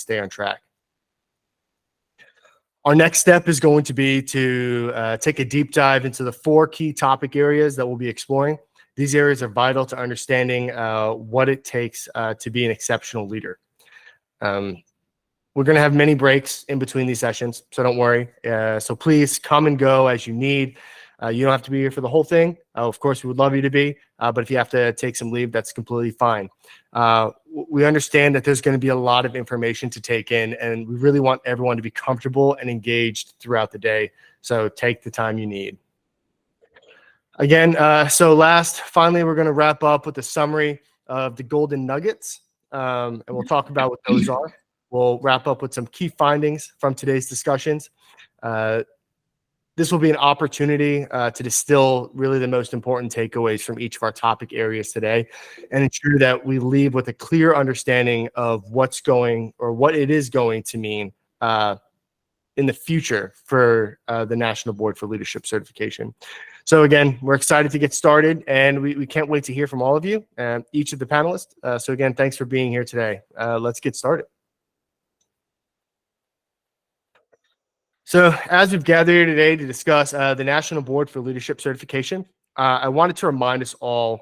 stay on track. Our next step is going to be to take a deep dive into the 4 key topic areas that we'll be exploring. These areas are vital to understanding what it takes to be an exceptional leader. We're going to have many breaks in between these sessions, so don't worry. So please come and go as you need. You don't have to be here for the whole thing. Of course, we would love you to be, but if you have to take some leave, that's completely fine. We understand that there's going to be a lot of information to take in, and we really want everyone to be comfortable and engaged throughout the day. So take the time you need. Again, finally, we're going to wrap up with a summary of the golden nuggets, and we'll talk about what those are. We'll wrap up with some key findings from today's discussions. This will be an opportunity to distill really the most important takeaways from each of our topic areas today and ensure that we leave with a clear understanding of what it is going to mean in the future for the National Board for Leadership Certification. So again, we're excited to get started, and we can't wait to hear from all of you and each of the panelists. So again, thanks for being here today. Let's get started. So as we've gathered here today to discuss the National Board for Leadership Certification, I wanted to remind us all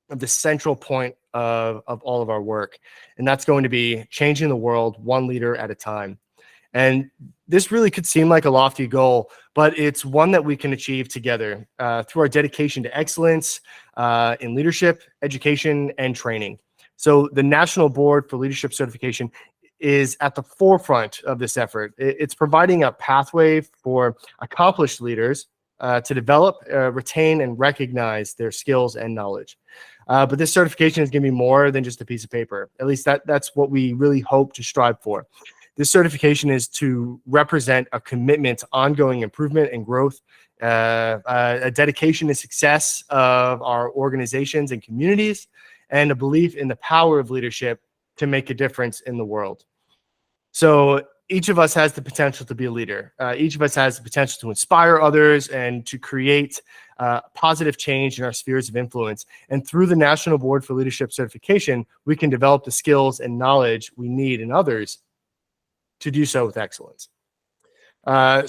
of the central point of all of our work, and that's going to be changing the world one leader at a time. And this really could seem like a lofty goal, but it's one that we can achieve together through our dedication to excellence in leadership, education, and training. So the National Board for Leadership Certification is at the forefront of this effort. It's providing a pathway for accomplished leaders to develop, retain, and recognize their skills and knowledge. But this certification is going to be more than just a piece of paper. At least that's what we really hope to strive for. This certification is to represent a commitment to ongoing improvement and growth, a dedication to success of our organizations and communities, and a belief in the power of leadership to make a difference in the world. So each of us has the potential to be a leader. Each of us has the potential to inspire others and to create positive change in our spheres of influence. And through the National Board for Leadership Certification, we can develop the skills and knowledge we need in others to do so with excellence.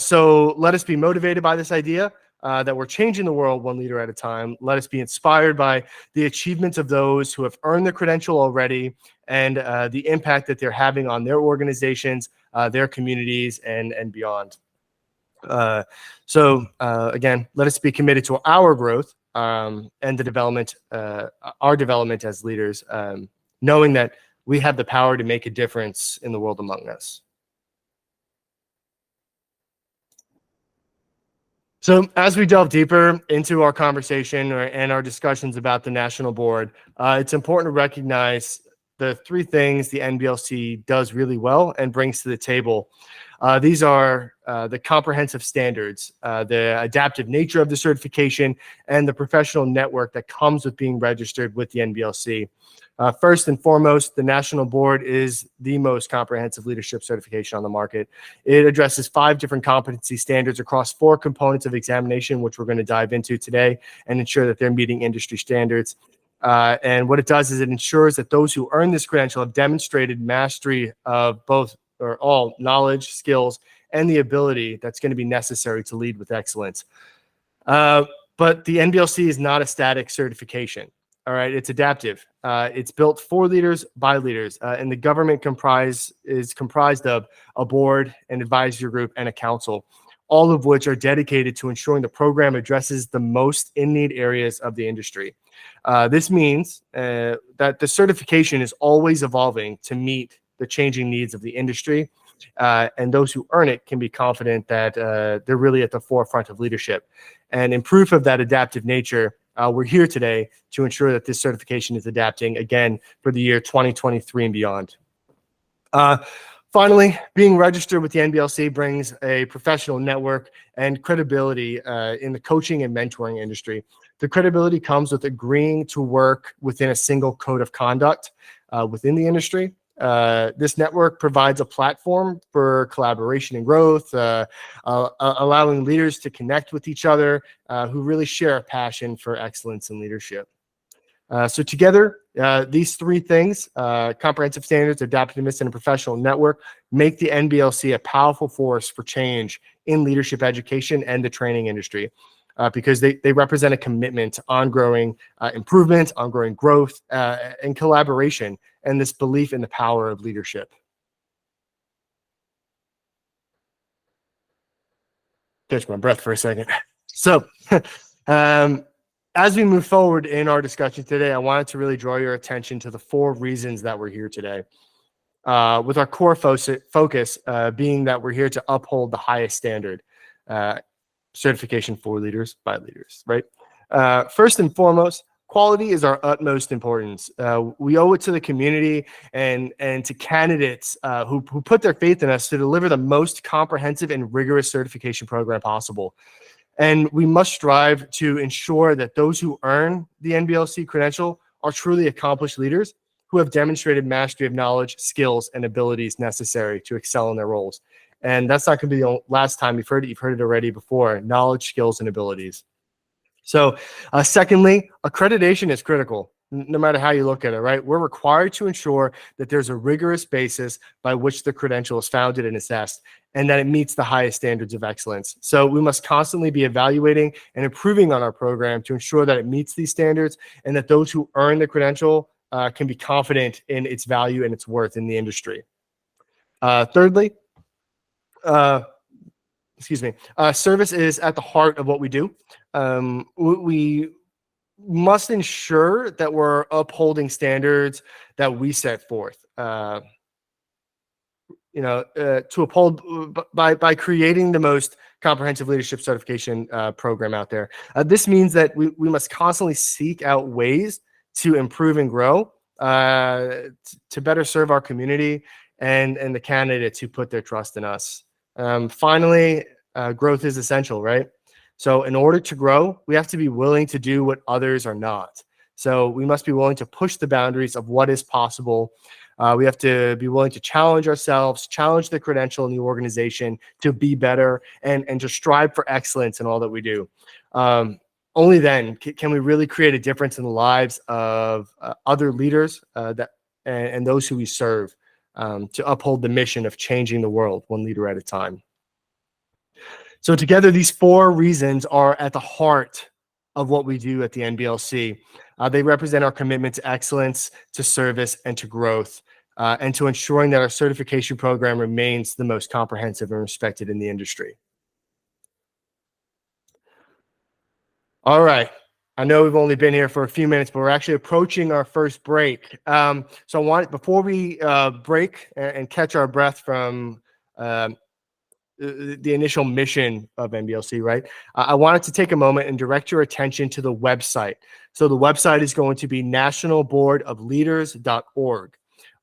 So let us be motivated by this idea that we're changing the world one leader at a time. Let us be inspired by the achievements of those who have earned the credential already and the impact that they're having on their organizations, their communities, and beyond. Again, let us be committed to our growth and the development, our development as leaders, knowing that we have the power to make a difference in the world among us. So as we delve deeper into our conversation and our discussions about the National Board, it's important to recognize the 3 things the NBLC does really well and brings to the table. These are the comprehensive standards, the adaptive nature of the certification, and the professional network that comes with being registered with the NBLC. First and foremost, the National Board is the most comprehensive leadership certification on the market. It addresses 5 different competency standards across 4 components of examination, which we're going to dive into today and ensure that they're meeting industry standards. And what it does is it ensures that those who earn this credential have demonstrated mastery of both or all knowledge, skills, and the ability that's going to be necessary to lead with excellence. But the NBLC is not a static certification. All right, it's adaptive. It's built for leaders by leaders, and the government is comprised of a board, an advisory group, and a council, all of which are dedicated to ensuring the program addresses the most in-need areas of the industry. This means that the certification is always evolving to meet the changing needs of the industry, and those who earn it can be confident that they're really at the forefront of leadership. And in proof of that adaptive nature, we're here today to ensure that this certification is adapting again for the year 2023 and beyond. Finally, being registered with the NBLC brings a professional network and credibility in the coaching and mentoring industry. The credibility comes with agreeing to work within a single code of conduct within the industry. This network provides a platform for collaboration and growth, allowing leaders to connect with each other who really share a passion for excellence in leadership. So together, these three things, comprehensive standards, adaptiveness, and a professional network, make the NBLC a powerful force for change in leadership education and the training industry, because they represent a commitment to ongoing improvement, ongoing growth, and collaboration, and this belief in the power of leadership. Catch my breath for a second. So, as we move forward in our discussion today, I wanted to really draw your attention to the 4 reasons that we're here today. With our core focus being that we're here to uphold the highest standard, certification for leaders by leaders, right? First and foremost, quality is our utmost importance. We owe it to the community and to candidates who put their faith in us to deliver the most comprehensive and rigorous certification program possible. And we must strive to ensure that those who earn the NBLC credential are truly accomplished leaders who have demonstrated mastery of knowledge, skills, and abilities necessary to excel in their roles. And that's not going to be the last time you've heard it. You've heard it already before: knowledge, skills, and abilities. So secondly, accreditation is critical, no matter how you look at it, right? We're required to ensure that there's a rigorous basis by which the credential is founded and assessed, and that it meets the highest standards of excellence. So we must constantly be evaluating and improving on our program to ensure that it meets these standards, and that those who earn the credential can be confident in its value and its worth in the industry. Thirdly, service is at the heart of what we do. We must ensure that we're upholding standards that we set forth. To uphold by creating the most comprehensive leadership certification program out there. This means that we must constantly seek out ways to improve and grow, to better serve our community and the candidates who put their trust in us. Finally, growth is essential, right? So in order to grow, we have to be willing to do what others are not. So we must be willing to push the boundaries of what is possible. We have to be willing to challenge ourselves, challenge the credential in the organization to be better, and to strive for excellence in all that we do. Only then can we really create a difference in the lives of other leaders and those who we serve, to uphold the mission of changing the world one leader at a time. So together, these 4 reasons are at the heart of what we do at the NBLC. They represent our commitment to excellence, to service, and to growth, and to ensuring that our certification program remains the most comprehensive and respected in the industry. All right. I know we've only been here for a few minutes, but we're actually approaching our first break. So before we break and catch our breath from the initial mission of NBLC, right? I wanted to take a moment and direct your attention to the website. So the website is going to be nationalboardofleaders.org,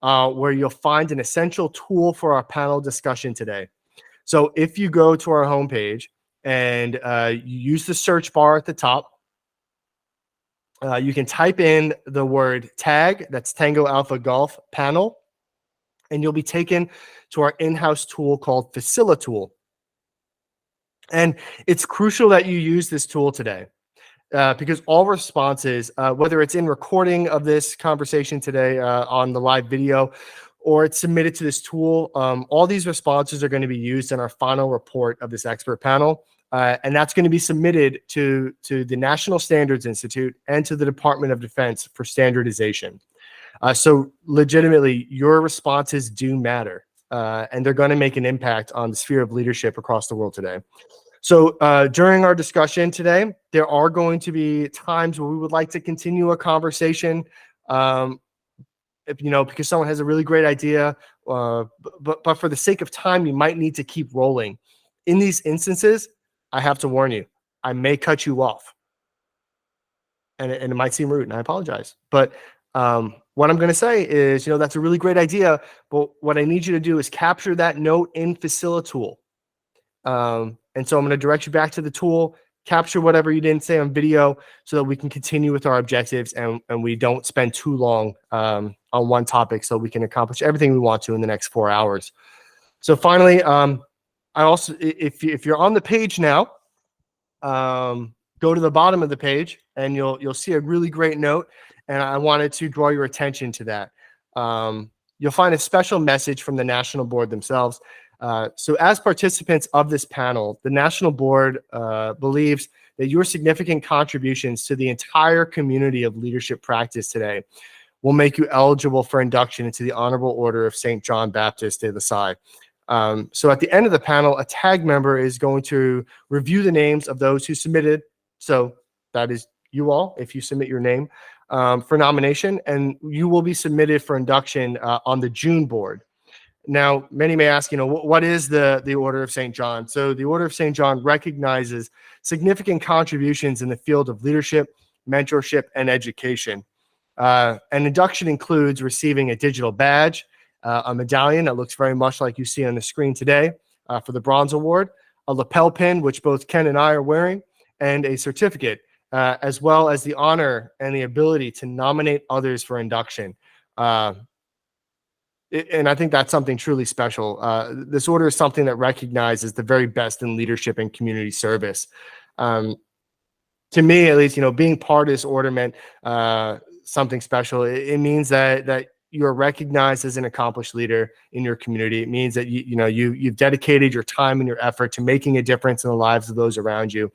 where you'll find an essential tool for our panel discussion today. So if you go to our homepage and you use the search bar at the top, you can type in the word TAG, that's Tango Alpha Golf panel, and you'll be taken to our in-house tool called Facilitool. And it's crucial that you use this tool today, because all responses, whether it's in recording of this conversation today on the live video, or it's submitted to this tool, all these responses are going to be used in our final report of this expert panel. And that's going to be submitted to the National Standards Institute and to the Department of Defense for standardization. So legitimately, your responses do matter, and they're going to make an impact on the sphere of leadership across the world today. So during our discussion today, there are going to be times where we would like to continue a conversation, because someone has a really great idea, but for the sake of time, you might need to keep rolling. In these instances, I have to warn you, I may cut you off. And it might seem rude, and I apologize. But what I'm going to say is, that's a really great idea, but what I need you to do is capture that note in Facilitool. And so I'm going to direct you back to the tool, capture whatever you didn't say on video so that we can continue with our objectives and we don't spend too long on one topic, so we can accomplish everything we want to in the next 4 hours. So finally, I also, if you're on the page now, go to the bottom of the page and you'll see a really great note. and I wanted to draw your attention to that. You'll find a special message from the National Board themselves. So as participants of this panel, the National Board believes that your significant contributions to the entire community of leadership practice today will make you eligible for induction into the Honorable Order of St. John Baptist de la Salle. So at the end of the panel, a tag member is going to review the names of those who submitted. So that is you all, if you submit your name for nomination, and you will be submitted for induction on the June board. Now, many may ask, what is the Order of St. John? So the Order of St. John recognizes significant contributions in the field of leadership, mentorship, and education. An induction includes receiving a digital badge, a medallion that looks very much like you see on the screen today for the Bronze Award, a lapel pin, which both Ken and I are wearing, and a certificate, as well as the honor and the ability to nominate others for induction. And I think that's something truly special. This order is something that recognizes the very best in leadership and community service. To me, at least, being part of this order meant something special. It means that you're recognized as an accomplished leader in your community. It means that you've dedicated your time and your effort to making a difference in the lives of those around you.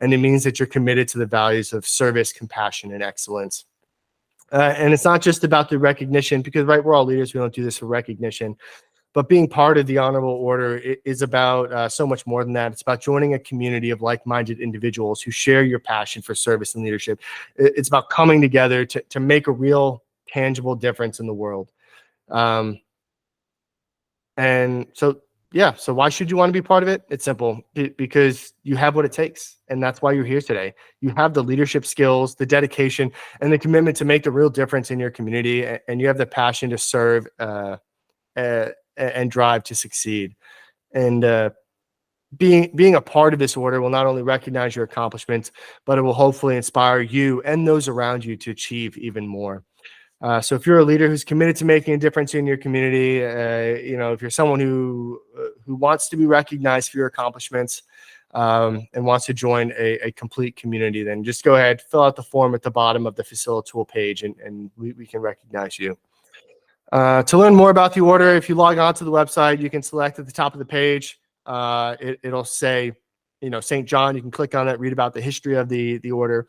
And it means that you're committed to the values of service, compassion, and excellence. And it's not just about the recognition, because we're all leaders. We don't do this for recognition. But being part of the Honorable Order is about so much more than that. It's about joining a community of like-minded individuals who share your passion for service and leadership. It's about coming together to make a real, tangible difference in the world. And so why should you want to be part of it? It's simple, because you have what it takes, and that's why you're here today. You have the leadership skills, the dedication, and the commitment to make a real difference in your community, and you have the passion to serve and drive to succeed. And being a part of this order will not only recognize your accomplishments, but it will hopefully inspire you and those around you to achieve even more. So if you're a leader who's committed to making a difference in your community, if you're someone who wants to be recognized for your accomplishments and wants to join a complete community, then just go ahead, fill out the form at the bottom of the Facilitool page, and we can recognize you. To learn more about the order, if you log on to the website, you can select at the top of the page. It'll say, St. John. You can click on it, read about the history of the order.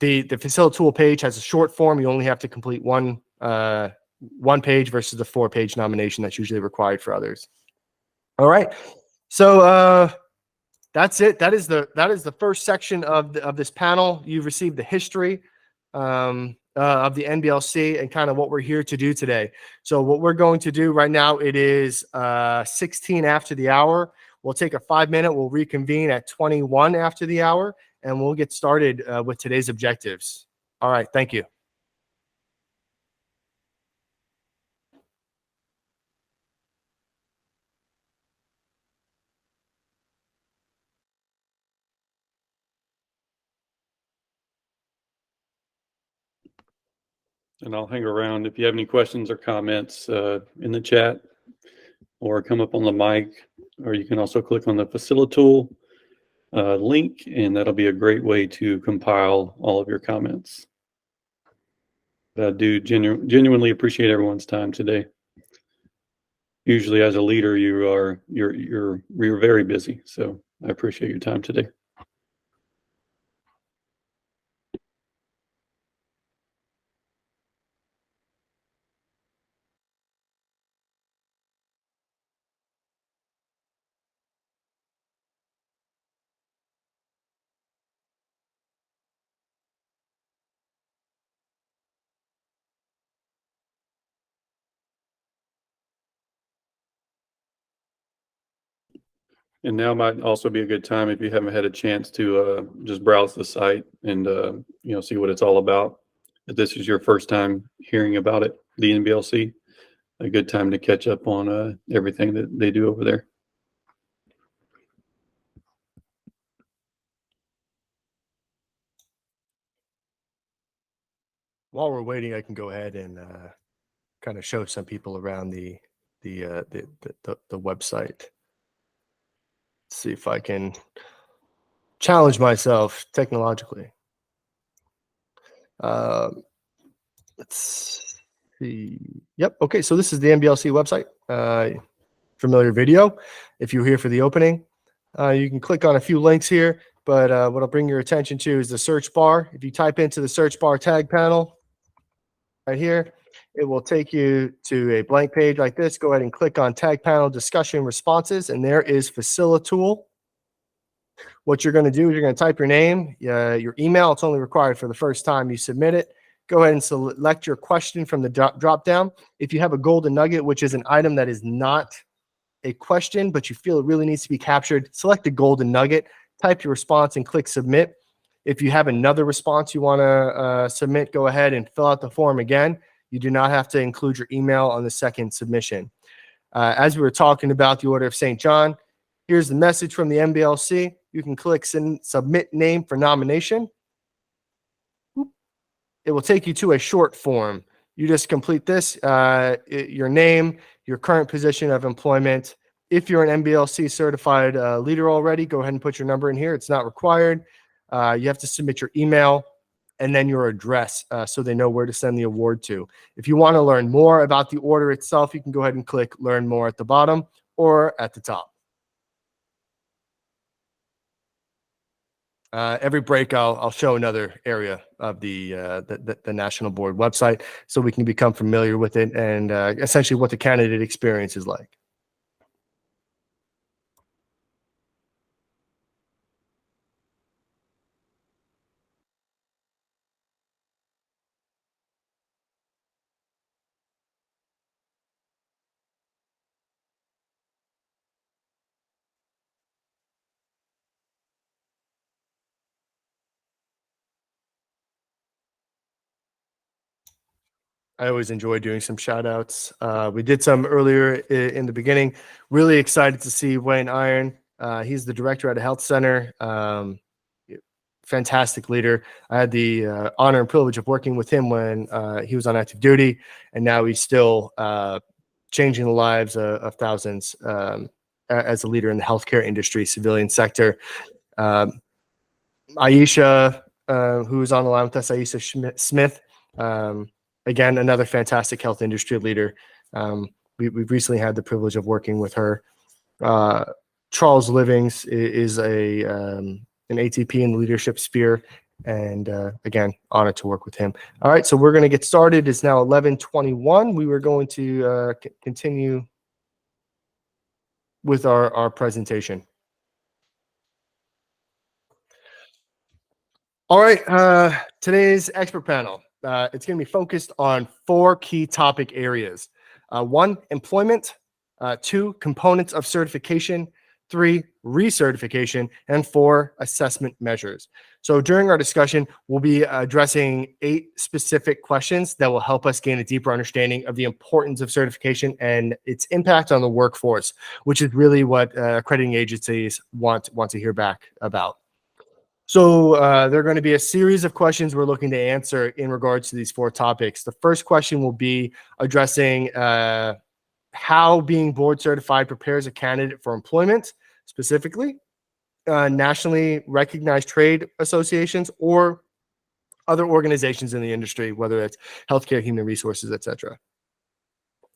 The Facilitool page has a short form. You only have to complete one page versus the 4-page nomination that's usually required for others. All right. So that's it. That is the first section of this panel. You've received the history of the NBLC and kind of what we're here to do today. So what we're going to do right now, it is 16 after the hour. We'll take a 5-minute. We'll reconvene at 21 after the hour, and we'll get started with today's objectives. All right. Thank you. And I'll hang around if you have any questions or comments in the chat, or come up on the mic, or you can also click on the Facilitool link, and that'll be a great way to compile all of your comments. But I do genuinely appreciate everyone's time today. Usually, as a leader, you're very busy, so I appreciate your time today. And now might also be a good time, if you haven't had a chance to just browse the site and see what it's all about. If this is your first time hearing about it, the NBLC, a good time to catch up on everything that they do over there. While we're waiting, I can go ahead and kind of show some people around the website. See if I can challenge myself technologically. Uh, let's see. Yep. Okay. So this is the NBLC website. Familiar video. If you're here for the opening, you can click on a few links here. But what I'll bring your attention to is the search bar. If you type into the search bar tag panel right here, it will take you to a blank page like this. Go ahead and click on tag panel discussion responses, and there is Facilitool. What you're going to do is you're going to type your name, your email. It's only required for the first time you submit it. Go ahead and select your question from the drop down. If you have a golden nugget, which is an item that is not a question, but you feel it really needs to be captured, select the golden nugget, type your response, and click submit. If you have another response you want to submit, go ahead and fill out the form again. You do not have to include your email on the second submission. As we were talking about the Order of St. John, here's the message from the NBLC. You can click submit name for nomination. It will take you to a short form. You just complete this, your name, your current position of employment. If you're an NBLC certified leader already, go ahead and put your number in here. It's not required. You have to submit your email and then your address so they know where to send the award to. If you want to learn more about the order itself, you can go ahead and click learn more at the bottom or at the top. Every break, I'll show another area of the National Board website so we can become familiar with it and essentially what the candidate experience is like. I always enjoy doing some shout outs. We did some earlier in the beginning. Really excited to see Wayne Iron. He's the director at a health center. Fantastic leader. I had the honor and privilege of working with him when he was on active duty, and now he's still changing the lives of thousands as a leader in the healthcare industry, civilian sector. Aisha, who's on the line with us, Aisha Smith. Again, another fantastic health industry leader. We've recently had the privilege of working with her. Charles Livings is an ATP in the leadership sphere, and again, honored to work with him. All right, so we're going to get started. It's now 11:21. We were going to continue with our presentation. All right, today's expert panel. It's going to be focused on 4 key topic areas. 1, employment. 2, components of certification. 3, recertification. And 4, assessment measures. So during our discussion, we'll be addressing 8 specific questions that will help us gain a deeper understanding of the importance of certification and its impact on the workforce, which is really what accrediting agencies want to hear back about. So there are going to be a series of questions we're looking to answer in regards to these 4 topics. The first question will be addressing how being board certified prepares a candidate for employment, specifically nationally recognized trade associations or other organizations in the industry, whether it's healthcare, human resources, etc.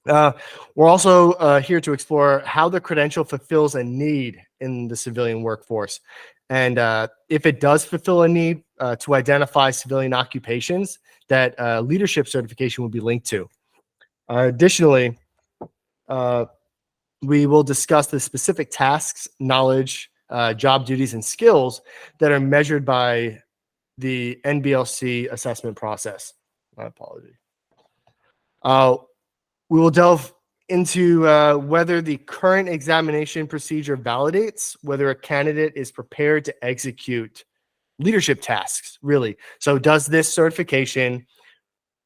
We're also here to explore how the credential fulfills a need in the civilian workforce. And if it does fulfill a need, to identify civilian occupations that leadership certification will be linked to. Additionally, we will discuss the specific tasks, knowledge, job duties, and skills that are measured by the NBLC assessment process. My apology. We will delve into whether the current examination procedure validates whether a candidate is prepared to execute leadership tasks, really. So does this certification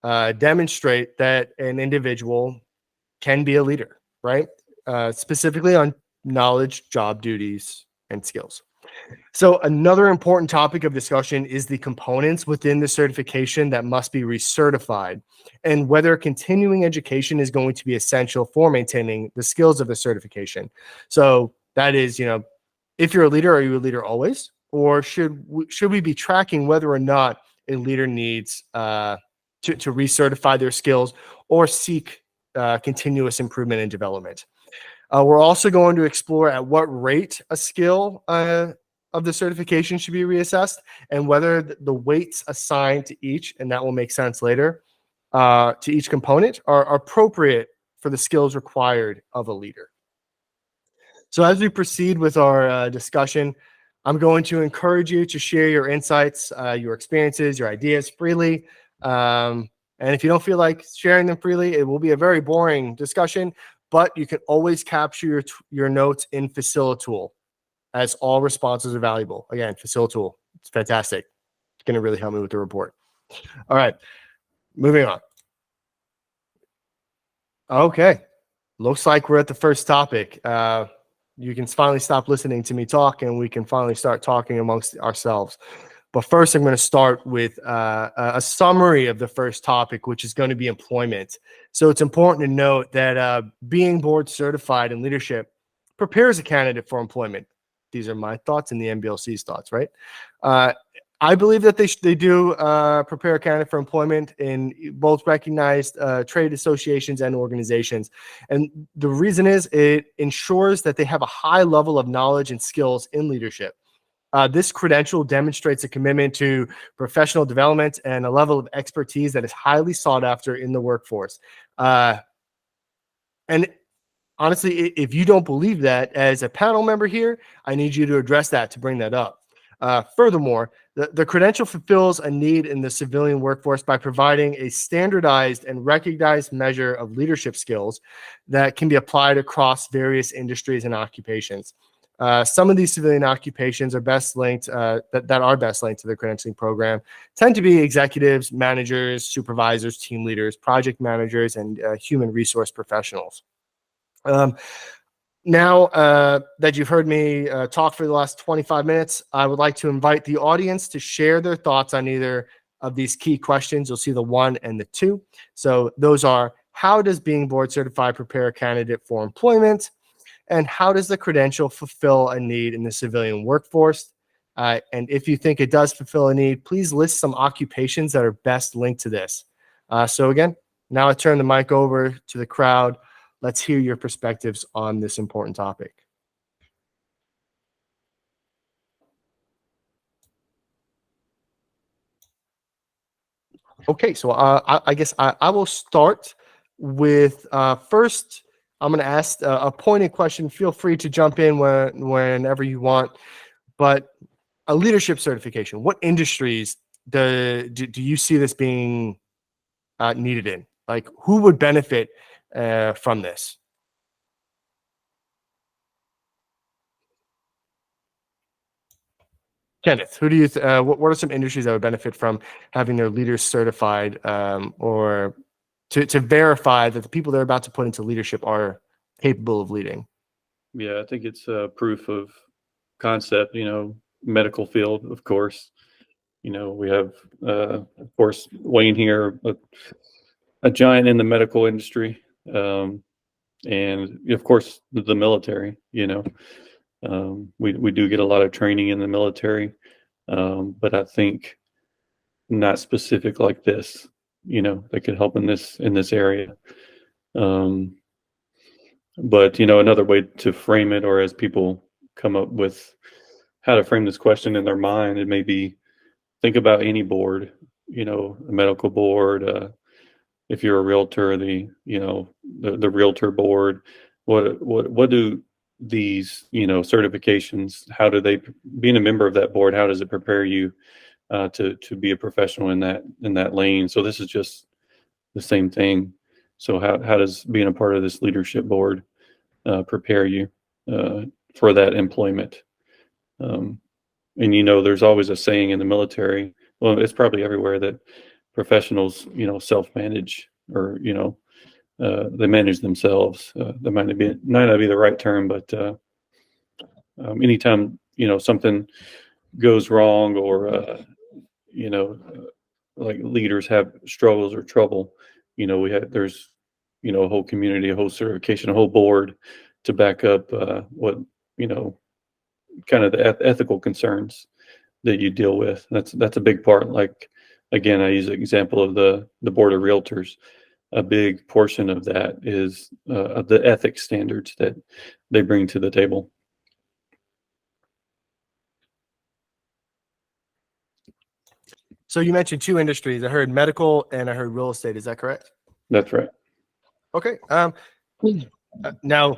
demonstrate that an individual can be a leader, right? Specifically on knowledge, job duties, and skills. So another important topic of discussion is the components within the certification that must be recertified and whether continuing education is going to be essential for maintaining the skills of the certification. So that is, if you're a leader, are you a leader always? Or should we be tracking whether or not a leader needs to recertify their skills or seek continuous improvement and development. We're also going to explore at what rate a skill of the certification should be reassessed, and whether the weights assigned to each, and that will make sense later, to each component are appropriate for the skills required of a leader. So as we proceed with our discussion, I'm going to encourage you to share your insights, your experiences, your ideas freely. And if you don't feel like sharing them freely, it will be a very boring discussion, but you can always capture your notes in Facilitool, as all responses are valuable. Again, Facilitool, it's fantastic. It's going to really help me with the report. All right, moving on. Okay, looks like we're at the first topic. You can finally stop listening to me talk, and we can finally start talking amongst ourselves. But first, I'm going to start with a summary of the first topic, which is going to be employment. So it's important to note that being board certified in leadership prepares a candidate for employment. These are my thoughts and the NBLC's thoughts, right? I believe that they do prepare a candidate for employment in both recognized trade associations and organizations. And the reason is it ensures that they have a high level of knowledge and skills in leadership. This credential demonstrates a commitment to professional development and a level of expertise that is highly sought after in the workforce. And honestly, if you don't believe that as a panel member here, I need you to address that, to bring that up. Furthermore, the credential fulfills a need in the civilian workforce by providing a standardized and recognized measure of leadership skills that can be applied across various industries and occupations. Some of these civilian occupations are best linked, that are best linked to the credentialing program, tend to be executives, managers, supervisors, team leaders, project managers, and human resource professionals. Now that you've heard me talk for the last 25 minutes, I would like to invite the audience to share their thoughts on either of these key questions. You'll see the 1 and the 2. So those are: how does being board certified prepare a candidate for employment? And how does the credential fulfill a need in the civilian workforce? And if you think it does fulfill a need, please list some occupations that are best linked to this. So again, now I turn the mic over to the crowd. Let's hear your perspectives on this important topic. Okay, so I guess I will start with first. I'm going to ask a pointed question. Feel free to jump in whenever you want. But a leadership certification, what industries do you see this being needed in? Like, who would benefit from this? Kenneth, who do you what are some industries that would benefit from having their leaders certified, or to verify that the people they're about to put into leadership are capable of leading? Yeah, I think it's proof of concept, medical field, of course. We have, of course, Wayne here, a giant in the medical industry. And of course, the military, we do get a lot of training in the military. But I think not specific like this, that could help in this area. But another way to frame it, or as people come up with how to frame this question in their mind, it may be, think about any board, a medical board, if you're a realtor, the realtor board. What do these certifications, how do they, being a member of that board, how does it prepare you to be a professional in that lane? So this is just the same thing. So how does being a part of this leadership board prepare you for that employment? And there's always a saying in the military, well, it's probably everywhere, that professionals self-manage, or they manage themselves. That might not be the right term, but anytime something goes wrong, or like leaders have struggles or trouble, there's a whole community, a whole certification, a whole board to back up what kind of the ethical concerns that you deal with. That's a big part. Like again, I use the example of the board of realtors. A big portion of that is of the ethics standards that they bring to the table. So you mentioned two industries. I heard medical and I heard real estate. Is that correct? That's right. Okay. Now,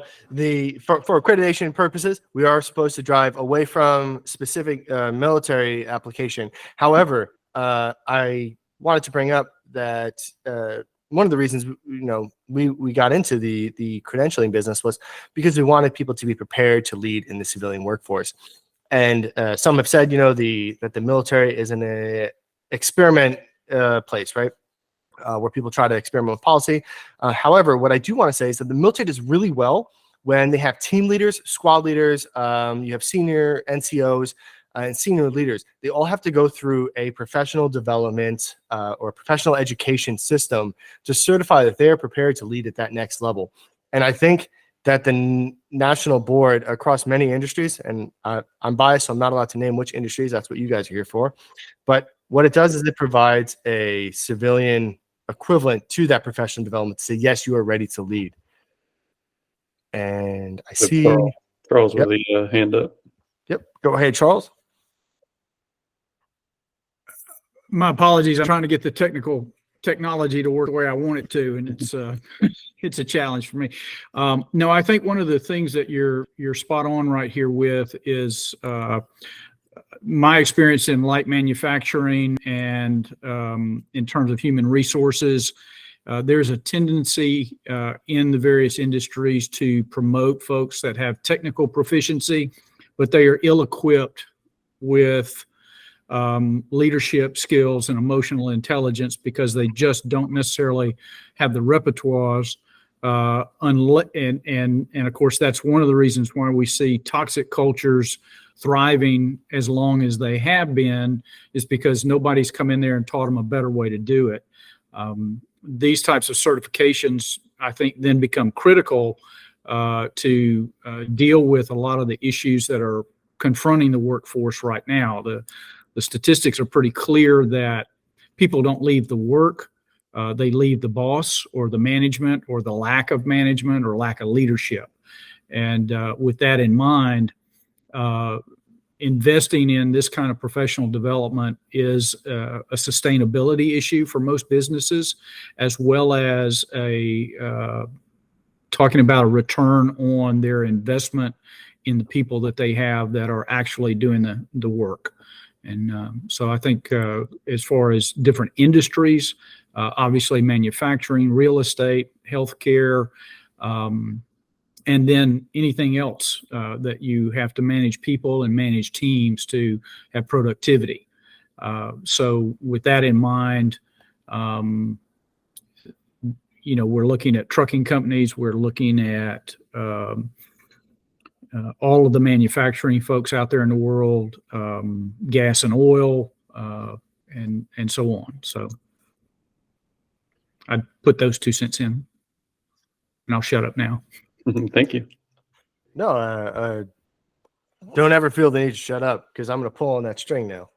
for accreditation purposes, we are supposed to drive away from specific military application. However, I wanted to bring up that one of the reasons we got into the credentialing business was because we wanted people to be prepared to lead in the civilian workforce. And some have said, that the military is an experiment place, right? Where people try to experiment with policy. However, what I do want to say is that the military does really well when they have team leaders, squad leaders, you have senior NCOs and senior leaders. They all have to go through a professional development or professional education system to certify that they are prepared to lead at that next level. And I think that the national board across many industries, and I'm biased, so I'm not allowed to name which industries, that's what you guys are here for, but what it does is it provides a civilian equivalent to that professional development to say, yes, you are ready to lead. And I see Charles yep. with the hand up. Yep. Go ahead, Charles. My apologies. I'm trying to get the technology to work the way I want it to, and it's it's a challenge for me. No, I think one of the things that you're spot on right here with is my experience in light manufacturing and in terms of human resources. There's a tendency in the various industries to promote folks that have technical proficiency, but they are ill-equipped with leadership skills and emotional intelligence because they just don't necessarily have the repertoires. And of course, that's one of the reasons why we see toxic cultures thriving as long as they have been, is because nobody's come in there and taught them a better way to do it. These types of certifications, I think, then become critical to deal with a lot of the issues that are confronting the workforce right now. The statistics are pretty clear that people don't leave the work. They leave the boss or the management or the lack of management or lack of leadership. And with that in mind, investing in this kind of professional development is a sustainability issue for most businesses, as well as talking about a return on their investment in the people that they have that are actually doing the work. And so I think as far as different industries, obviously manufacturing, real estate, healthcare, and then anything else that you have to manage people and manage teams to have productivity. So with that in mind, we're looking at trucking companies, we're looking at all of the manufacturing folks out there in the world, gas and oil, and so on. So I'd put those 2 cents in, and I'll shut up now. Thank you. No, don't ever feel the need to shut up because I'm going to pull on that string now.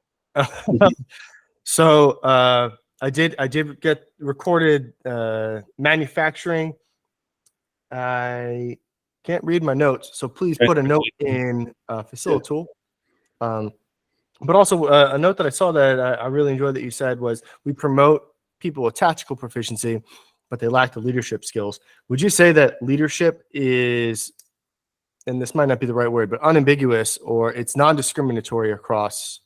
So I did get recorded manufacturing. I can't read my notes, so please put a note in Facilitool. But also a note that I saw that I really enjoyed that you said was we promote people with tactical proficiency, but they lack the leadership skills. Would you say that leadership is, and this might not be the right word, but unambiguous, or it's non-discriminatory across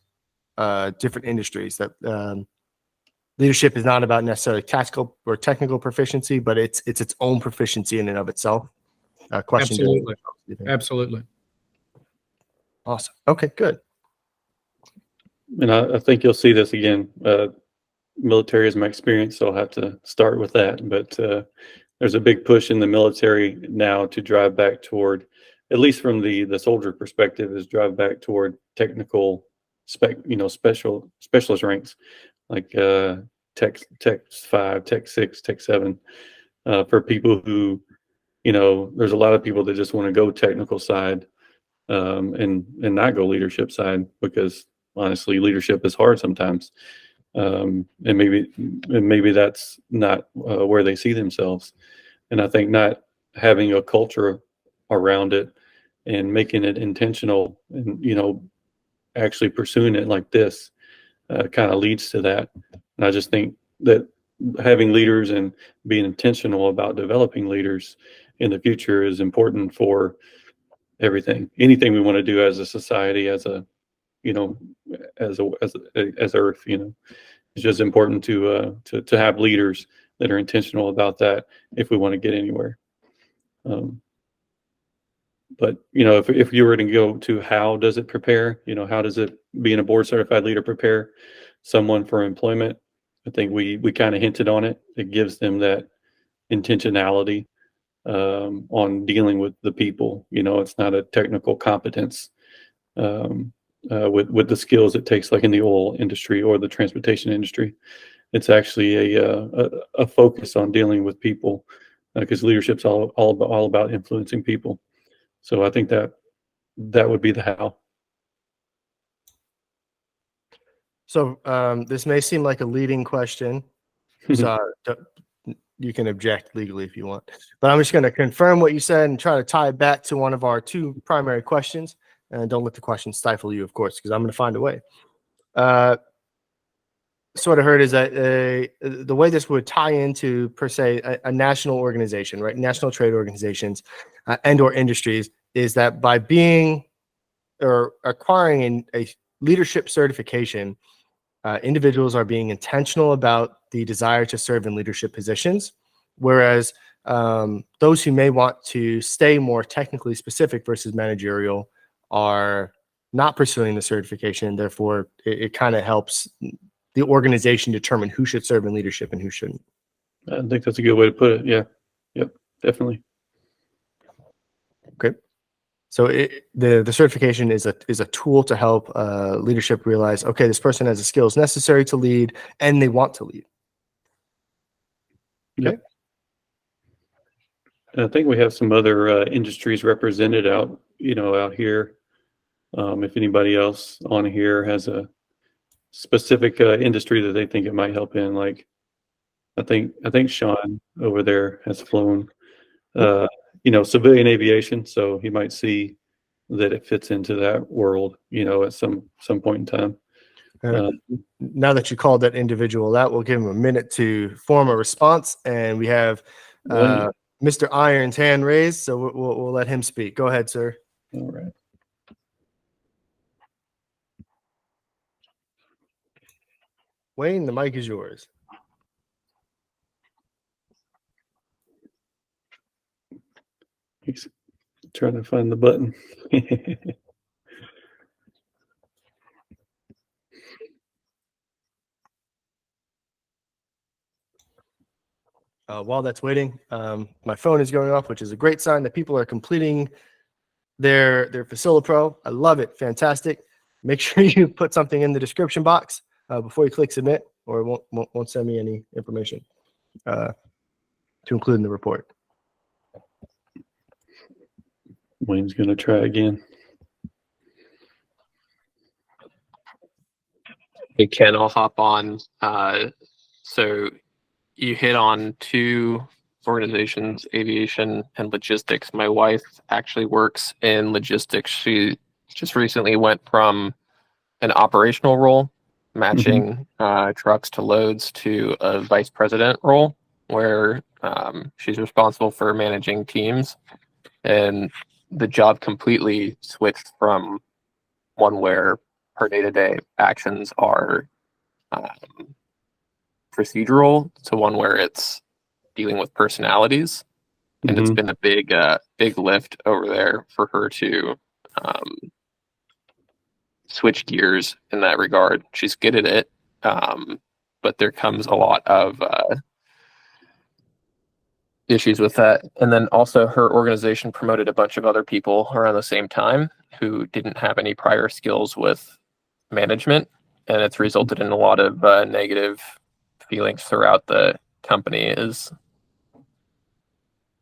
different industries, that leadership is not about necessarily tactical or technical proficiency, but it's its own proficiency in and of itself? Question. Absolutely. Absolutely. Awesome. Okay, good. And I think you'll see this again. Military is my experience, so I'll have to start with that. But there's a big push in the military now to drive back toward, at least from the soldier perspective, is drive back toward technical specialist ranks, like Tech 5, Tech 6, Tech 7, for people who, there's a lot of people that just want to go technical side and not go leadership side, because honestly, leadership is hard sometimes. and maybe that's not where they see themselves. And I think not having a culture around it and making it intentional and, actually pursuing it like this kind of leads to that. And I just think that having leaders and being intentional about developing leaders in the future is important for anything we want to do as a society, as a, as Earth, it's just important to have leaders that are intentional about that if we want to get anywhere. But if you were to go to how does it prepare, how does it being a board certified leader prepare someone for employment? I think we kind of hinted on it. It gives them that intentionality on dealing with the people. It's not a technical competence with the skills it takes, like in the oil industry or the transportation industry. It's actually a focus on dealing with people because leadership's all about influencing people. So I think that would be the how. So this may seem like a leading question, so you can object legally if you want. But I'm just going to confirm what you said and try to tie it back to one of our two primary questions. And don't let the question stifle you, of course, because I'm going to find a way. Sort of heard is that the way this would tie into, per se, a national organization, right? National trade organizations and or industries, is that by being or acquiring a leadership certification, individuals are being intentional about the desire to serve in leadership positions, whereas those who may want to stay more technically specific versus managerial are not pursuing the certification, and therefore it kind of helps the organization determine who should serve in leadership and who shouldn't. I think that's a good way to put it. Yeah. Yep. Definitely. Okay. So the certification is a tool to help leadership realize, okay, this person has the skills necessary to lead and they want to lead. Okay. Yep. I think we have some other industries represented out here. If anybody else on here has a specific industry that they think it might help in, like I think Sean over there has flown, civilian aviation, so he might see that it fits into that world, at some point in time. Now that you called that individual out, we'll give him a minute to form a response, and we have Mr. Iron's hand raised, so we'll let him speak. Go ahead, sir. All right. Wayne, the mic is yours. He's trying to find the button. While that's waiting, my phone is going off, which is a great sign that people are completing their FaciliPro. I love it. Fantastic. Make sure you put something in the description box before you click submit, or it won't send me any information to include in the report. Wayne's going to try again. Hey, Ken, I'll hop on. So you hit on two organizations, aviation and logistics. My wife actually works in logistics. She just recently went from an operational role, matching trucks to loads, to a vice president role where she's responsible for managing teams. And the job completely switched from one where her day-to-day actions are procedural to one where it's dealing with personalities. And it's been a big lift over there for her to switch gears in that regard. She's good at it, but there comes a lot of issues with that. And then also her organization promoted a bunch of other people around the same time who didn't have any prior skills with management, and it's resulted in a lot of negative feelings throughout the company as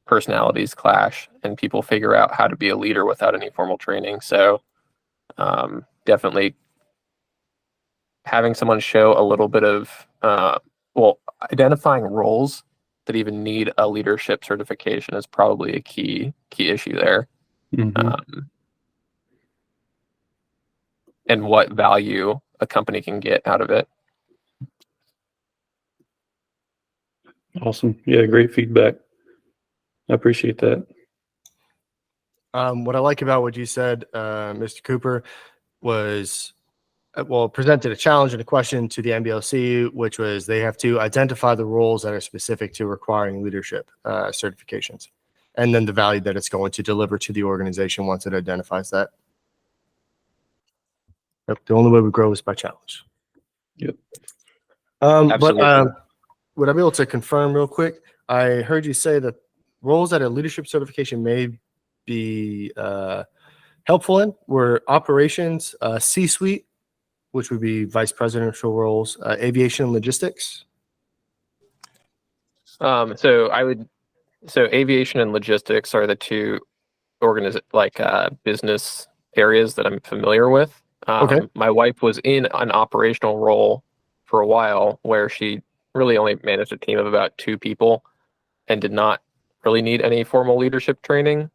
personalities clash and people figure out how to be a leader without any formal training. So definitely having someone show a little bit of, identifying roles that even need a leadership certification is probably a key issue there. And what value a company can get out of it. Awesome. Yeah, great feedback. I appreciate that. What I like about what you said, Mr. Cooper, was presented a challenge and a question to the NBLC, which was they have to identify the roles that are specific to requiring leadership certifications, and then the value that it's going to deliver to the organization once it identifies that. Yep, the only way we grow is by challenge. Yep. But would I be able to confirm real quick? I heard you say that roles that a leadership certification may be helpful in were operations, C-suite, which would be vice presidential roles, aviation and logistics. So aviation and logistics are the two business areas that I'm familiar with. Okay. My wife was in an operational role for a while where she really only managed a team of about 2 people and did not really need any formal leadership training.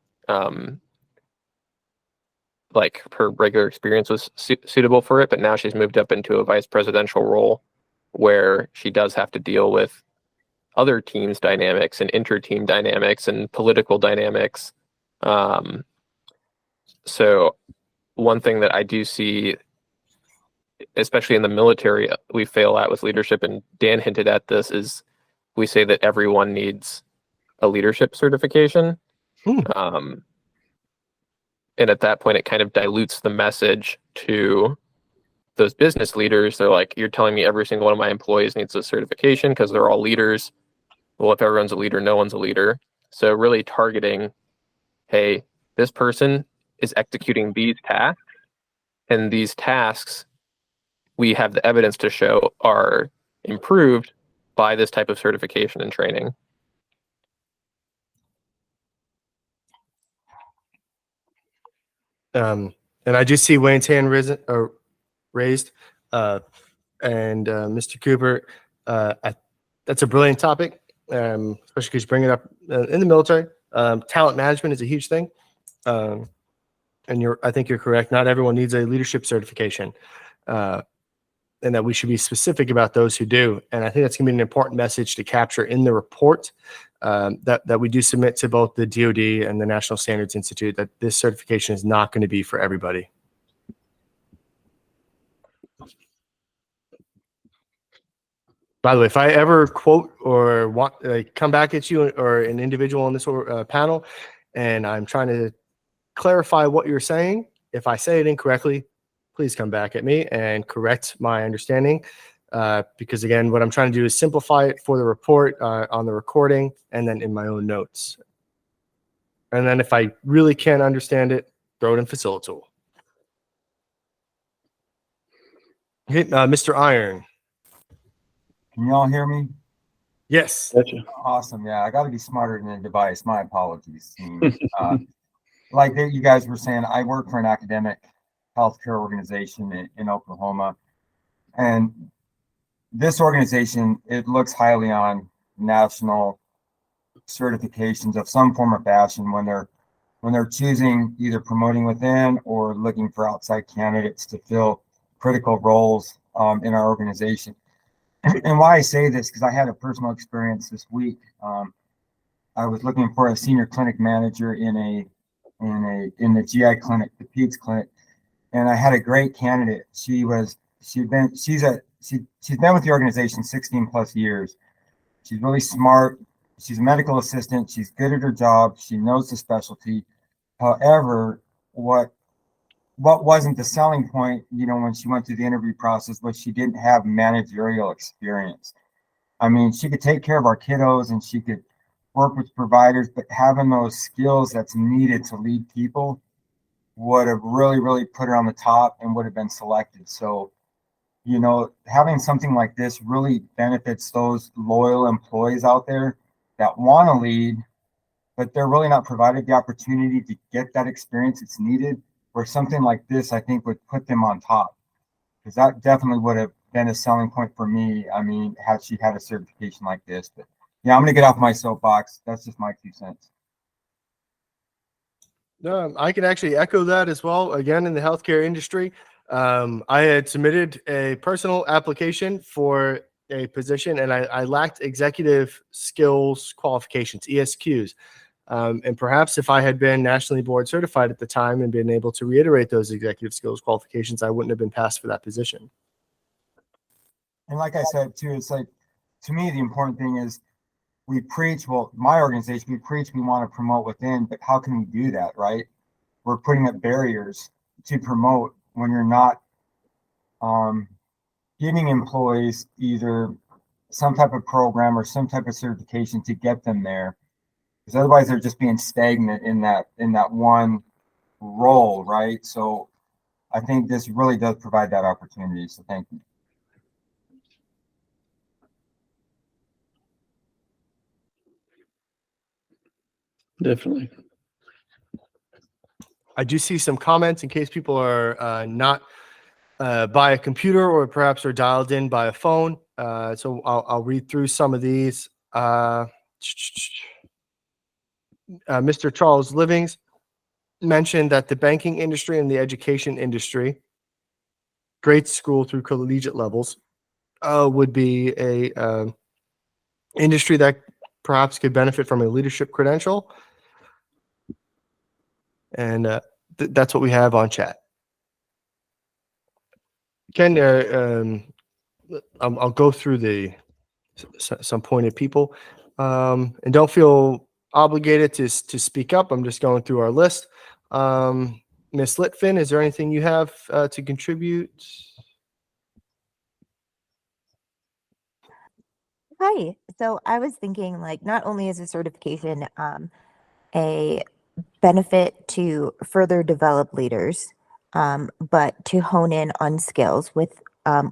Like her regular experience was suitable for it, but now she's moved up into a vice presidential role where she does have to deal with other teams dynamics and inter-team dynamics and political dynamics. So one thing that I do see, especially in the military, we fail at with leadership, and Dan hinted at this, is we say that everyone needs a leadership certification. And at that point, it kind of dilutes the message to those business leaders. They're like, you're telling me every single one of my employees needs a certification because they're all leaders. Well, if everyone's a leader, no one's a leader. So really targeting, hey, this person is executing these tasks, and these tasks we have the evidence to show are improved by this type of certification and training. And I do see Wayne's hand raised. And Mr. Cooper, that's a brilliant topic, especially because you bring it up in the military. Talent management is a huge thing. And I think you're correct. Not everyone needs a leadership certification, and that we should be specific about those who do. And I think that's going to be an important message to capture in the report that we do submit to both the DoD and the National Standards Institute, that this certification is not going to be for everybody. By the way, if I ever quote or come back at you or an individual on this panel, and I'm trying to clarify what you're saying, if I say it incorrectly, please come back at me and correct my understanding. Because again, what I'm trying to do is simplify it for the report on the recording and then in my own notes. And then if I really can't understand it, throw it in Facilitool. Okay, Mr. Iron. Can you all hear me? Yes. Gotcha. Awesome. Yeah, I got to be smarter than the device. My apologies. Like you guys were saying, I work for an academic healthcare organization in Oklahoma. And this organization, it looks highly on national certifications of some form or fashion when they're choosing either promoting within or looking for outside candidates to fill critical roles in our organization. And why I say this, because I had a personal experience this week. I was looking for a senior clinic manager in the GI clinic, the PEDS clinic, and I had a great candidate. She's been with the organization 16 plus years. She's really smart. She's a medical assistant. She's good at her job. She knows the specialty. However, what wasn't the selling point, when she went through the interview process, was she didn't have managerial experience. I mean, she could take care of our kiddos and she could work with providers, but having those skills that's needed to lead people would have really, really put her on the top and would have been selected. So, having something like this really benefits those loyal employees out there that want to lead, but they're really not provided the opportunity to get that experience that's needed. Where something like this, I think, would put them on top, because that definitely would have been a selling point for me. I mean, had she had a certification like this, but yeah, I'm gonna get off my soapbox. That's just my 2 cents. No, I can actually echo that as well. Again, in the healthcare industry, I had submitted a personal application for a position, and I lacked executive skills qualifications, ESQs. And perhaps if I had been nationally board certified at the time and been able to reiterate those executive skills qualifications, I wouldn't have been passed for that position. And like I said too, it's like, to me, the important thing is we preach, well, my organization, we preach we want to promote within, but how can we do that, right? We're putting up barriers to promote when you're not giving employees either some type of program or some type of certification to get them there. Because otherwise they're just being stagnant in that one role, right? So I think this really does provide that opportunity. So thank you. Definitely. I do see some comments in case people are not by a computer or perhaps are dialed in by a phone. So I'll read through some of these. Mr. Charles Livings mentioned that the banking industry and the education industry, grade school through collegiate levels, would be a industry that perhaps could benefit from a leadership credential. And that's what we have on chat. Ken, I'll go through some pointed people, and don't feel obligated to speak up. I'm just going through our list. Ms. Litfin, is there anything you have to contribute? Hi. So I was thinking, like, not only is a certification a benefit to further develop leaders, but to hone in on skills with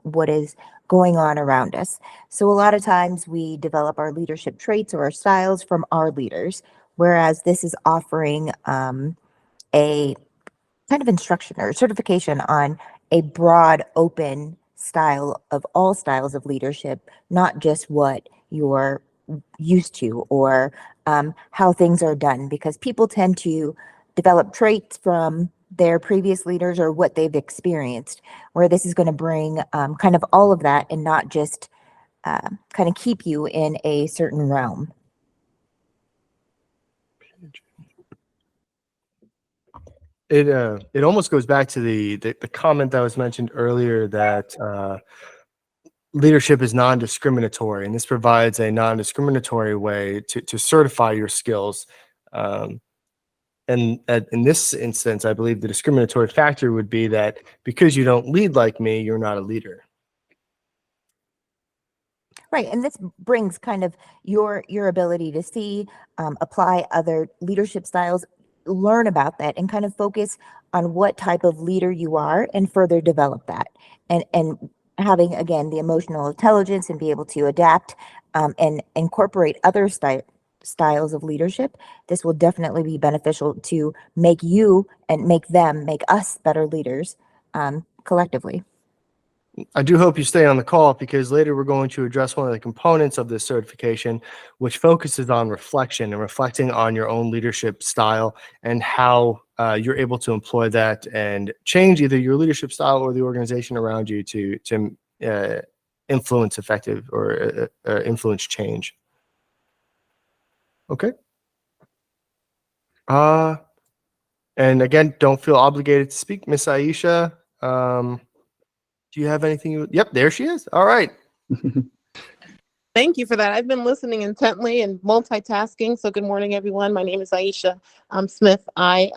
what is going on around us. So a lot of times we develop our leadership traits or our styles from our leaders, whereas this is offering a kind of instruction or certification on a broad, open style of all styles of leadership, not just what you're used to or how things are done, because people tend to develop traits from their previous leaders or what they've experienced, where this is going to bring kind of all of that and not just kind of keep you in a certain realm. It almost goes back to the comment that was mentioned earlier that leadership is non-discriminatory, and this provides a non-discriminatory way to certify your skills. And in this instance, I believe the discriminatory factor would be that because you don't lead like me, you're not a leader. Right, and this brings kind of your ability to see, apply other leadership styles, learn about that, and kind of focus on what type of leader you are, and further develop that. And having, again, the emotional intelligence and be able to adapt and incorporate other styles of leadership. This will definitely be beneficial to make you and make us better leaders collectively. I do hope you stay on the call, because later we're going to address one of the components of this certification, which focuses on reflection and reflecting on your own leadership style and how you're able to employ that and change either your leadership style or the organization around you to influence effective or influence change. Okay. And again, don't feel obligated to speak. Miss Aisha, do you have anything? Yep, there she is. All right. Thank you for that. I've been listening intently and multitasking. So good morning, everyone. My name is Aisha Smith. I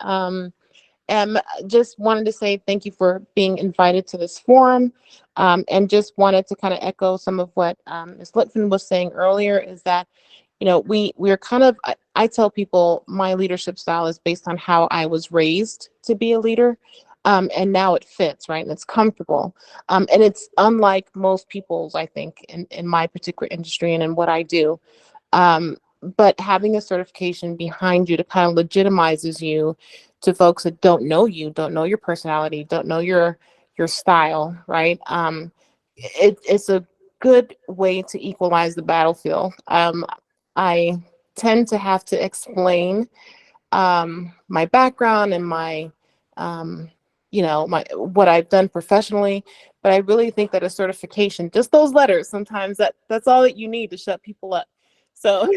am just wanted to say thank you for being invited to this forum, and just wanted to kind of echo some of what Ms. Litfin was saying earlier, is that, you know, we're kind of, I tell people my leadership style is based on how I was raised to be a leader. And now it fits, right? And it's comfortable. And it's unlike most people's, I think, in my particular industry and in what I do. But having a certification behind you to kind of legitimizes you to folks that don't know you, don't know your personality, don't know your style, right? it's a good way to equalize the battlefield. I tend to have to explain my background and my my what I've done professionally, but I really think that a certification, just those letters, sometimes that's all that you need to shut people up. So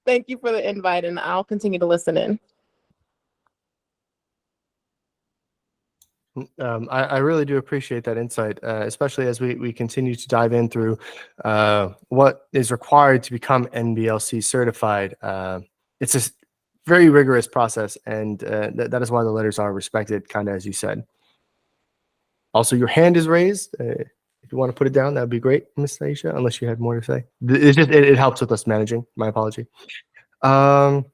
thank you for the invite, and I'll continue to listen in. I really do appreciate that insight, especially as we continue to dive in through what is required to become NBLC certified. It's a very rigorous process, and that is why the letters are respected, kind of as you said. Also, your hand is raised. If you want to put it down, that would be great, Ms. Aisha, unless you had more to say. It helps with us managing. My apology. I'm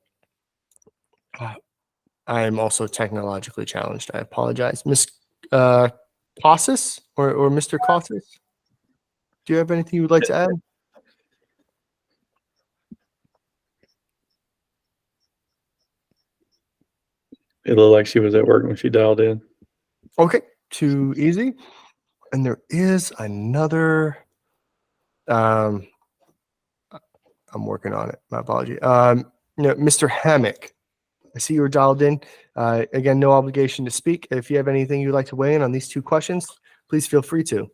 also technologically challenged. I apologize. Ms. Casas or Mr. Casas, do you have anything you would like to add? It looked like she was at work when she dialed in. Okay, too easy. And there is another. I'm working on it. My apology. Mr. Hammock, I see you were dialed in. Again, no obligation to speak. If you have anything you'd like to weigh in on these two questions, please feel free to.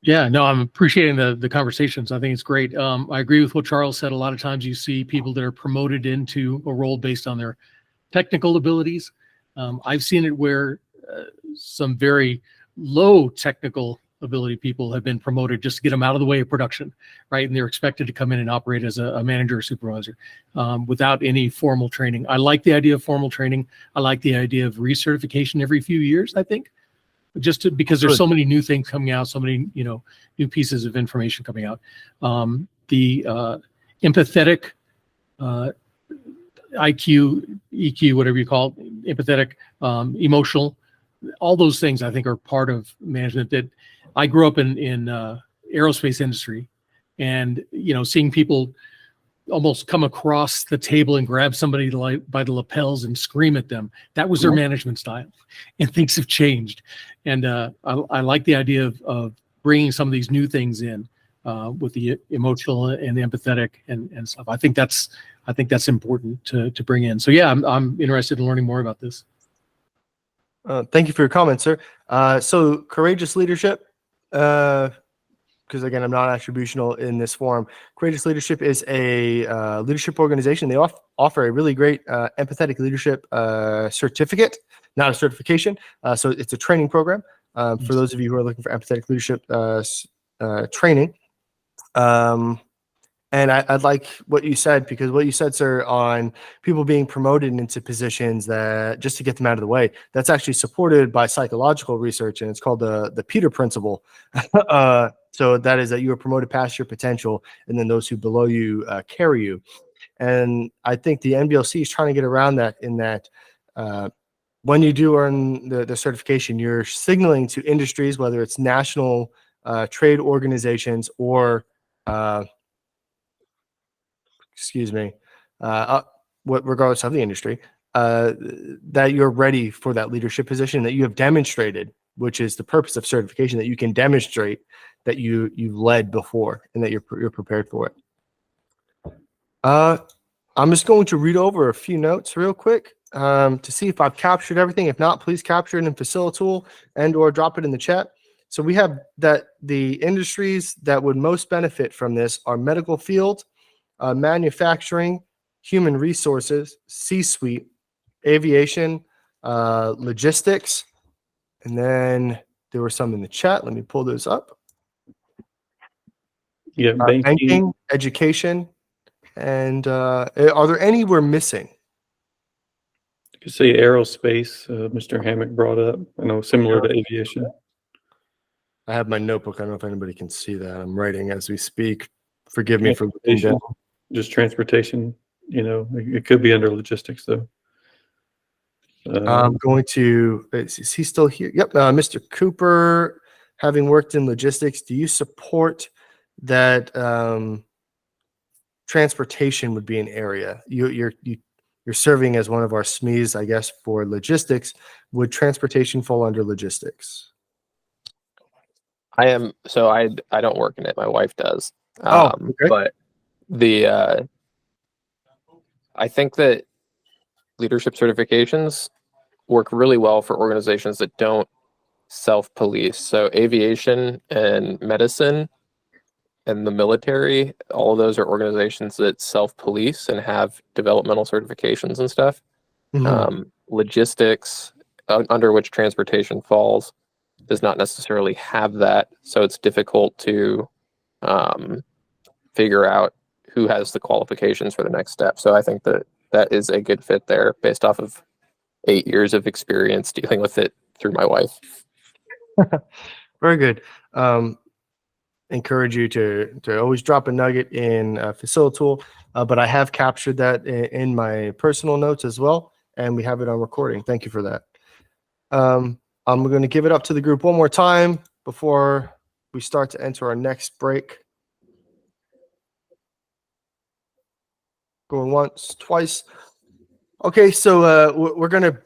Yeah, no, I'm appreciating the conversations. I think it's great. I agree with what Charles said. A lot of times you see people that are promoted into a role based on their technical abilities. I've seen it where some very low technical ability people have been promoted just to get them out of the way of production, right? And they're expected to come in and operate as a manager or supervisor without any formal training. I like the idea of formal training. I like the idea of recertification every few years, I think, because there's so many new things coming out, so many, new pieces of information coming out. The empathetic IQ, EQ, whatever you call it, empathetic, emotional, all those things I think are part of management. That I grew up in aerospace industry, and seeing people almost come across the table and grab somebody by the lapels and scream at them. That was their management style, and things have changed. And I like the idea of bringing some of these new things in with the emotional and empathetic and stuff. I think that's important to bring in. So yeah, I'm interested in learning more about this. Thank you for your comments, sir. So courageous leadership, because again, I'm not attributional in this forum. Courageous Leadership is a leadership organization. They offer a really great empathetic leadership certificate, not a certification. So it's a training program for those of you who are looking for empathetic leadership training. And I'd like what you said, because what you said, sir, on people being promoted into positions that just to get them out of the way, that's actually supported by psychological research, and it's called the Peter Principle. So that is that you are promoted past your potential, and then those who below you carry you. And I think the NBLC is trying to get around that in that when you do earn the certification, you're signaling to industries, whether it's national trade organizations or regardless of the industry, that you're ready for that leadership position, that you have demonstrated, which is the purpose of certification, that you can demonstrate that you've led before and that you're prepared for it. I'm just going to read over a few notes real quick to see if I've captured everything. If not, please capture it in Facilitool and or drop it in the chat. So we have that the industries that would most benefit from this are medical field, manufacturing, human resources, C-suite, aviation, logistics, and then there were some in the chat. Let me pull those up. Yeah, banking, education, and are there any we're missing? You could say aerospace, Mr. Hammock brought up. I know, similar to aviation. I have my notebook. I don't know if anybody can see that. I'm writing as we speak. Forgive me for looking down. Just transportation, it could be under logistics though. I'm going to, is he still here? Yep. Mr. Cooper, having worked in logistics, do you support that transportation would be an area? You're serving as one of our SMEs, I guess, for logistics. Would transportation fall under logistics? I am. So I don't work in it. My wife does. Oh, okay. But the I think that leadership certifications work really well for organizations that don't self-police. So aviation and medicine and the military, all of those are organizations that self-police and have developmental certifications and stuff. Logistics, under which transportation falls, does not necessarily have that. So it's difficult to figure out who has the qualifications for the next step. So I think that that is a good fit there based off of 8 years of experience dealing with it through my wife. Very good. Encourage you to always drop a nugget in Facilitool, but I have captured that in my personal notes as well, and we have it on recording. Thank you for that. I'm going to give it up to the group one more time before we start to enter our next break. Going once, twice. Okay, so we're going to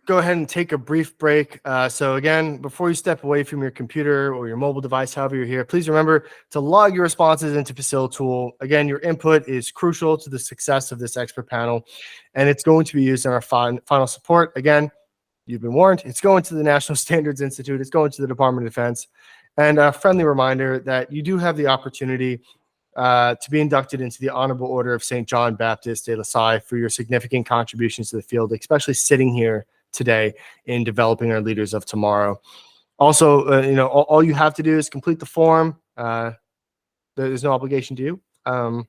go ahead and take a brief break. So again, before you step away from your computer or your mobile device, however you're here, please remember to log your responses into Facilitool. Again, your input is crucial to the success of this expert panel, and it's going to be used in our final support. Again, you've been warned. It's going to the National Standards Institute. It's going to the Department of Defense. And a friendly reminder that you do have the opportunity to be inducted into the Honorable Order of St. John Baptist de La Salle for your significant contributions to the field, especially sitting here today in developing our leaders of tomorrow. Also, all you have to do is complete the form. There's no obligation to you. The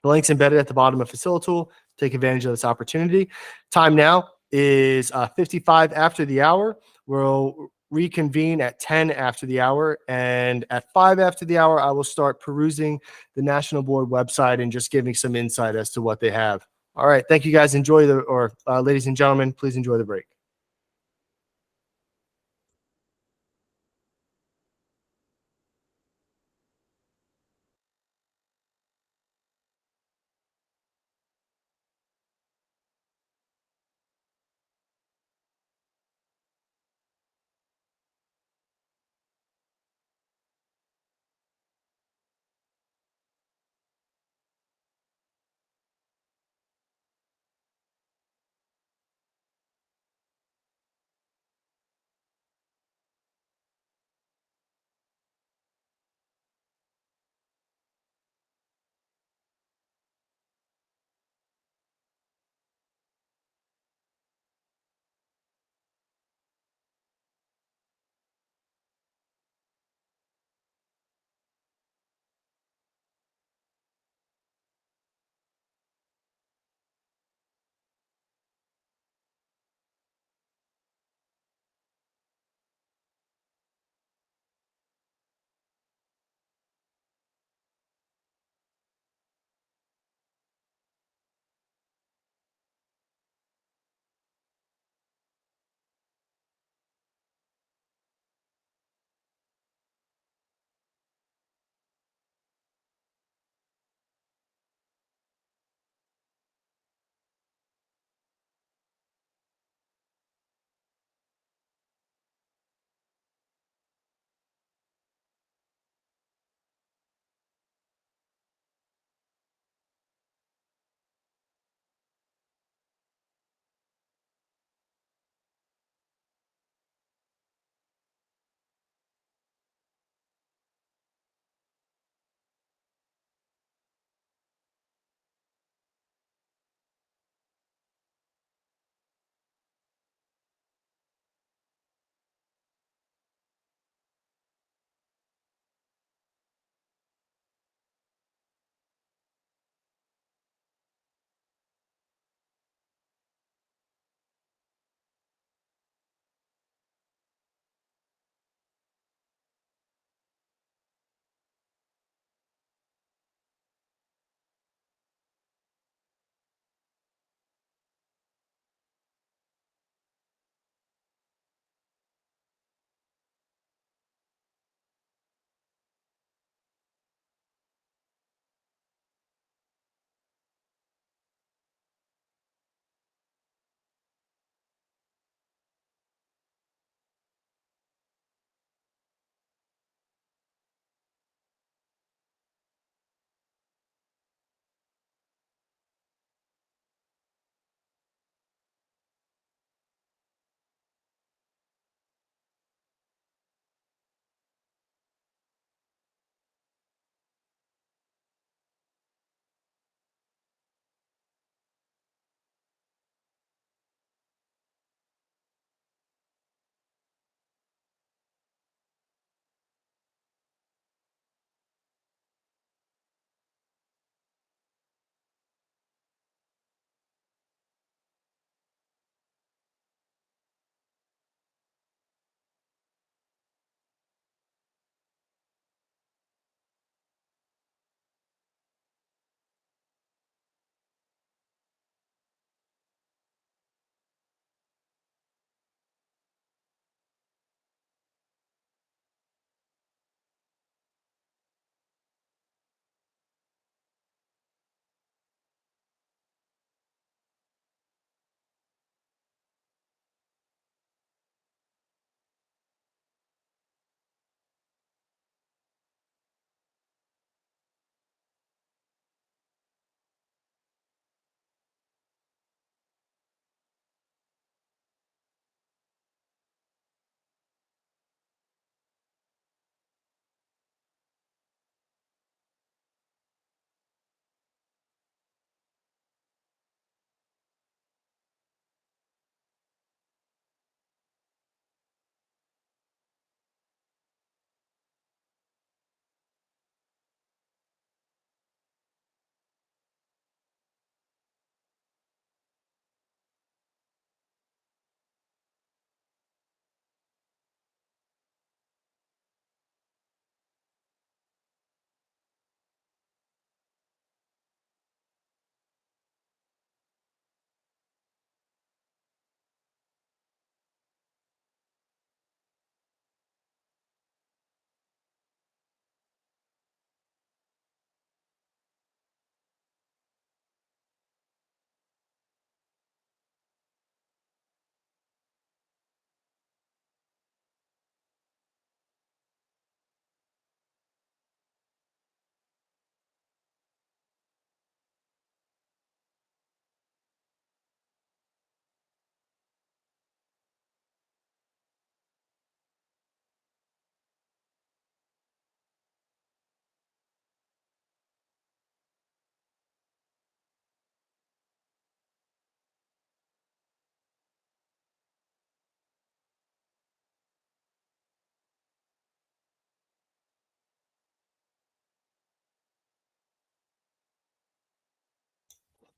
link's embedded at the bottom of Facilitool. Take advantage of this opportunity. Time now is 55 after the hour. We'll reconvene at 10 after the hour, and at 5 after the hour, I will start perusing the National Board website and just giving some insight as to what they have. All right. Thank you guys. Ladies and gentlemen, please enjoy the break.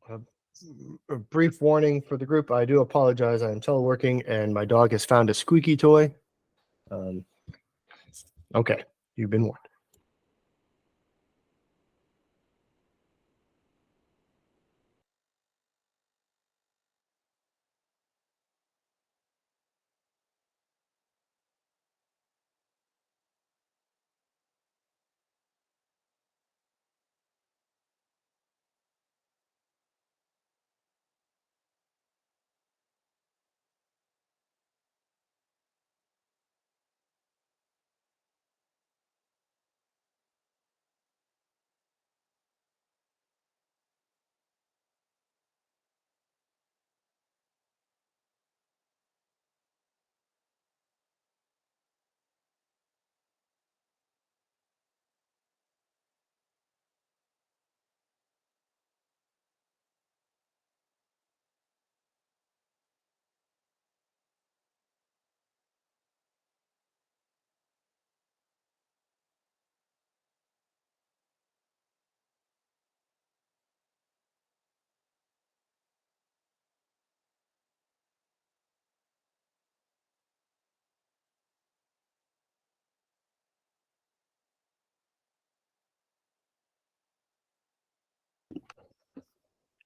A brief warning for the group. I do apologize. I am teleworking and my dog has found a squeaky toy. Okay, you've been warned.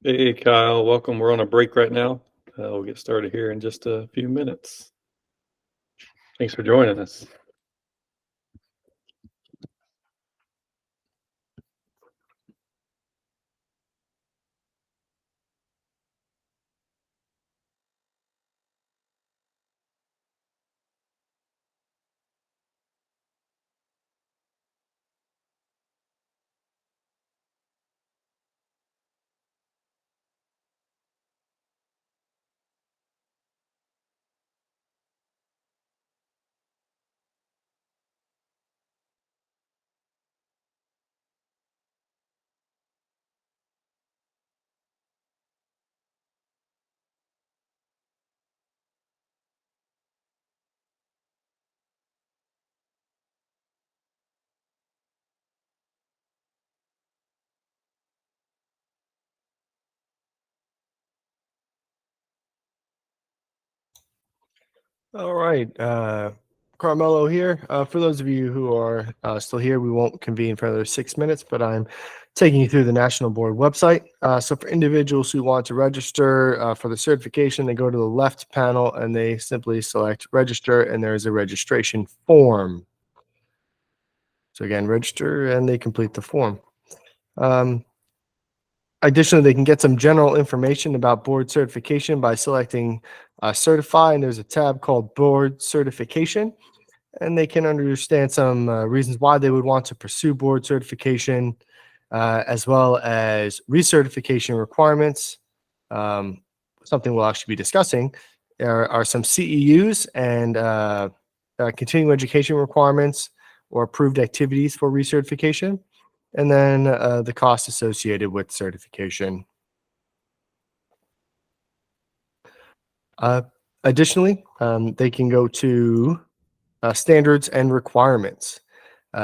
Hey, Kyle, welcome. We're on a break right now. We'll get started here in just a few minutes. Thanks for joining us. All right, Carmelo here. For those of you who are still here, we won't convene for another 6 minutes, but I'm taking you through the National Board website. So for individuals who want to register for the certification, they go to the left panel and they simply select register, and there is a registration form. So again, register and they complete the form. Additionally, they can get some general information about board certification by selecting certify, and there's a tab called board certification, and they can understand some reasons why they would want to pursue board certification, as well as recertification requirements. Something we'll actually be discussing are some CEUs and continuing education requirements or approved activities for recertification, and then the cost associated with certification. Additionally, they can go to standards and requirements.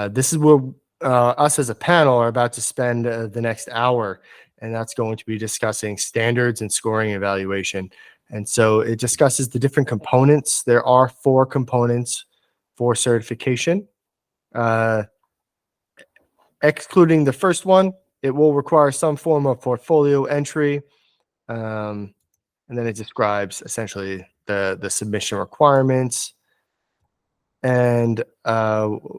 This is where us as a panel are about to spend the next hour, and that's going to be discussing standards and scoring evaluation. And so it discusses the different components. There are 4 components for certification. Excluding the first one, it will require some form of portfolio entry. And then it describes essentially the submission requirements and, the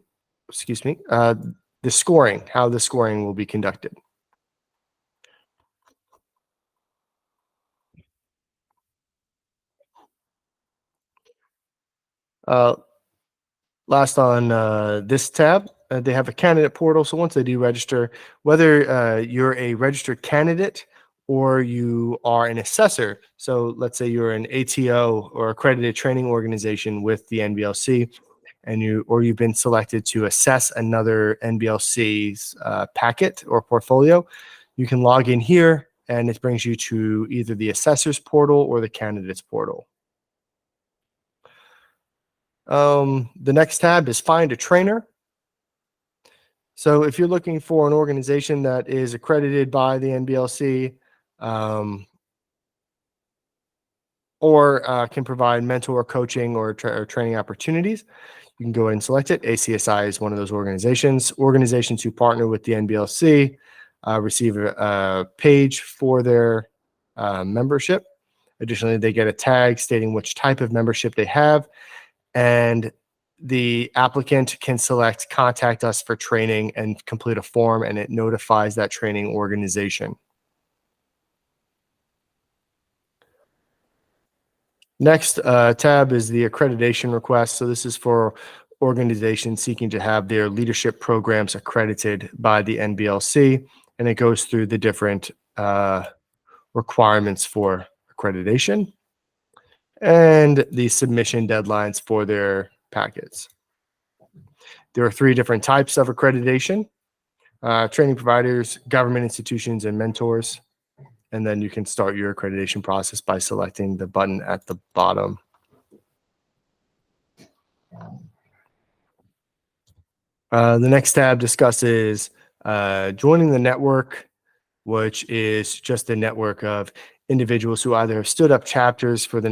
scoring, how the scoring will be conducted. Last on this tab, they have a candidate portal. So once they do register, whether you're a registered candidate or you are an assessor, so let's say you're an ATO or accredited training organization with the NBLC, and you've been selected to assess another NBLC's packet or portfolio, you can log in here, and it brings you to either the assessor's portal or the candidate's portal. The next tab is find a trainer. So if you're looking for an organization that is accredited by the NBLC or can provide mentor coaching or training opportunities. You can go ahead and select it. ACSI is one of those organizations. Organizations who partner with the NBLC receive a page for their membership. Additionally, they get a tag stating which type of membership they have, and the applicant can select contact us for training and complete a form, and it notifies that training organization. Next tab is the accreditation request. So this is for organizations seeking to have their leadership programs accredited by the NBLC, and it goes through the different requirements for accreditation and the submission deadlines for their packets. There are 3 different types of accreditation: training providers, government institutions, and mentors. And then you can start your accreditation process by selecting the button at the bottom. The next tab discusses joining the network, which is just a network of individuals who either have stood up chapters for the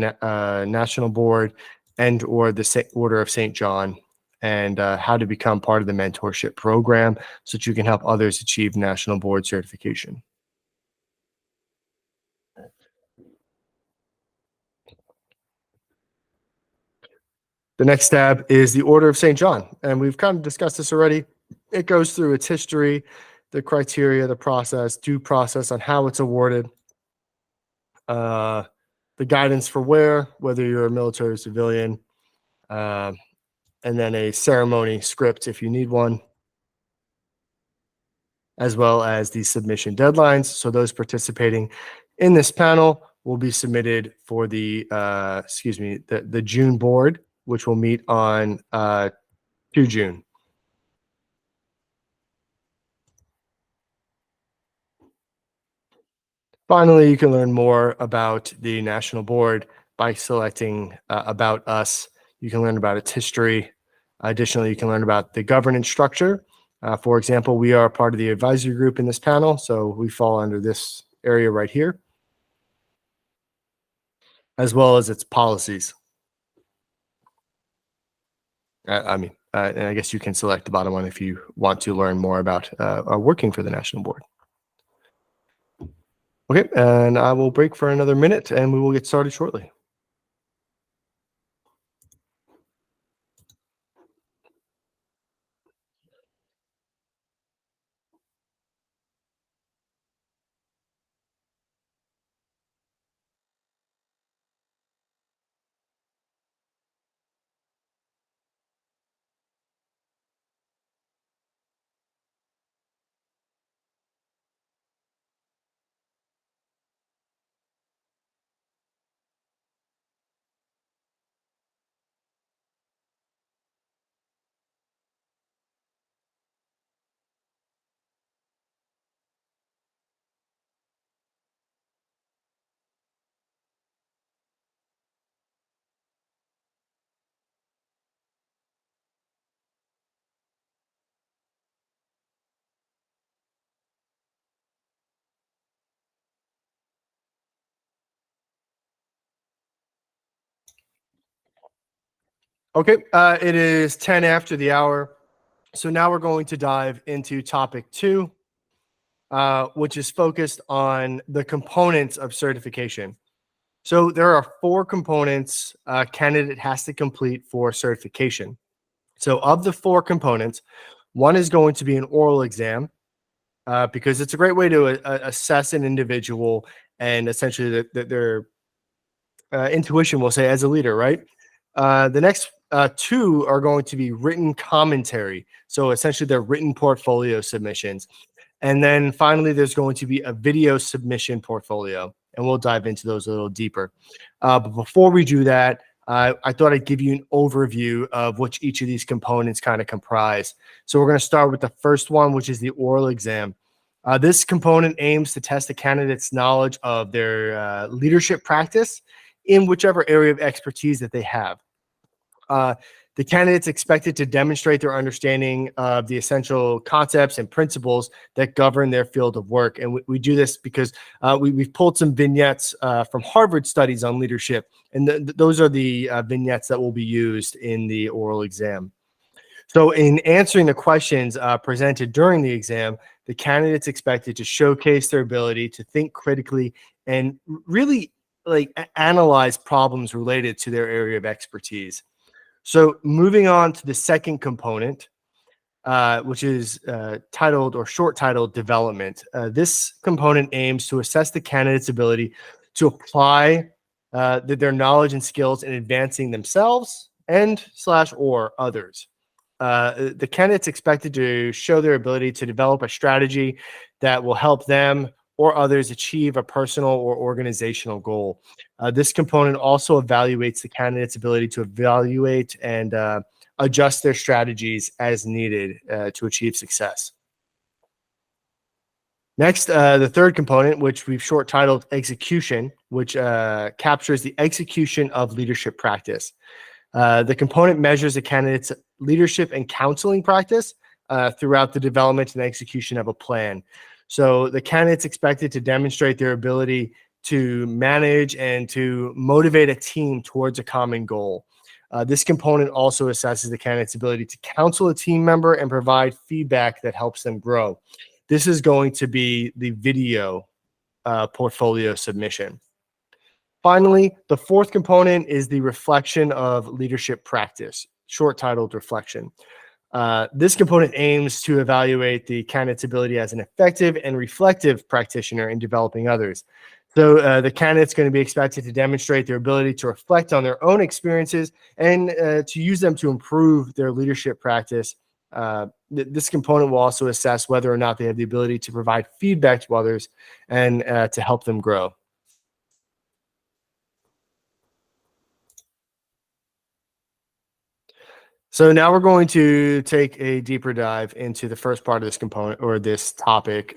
national board and or the Order of St. John, and how to become part of the mentorship program so that you can help others achieve national board certification. The next tab is the Order of St. John, and we've kind of discussed this already. It goes through its history, the criteria, the process, due process on how it's awarded, the guidance for whether you're a military or civilian, and then a ceremony script if you need one, as well as the submission deadlines. So those participating in this panel will be submitted for the June board, which will meet on 2 June. Finally, you can learn more about the National Board by selecting About Us. You can learn about its history. Additionally, you can learn about the governance structure. For example, we are part of the advisory group in this panel, so we fall under this area right here, as well as its policies. And I guess you can select the bottom one if you want to learn more about working for the National Board. Okay, and I will break for another minute and we will get started shortly. Okay, it is 10 after the hour. So now we're going to dive into topic 2, which is focused on the components of certification. So there are 4 components a candidate has to complete for certification. So of the 4 components, one is going to be an oral exam, because it's a great way to assess an individual and essentially their intuition, we'll say, as a leader, right? The next 2 are going to be written commentary. So essentially they're written portfolio submissions. And then finally, there's going to be a video submission portfolio, and we'll dive into those a little deeper. But before we do that, I thought I'd give you an overview of which each of these components kind of comprise. So we're going to start with the first one, which is the oral exam. This component aims to test a candidate's knowledge of their leadership practice in whichever area of expertise that they have. The candidate's expected to demonstrate their understanding of the essential concepts and principles that govern their field of work. And we do this because we've pulled some vignettes from Harvard studies on leadership, and those are the vignettes that will be used in the oral exam. So in answering the questions presented during the exam, the candidate's expected to showcase their ability to think critically and really analyze problems related to their area of expertise. So moving on to the second component, which is titled or short titled development. This component aims to assess the candidate's ability to apply their knowledge and skills in advancing themselves and/or others. The candidate's expected to show their ability to develop a strategy that will help them or others achieve a personal or organizational goal. This component also evaluates the candidate's ability to evaluate and adjust their strategies as needed to achieve success. Next, the third component, which we've short titled execution, which captures the execution of leadership practice. The component measures the candidate's leadership and counseling practice throughout the development and execution of a plan. So the candidate's expected to demonstrate their ability to manage and to motivate a team towards a common goal. This component also assesses the candidate's ability to counsel a team member and provide feedback that helps them grow. This is going to be the video portfolio submission. Finally, the fourth component is the reflection of leadership practice, short titled reflection. This component aims to evaluate the candidate's ability as an effective and reflective practitioner in developing others. So the candidate's going to be expected to demonstrate their ability to reflect on their own experiences and to use them to improve their leadership practice. This component will also assess whether or not they have the ability to provide feedback to others and to help them grow. So now we're going to take a deeper dive into the first part of this component or this topic,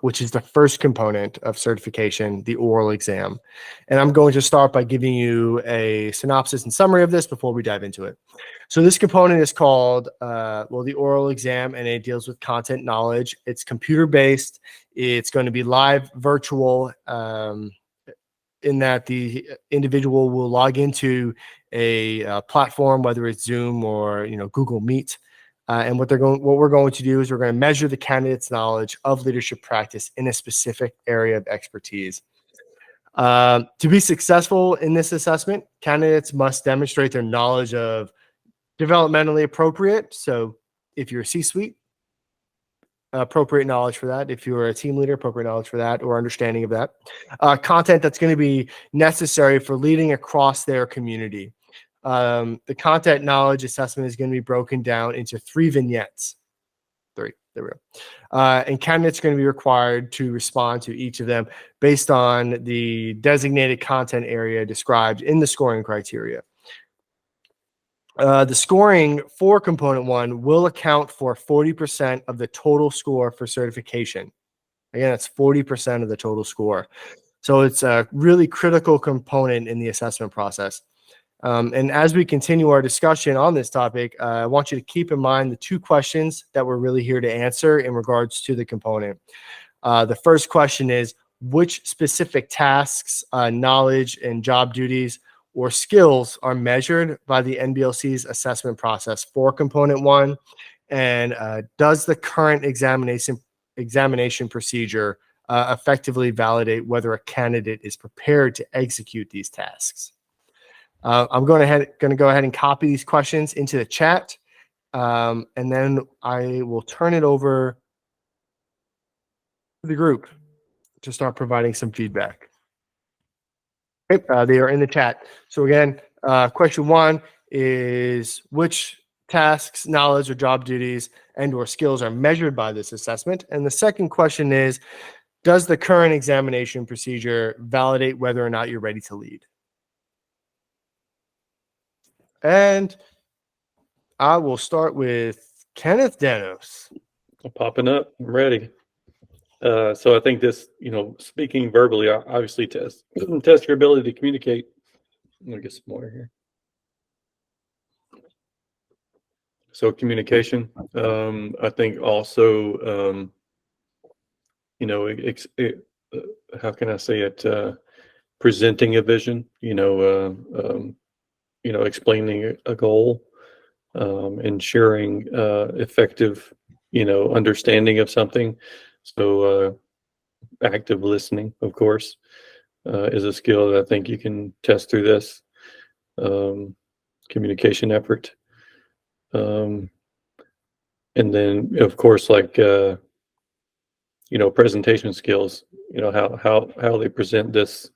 which is the first component of certification, the oral exam. And I'm going to start by giving you a synopsis and summary of this before we dive into it. So this component is called, the oral exam, and it deals with content knowledge. It's computer-based. It's going to be live, virtual, in that the individual will log into a platform, whether it's Zoom or Google Meet, and what we're going to do is we're going to measure the candidate's knowledge of leadership practice in a specific area of expertise. To be successful in this assessment, candidates must demonstrate their knowledge of developmentally appropriate. So if you're a C-suite, appropriate knowledge for that. If you're a team leader, appropriate knowledge for that or understanding of that. Content that's going to be necessary for leading across their community. The content knowledge assessment is going to be broken down into 3 vignettes. There we go. And candidates are going to be required to respond to each of them based on the designated content area described in the scoring criteria. The scoring for component 1 will account for 40% of the total score for certification. Again, that's 40% of the total score. So it's a really critical component in the assessment process. And as we continue our discussion on this topic, I want you to keep in mind the 2 questions that we're really here to answer in regards to the component. The first question is, which specific tasks, knowledge, and job duties or skills are measured by the NBLC's assessment process for component 1? And does the current examination procedure effectively validate whether a candidate is prepared to execute these tasks? I'm going to go ahead and copy these questions into the chat, and then I will turn it over to the group to start providing some feedback. Okay, they are in the chat. So again, question 1 is, which tasks, knowledge, or job duties and/or skills are measured by this assessment? And the second question is, does the current examination procedure validate whether or not you're ready to lead? And I will start with Kenneth Danos. I'm popping up. I'm ready. So I think this, speaking verbally, obviously test your ability to communicate. I'm gonna get some more here. So communication, I think also, how can I say it? Presenting a vision, explaining a goal, ensuring effective, understanding of something. So active listening, of course, is a skill that I think you can test through this communication effort. And then, of course, like presentation skills. How they present this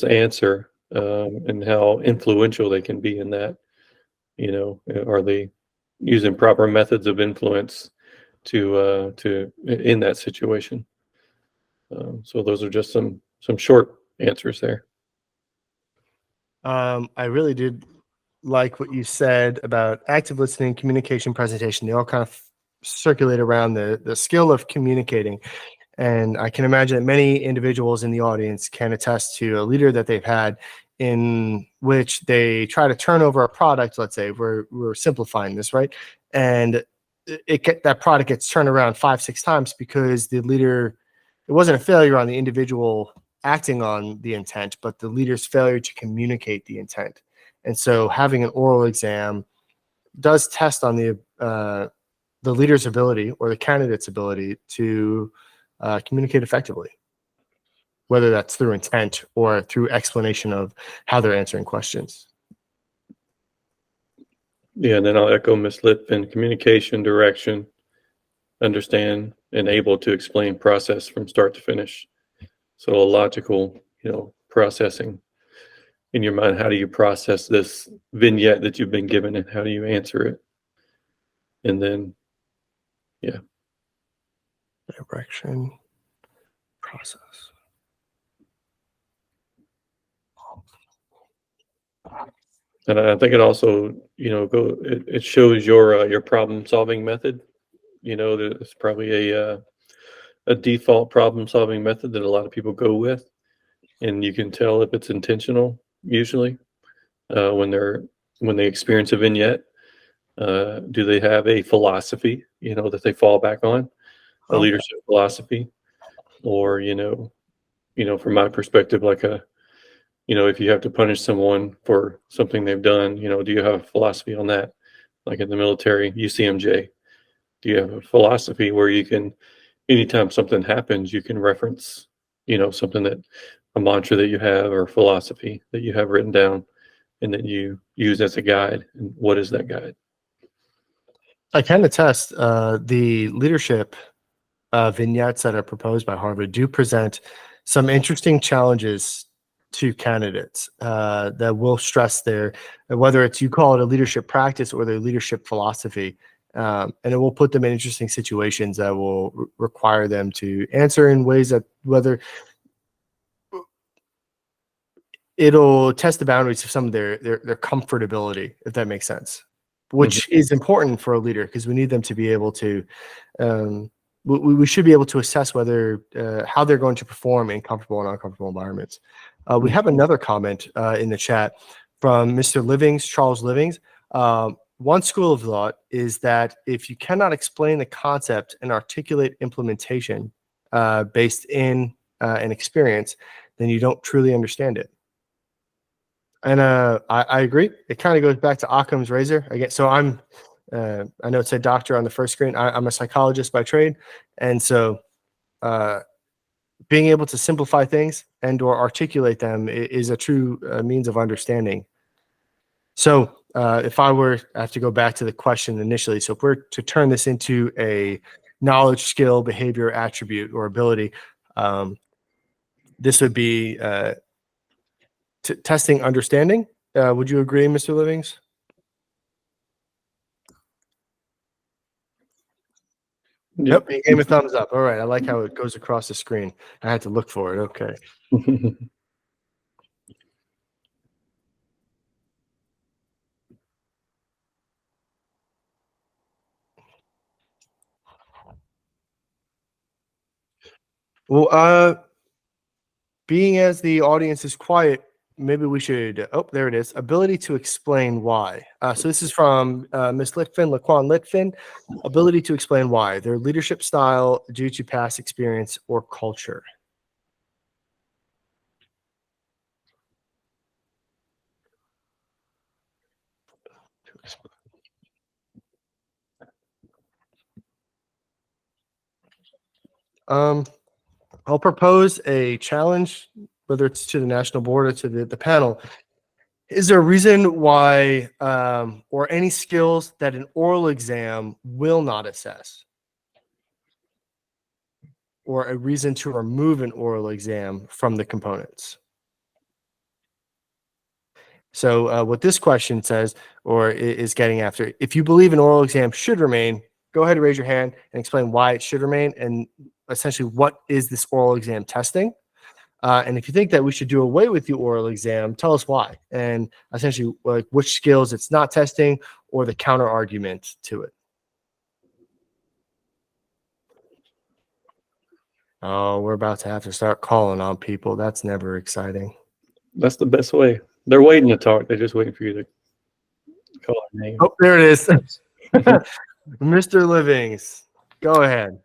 answer, and how influential they can be in that. Are they using proper methods of influence to in that situation? So those are just some short answers there. I really did like what you said about active listening, communication, presentation. They all kind of circulate around the skill of communicating. And I can imagine that many individuals in the audience can attest to a leader that they've had in which they try to turn over a product. Let's say we're simplifying this, right? And that product gets turned around 5-6 times because the leader, it wasn't a failure on the individual acting on the intent, but the leader's failure to communicate the intent. And so having an oral exam does test on the leader's ability or the candidate's ability to communicate effectively, whether that's through intent or through explanation of how they're answering questions. Yeah, and then I'll echo Ms. Litvin: communication, direction, understand, and able to explain process from start to finish. So a logical, processing in your mind. How do you process this vignette that you've been given, and how do you answer it? And then, yeah. Direction, process. And I think it also, it shows your problem solving method. There's probably a default problem solving method that a lot of people go with, and you can tell if it's intentional usually when they experience a vignette. Do they have a philosophy, that they fall back on, a leadership philosophy, or from my perspective, like if you have to punish someone for something they've done, do you have a philosophy on that? Like in the military, UCMJ, do you have a philosophy where you can, anytime something happens, you can reference, something a mantra that you have or philosophy that you have written down and that you use as a guide? And what is that guide? I can attest the leadership vignettes that are proposed by Harvard do present some interesting challenges to candidates that will stress whether it's, you call it a leadership practice or their leadership philosophy. And it will put them in interesting situations that will require them to answer in ways that, whether it'll test the boundaries of some of their comfortability, if that makes sense, which is important for a leader, because we need them to be able to, we should be able to assess whether, how they're going to perform in comfortable and uncomfortable environments. We have another comment in the chat from Mr. Livings, Charles Livings. One school of thought is that if you cannot explain the concept and articulate implementation based in an experience, then you don't truly understand it. And I agree. It kind of goes back to Occam's razor again. So I know it said doctor on the first screen. I'm a psychologist by trade. And so being able to simplify things and or articulate them is a true means of understanding. So if I have to go back to the question initially, so if we're to turn this into a knowledge, skill, behavior, attribute, or ability, this would be testing understanding. Would you agree, Mr. Livings? Yep, he gave me a thumbs up. All right, I like how it goes across the screen. I had to look for it. Okay. Well, being as the audience is quiet, maybe we should, oh, there it is. Ability to explain why. So this is from Ms. Litfin, Laquan Litfin. Ability to explain why. Their leadership style due to past experience or culture. I'll propose a challenge, whether it's to the national board or to the panel. Is there a reason why, or any skills that an oral exam will not assess? Or a reason to remove an oral exam from the components? So what this question says, or is getting after, if you believe an oral exam should remain, go ahead and raise your hand and explain why it should remain, and essentially what is this oral exam testing? And if you think that we should do away with the oral exam, tell us why, and essentially like which skills it's not testing or the counter argument to it. Oh, we're about to have to start calling on people. That's never exciting. That's the best way. They're waiting to talk. They're just waiting for you to call their name. Oh, there it is. Mr. Livings, go ahead.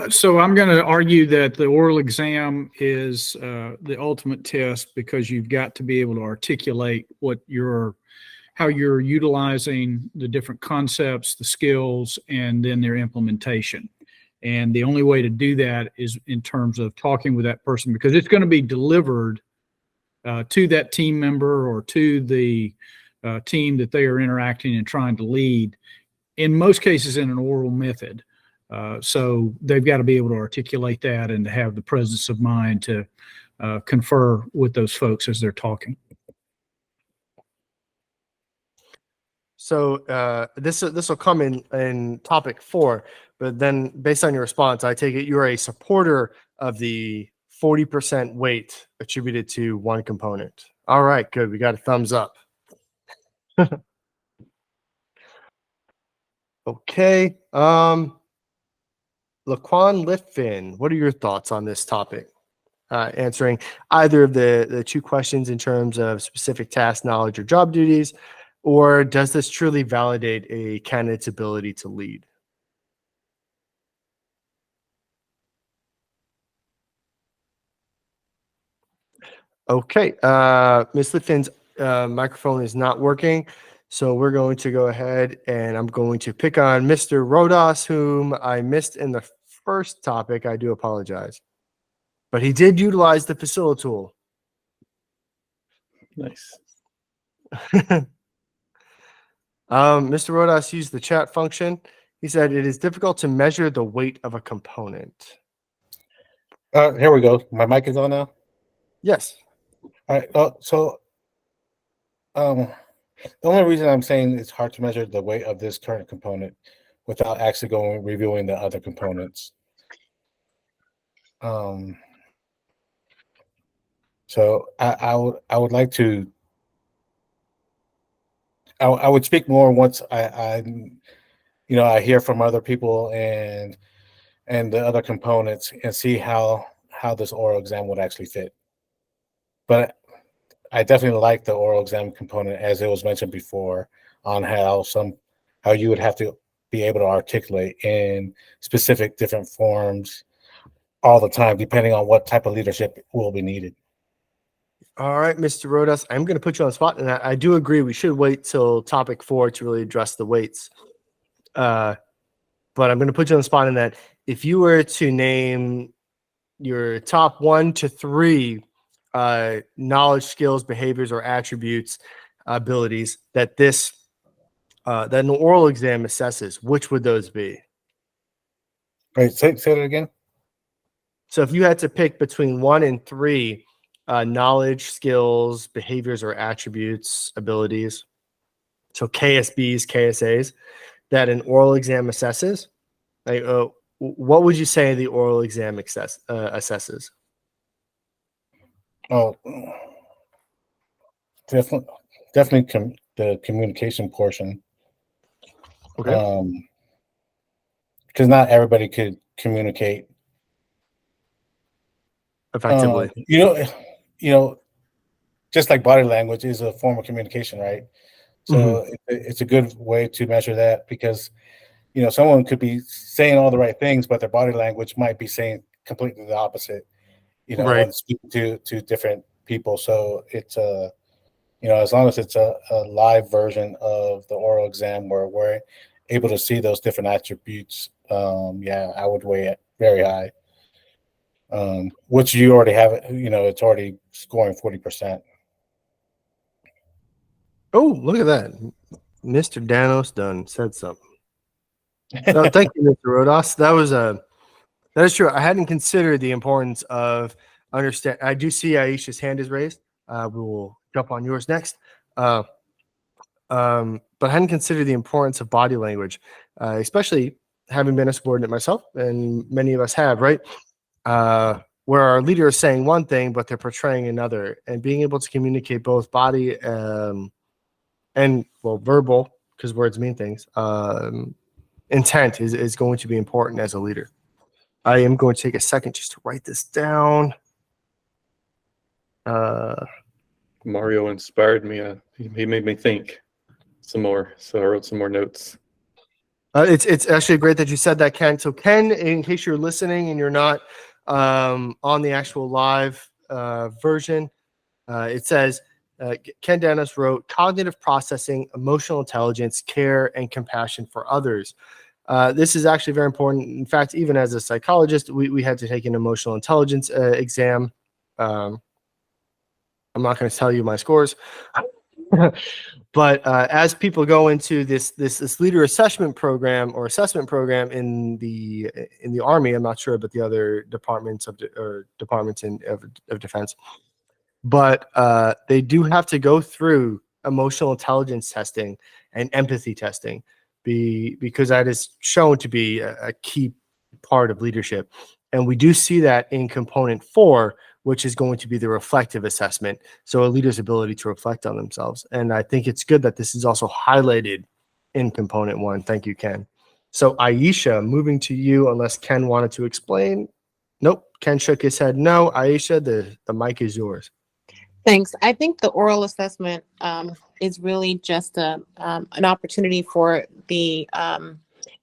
So I'm going to argue that the oral exam is the ultimate test, because you've got to be able to articulate how you're utilizing the different concepts, the skills, and then their implementation. And the only way to do that is in terms of talking with that person, because it's going to be delivered to that team member or to the team that they are interacting and trying to lead, in most cases in an oral method. So they've got to be able to articulate that and to have the presence of mind to confer with those folks as they're talking. So this will come in topic 4, but then based on your response, I take it you're a supporter of the 40% weight attributed to one component. All right, good. We got a thumbs up. Okay. Laquan Litfin, what are your thoughts on this topic? Answering either of the 2 questions in terms of specific task, knowledge, or job duties, or does this truly validate a candidate's ability to lead? Okay, Ms. Litfin's microphone is not working, so we're going to go ahead and I'm going to pick on Mr. Rodas, whom I missed in the first topic. I do apologize, but he did utilize the facility tool. Nice. Mr. Rodas used the chat function. He said it is difficult to measure the weight of a component. Here we go. My mic is on now. Yes. All right. The only reason I'm saying it's hard to measure the weight of this current component without actually reviewing the other components. So I would like to. I would speak more once I hear from other people and the other components and see how this oral exam would actually fit. But I definitely like the oral exam component, as it was mentioned before, on how you would have to be able to articulate in specific different forms all the time, depending on what type of leadership will be needed. All right, Mr. Rodas, I'm going to put you on the spot, and I do agree we should wait till topic 4 to really address the weights. But I'm going to put you on the spot in that if you were to name your top 1 to 3 knowledge, skills, behaviors, or attributes, abilities that that an oral exam assesses, which would those be? Wait, say that again. So if you had to pick between 1 and 3 knowledge, skills, behaviors, or attributes, abilities, so KSBs, KSAs, that an oral exam assesses, like, what would you say the oral exam assesses? Oh, definitely the communication portion. Okay. Because not everybody could communicate Effectively. just like body language is a form of communication, right? So it's a good way to measure that because, you know, someone could be saying all the right things, but their body language might be saying completely the opposite, you know, Right. when speaking to different people. So it's you know, as long as it's a live version of the oral exam where we're able to see those different attributes, yeah, I would weigh it very high. Which you already have, you know, it's already scoring 40%. Oh, look at that. Mr. Danos done said something. No, thank you, Mr. Rodas. That is true. I hadn't considered the importance of understand. I do see Aisha's hand is raised. We will jump on yours next. But I hadn't considered the importance of body language, especially having been a subordinate myself, and many of us have, right? Where our leader is saying one thing, but they're portraying another, and being able to communicate both body and well, verbal, because words mean things. Intent is going to be important as a leader. I am going to take a second just to write this down. Mario inspired me. He made me think some more, so I wrote some more notes. It's actually great that you said that, Ken. So, Ken, in case you're listening and you're not on the actual live version, it says Ken Dennis wrote cognitive processing, emotional intelligence, care, and compassion for others. This is actually very important. In fact, even as a psychologist, we had to take an emotional intelligence exam. I'm not going to tell you my scores, but as people go into this leader assessment program or assessment program in the Army, I'm not sure about the other departments of defense, but they do have to go through emotional intelligence testing and empathy testing because that is shown to be a key part of leadership. And we do see that in component 4, which is going to be the reflective assessment. So a leader's ability to reflect on themselves. And I think it's good that this is also highlighted in component 1. Thank you, Ken. So Aisha, moving to you, unless Ken wanted to explain. Nope. Ken shook his head. No, Aisha, the mic is yours. Thanks. I think the oral assessment is really just an opportunity for the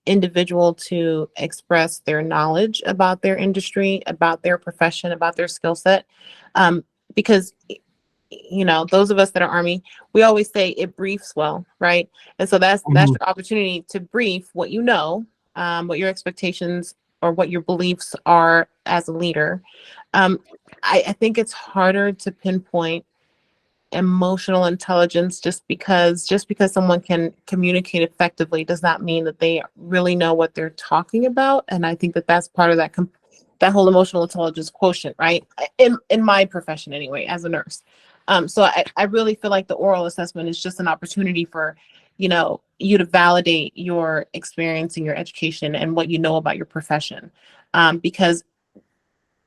individual to express their knowledge about their industry, about their profession, about their skill set. Because, you know, those of us that are Army, we always say it briefs well, right? And so that's your opportunity to brief what you know, what your expectations or what your beliefs are as a leader. I think it's harder to pinpoint emotional intelligence just because someone can communicate effectively does not mean that they really know what they're talking about. And I think that that's part of that whole emotional intelligence quotient, right? In my profession anyway, as a nurse. So I really feel like the oral assessment is just an opportunity for, you know, you to validate your experience and your education and what you know about your profession. Because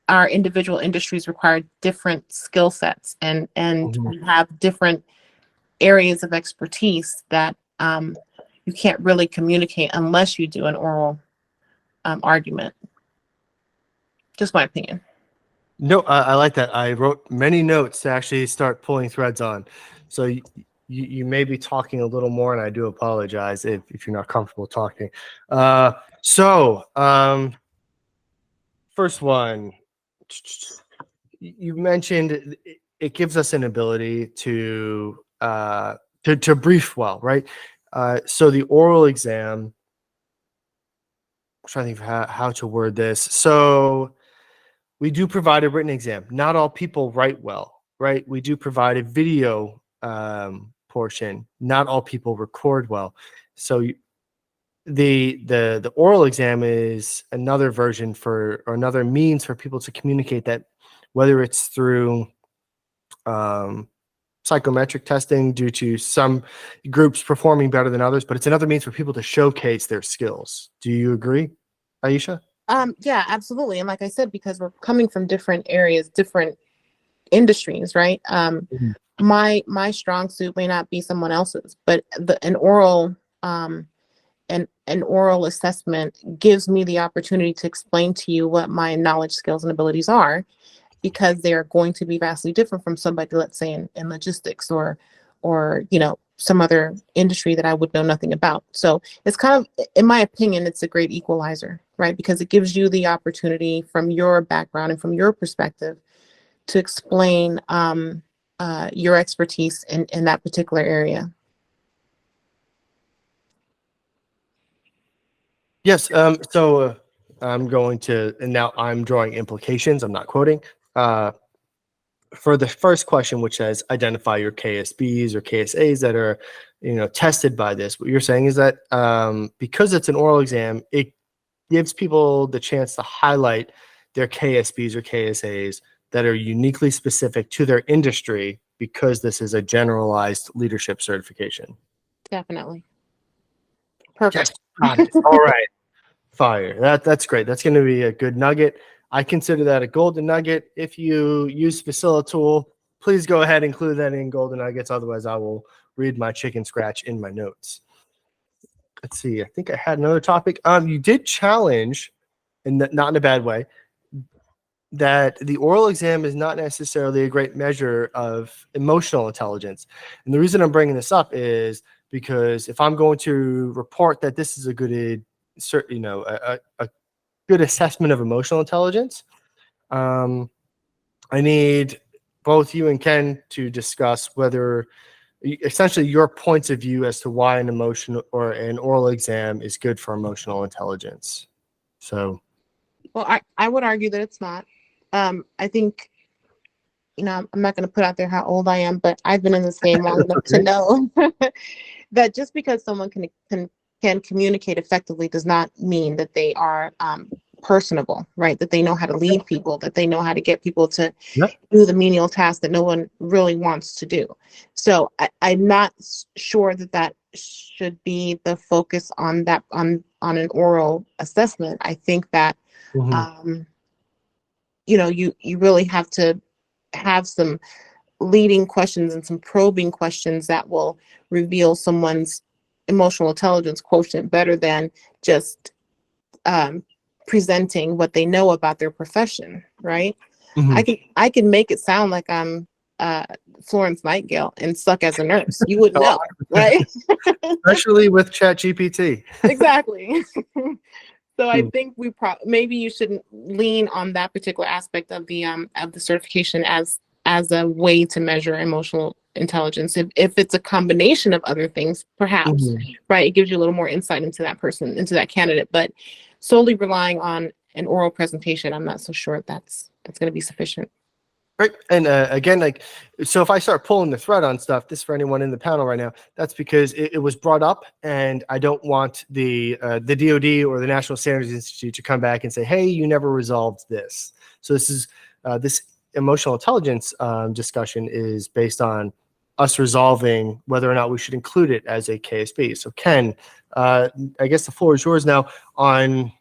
our individual industries require different skill sets and we have different areas of expertise that you can't really communicate unless you do an oral argument. Just my opinion. No, I like that. I wrote many notes to actually start pulling threads on. So you may be talking a little more, and I do apologize if you're not comfortable talking. First one, you mentioned it gives us an ability to brief well, right? So the oral exam, I'm trying to think of how to word this. So we do provide a written exam. Not all people write well, right? We do provide a video portion. Not all people record well. So the oral exam is another version or another means for people to communicate that, whether it's through psychometric testing due to some groups performing better than others, but it's another means for people to showcase their skills. Do you agree, Aisha? Yeah, absolutely. And like I said, because we're coming from different areas, different industries, right? My strong suit may not be someone else's, but an oral assessment gives me the opportunity to explain to you what my knowledge, skills, and abilities are. because they are going to be vastly different from somebody, let's say in logistics or some other industry that I would know nothing about. So it's kind of, in my opinion, it's a great equalizer, right? Because it gives you the opportunity from your background and from your perspective to explain your expertise in that particular area. Yes. I'm going to, and now I'm drawing implications. I'm not quoting. For the first question, which says identify your KSBs or KSAs that are, tested by this. What you're saying is that because it's an oral exam, it gives people the chance to highlight their KSBs or KSAs that are uniquely specific to their industry because this is a generalized leadership certification. Definitely. Perfect. Yes. All right. Fire. That's great. That's going to be a good nugget. I consider that a golden nugget. If you use Facilitool, please go ahead and include that in golden nuggets. Otherwise, I will read my chicken scratch in my notes. Let's see. I think I had another topic. You did challenge, and not in a bad way, that the oral exam is not necessarily a great measure of emotional intelligence. And the reason I'm bringing this up is because if I'm going to report that this is a good, a good assessment of emotional intelligence, I need both you and Ken to discuss whether essentially your points of view as to why an emotional or an oral exam is good for emotional intelligence. So, well, I would argue that it's not. I think, I'm not going to put out there how old I am, but I've been in this game long enough to know that just because someone can communicate effectively does not mean that they are personable, right? That they know how to lead people, that they know how to get people to do the menial tasks that no one really wants to do. So I'm not sure that should be the focus on that on an oral assessment. I think that you really have to have some leading questions and some probing questions that will reveal someone's emotional intelligence quotient better than just presenting what they know about their profession, right? I can make it sound like I'm Florence Nightingale and suck as a nurse. You wouldn't know, right? Especially with ChatGPT. Exactly. So I think maybe you shouldn't lean on that particular aspect of the certification as a way to measure emotional intelligence. If it's a combination of other things, perhaps, right? It gives you a little more insight into that person, into that candidate. But solely relying on an oral presentation, I'm not so sure that's going to be sufficient. Right. And again, so if I start pulling the thread on stuff, this for anyone in the panel right now, that's because it was brought up, and I don't want the DoD or the National Standards Institute to come back and say, hey, you never resolved this. So this is this emotional intelligence discussion is based on us resolving whether or not we should include it as a KSB. So Ken, I guess the floor is yours now on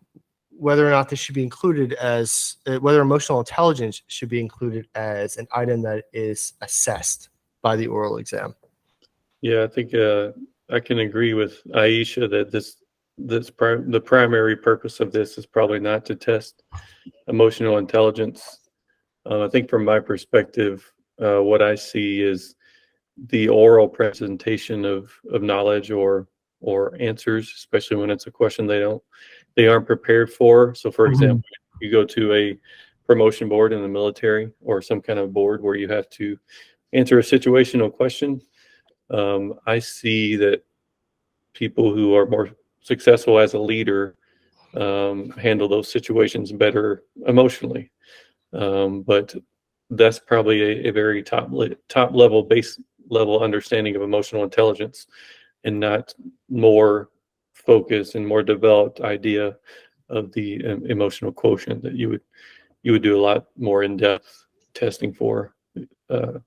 whether or not this should be included as whether emotional intelligence should be included as an item that is assessed by the oral exam. Yeah, I think I can agree with Aisha that the primary purpose of this is probably not to test emotional intelligence. I think from my perspective, what I see is the oral presentation of knowledge or answers, especially when it's a question they aren't prepared for. So for example, you go to a promotion board in the military or some kind of board where you have to answer a situational question. I see that people who are more successful as a leader handle those situations better emotionally. But that's probably a very top level base level understanding of emotional intelligence, and not more focused and more developed idea of the emotional quotient that you would do a lot more in-depth testing for. I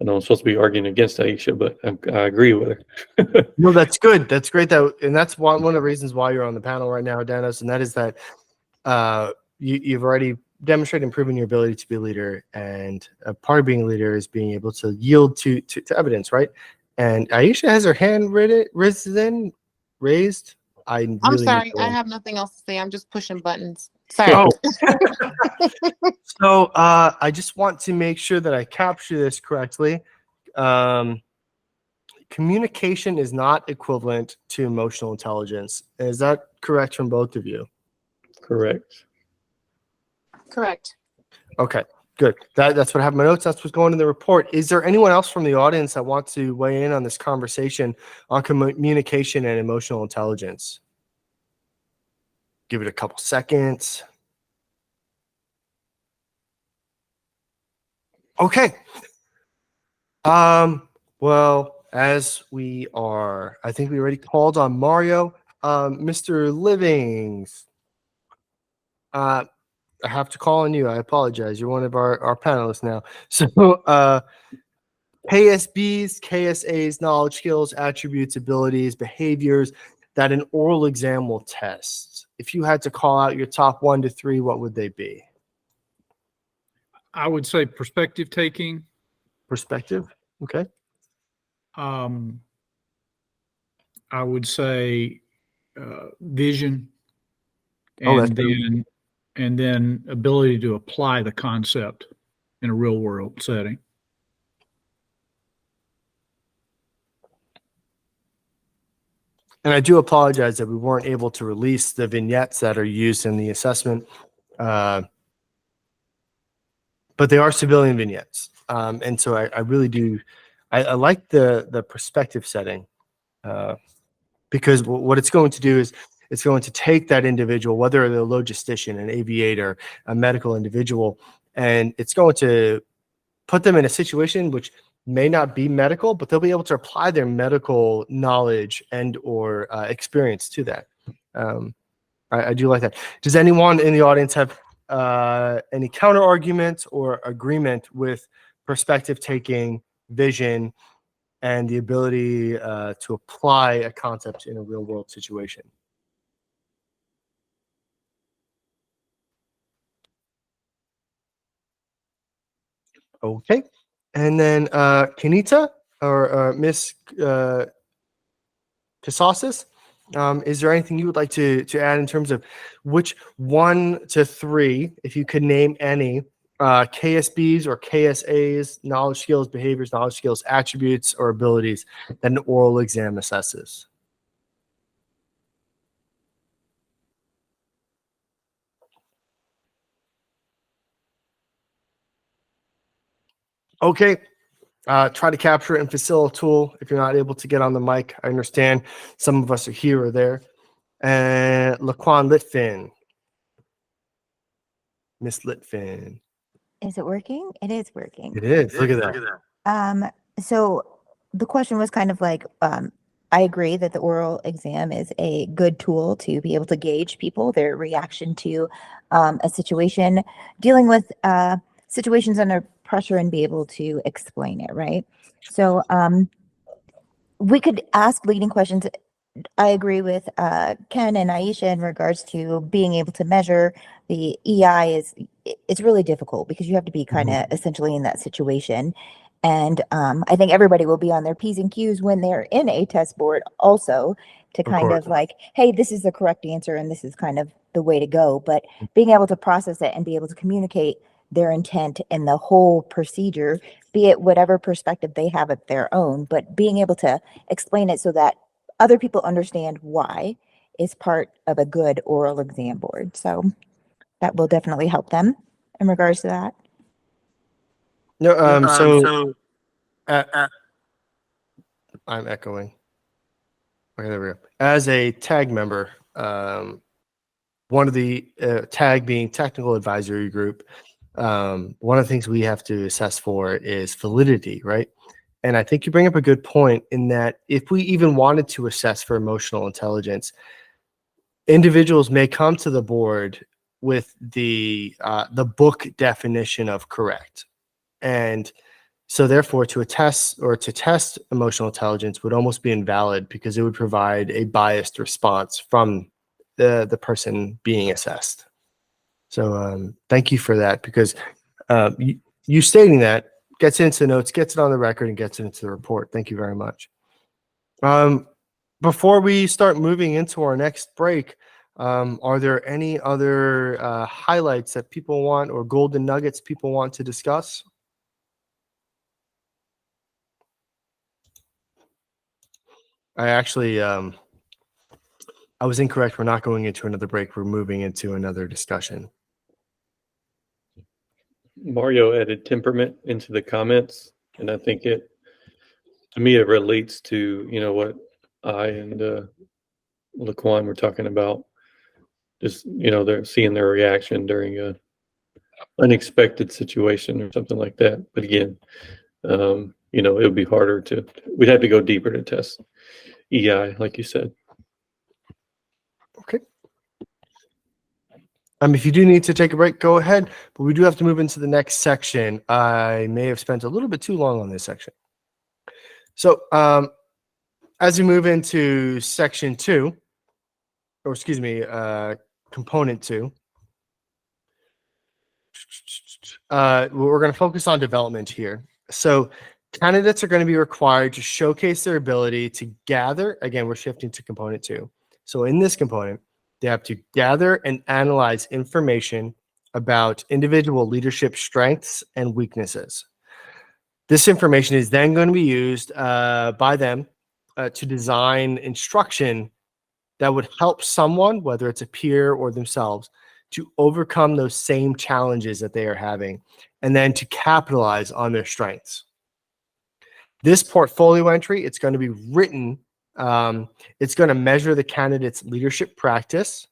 know I'm supposed to be arguing against Aisha, but I agree with her. No, that's good. That's great. And that's one of the reasons why you're on the panel right now, Dennis. And that is that you've already demonstrated and proven your ability to be a leader. And a part of being a leader is being able to yield to evidence, right? And Aisha has her hand raised. I'm sorry, I have nothing else to say. I'm just pushing buttons. Sorry. Oh. So I just want to make sure that I capture this correctly. Communication is not equivalent to emotional intelligence. Is that correct from both of you? Correct. Correct. Okay, good. That's what I have in my notes. That's what's going in the report. Is there anyone else from the audience that wants to weigh in on this conversation on communication and emotional intelligence? Give it a couple seconds. Okay. Well, as we are, I think we already called on Mario. Mr. Livings, I have to call on you. I apologize. You're one of our panelists now. So, KSBs, KSAs, knowledge, skills, attributes, abilities, behaviors that an oral exam will test. If you had to call out your top 1 to 3, what would they be? I would say perspective taking. Perspective. Okay. I would say vision, Oh, that's and then ability to apply the concept in a real world setting. And I do apologize that we weren't able to release the vignettes that are used in the assessment, but they are civilian vignettes. And so I really do, I like the perspective setting because what it's going to do is it's going to take that individual, whether they're a logistician, an aviator, a medical individual, and it's going to put them in a situation which may not be medical, but they'll be able to apply their medical knowledge and or experience to that. I do like that. Does anyone in the audience have any counter argument or agreement with perspective taking, vision, and the ability to apply a concept in a real world situation? Okay. And then Kenita or Miss Casasas, is there anything you would like to add in terms of which 1 to 3, if you could name any, KSBs or KSAs, knowledge, skills, behaviors, knowledge, skills, attributes, or abilities that an oral exam assesses? Okay. Try to capture it in Facilitool if you're not able to get on the mic. I understand some of us are here or there. And Laquan Litfin. Miss Litfin. Is it working? It is working. It is. Look at that. So the question was kind of like, I agree that the oral exam is a good tool to be able to gauge people, their reaction to a situation, dealing with situations under pressure and be able to explain it, right? So we could ask leading questions. I agree with Ken and Aisha in regards to being able to measure the EI it's really difficult because you have to be kind of essentially in that situation. And I think everybody will be on their P's and Q's when they're in a test board also to kind of like, hey, this is the correct answer and this is kind of the way to go. But being able to process it and be able to communicate their intent and the whole procedure, be it whatever perspective they have of their own, but being able to explain it so that other people understand why is part of a good oral exam board. So that will definitely help them in regards to that. No, I'm echoing. Okay, there we go. As a tag member, one of the tag being technical advisory group, one of the things we have to assess for is validity, right? And I think you bring up a good point in that if we even wanted to assess for emotional intelligence, individuals may come to the board with the book definition of correct. And so therefore to test emotional intelligence would almost be invalid because it would provide a biased response from the person being assessed. So thank you for that, because you stating that gets into the notes, gets it on the record, and gets it into the report. Thank you very much. Before we start moving into our next break, Are there any other highlights that people want or golden nuggets people want to discuss? I actually, I was incorrect. We're not going into another break. We're moving into another discussion. Mario added temperament into the comments, and I think to me, it relates to, what I and Laquan were talking about. Just, they're seeing their reaction during a unexpected situation or something like that. But again, it would be harder we'd have to go deeper to test EI, like you said. Okay. If you do need to take a break, go ahead. But we do have to move into the next section. I may have spent a little bit too long on this section. So as we move into section 2, or excuse me, component 2, we're going to focus on development here. So candidates are going to be required to showcase their ability to gather. Again, we're shifting to component 2. So in this component, they have to gather and analyze information about individual leadership strengths and weaknesses. This information is then going to be used by them to design instruction that would help someone, whether it's a peer or themselves, to overcome those same challenges that they are having, and then to capitalize on their strengths. This portfolio entry, it's going to be written, it's going to measure the candidate's leadership practice,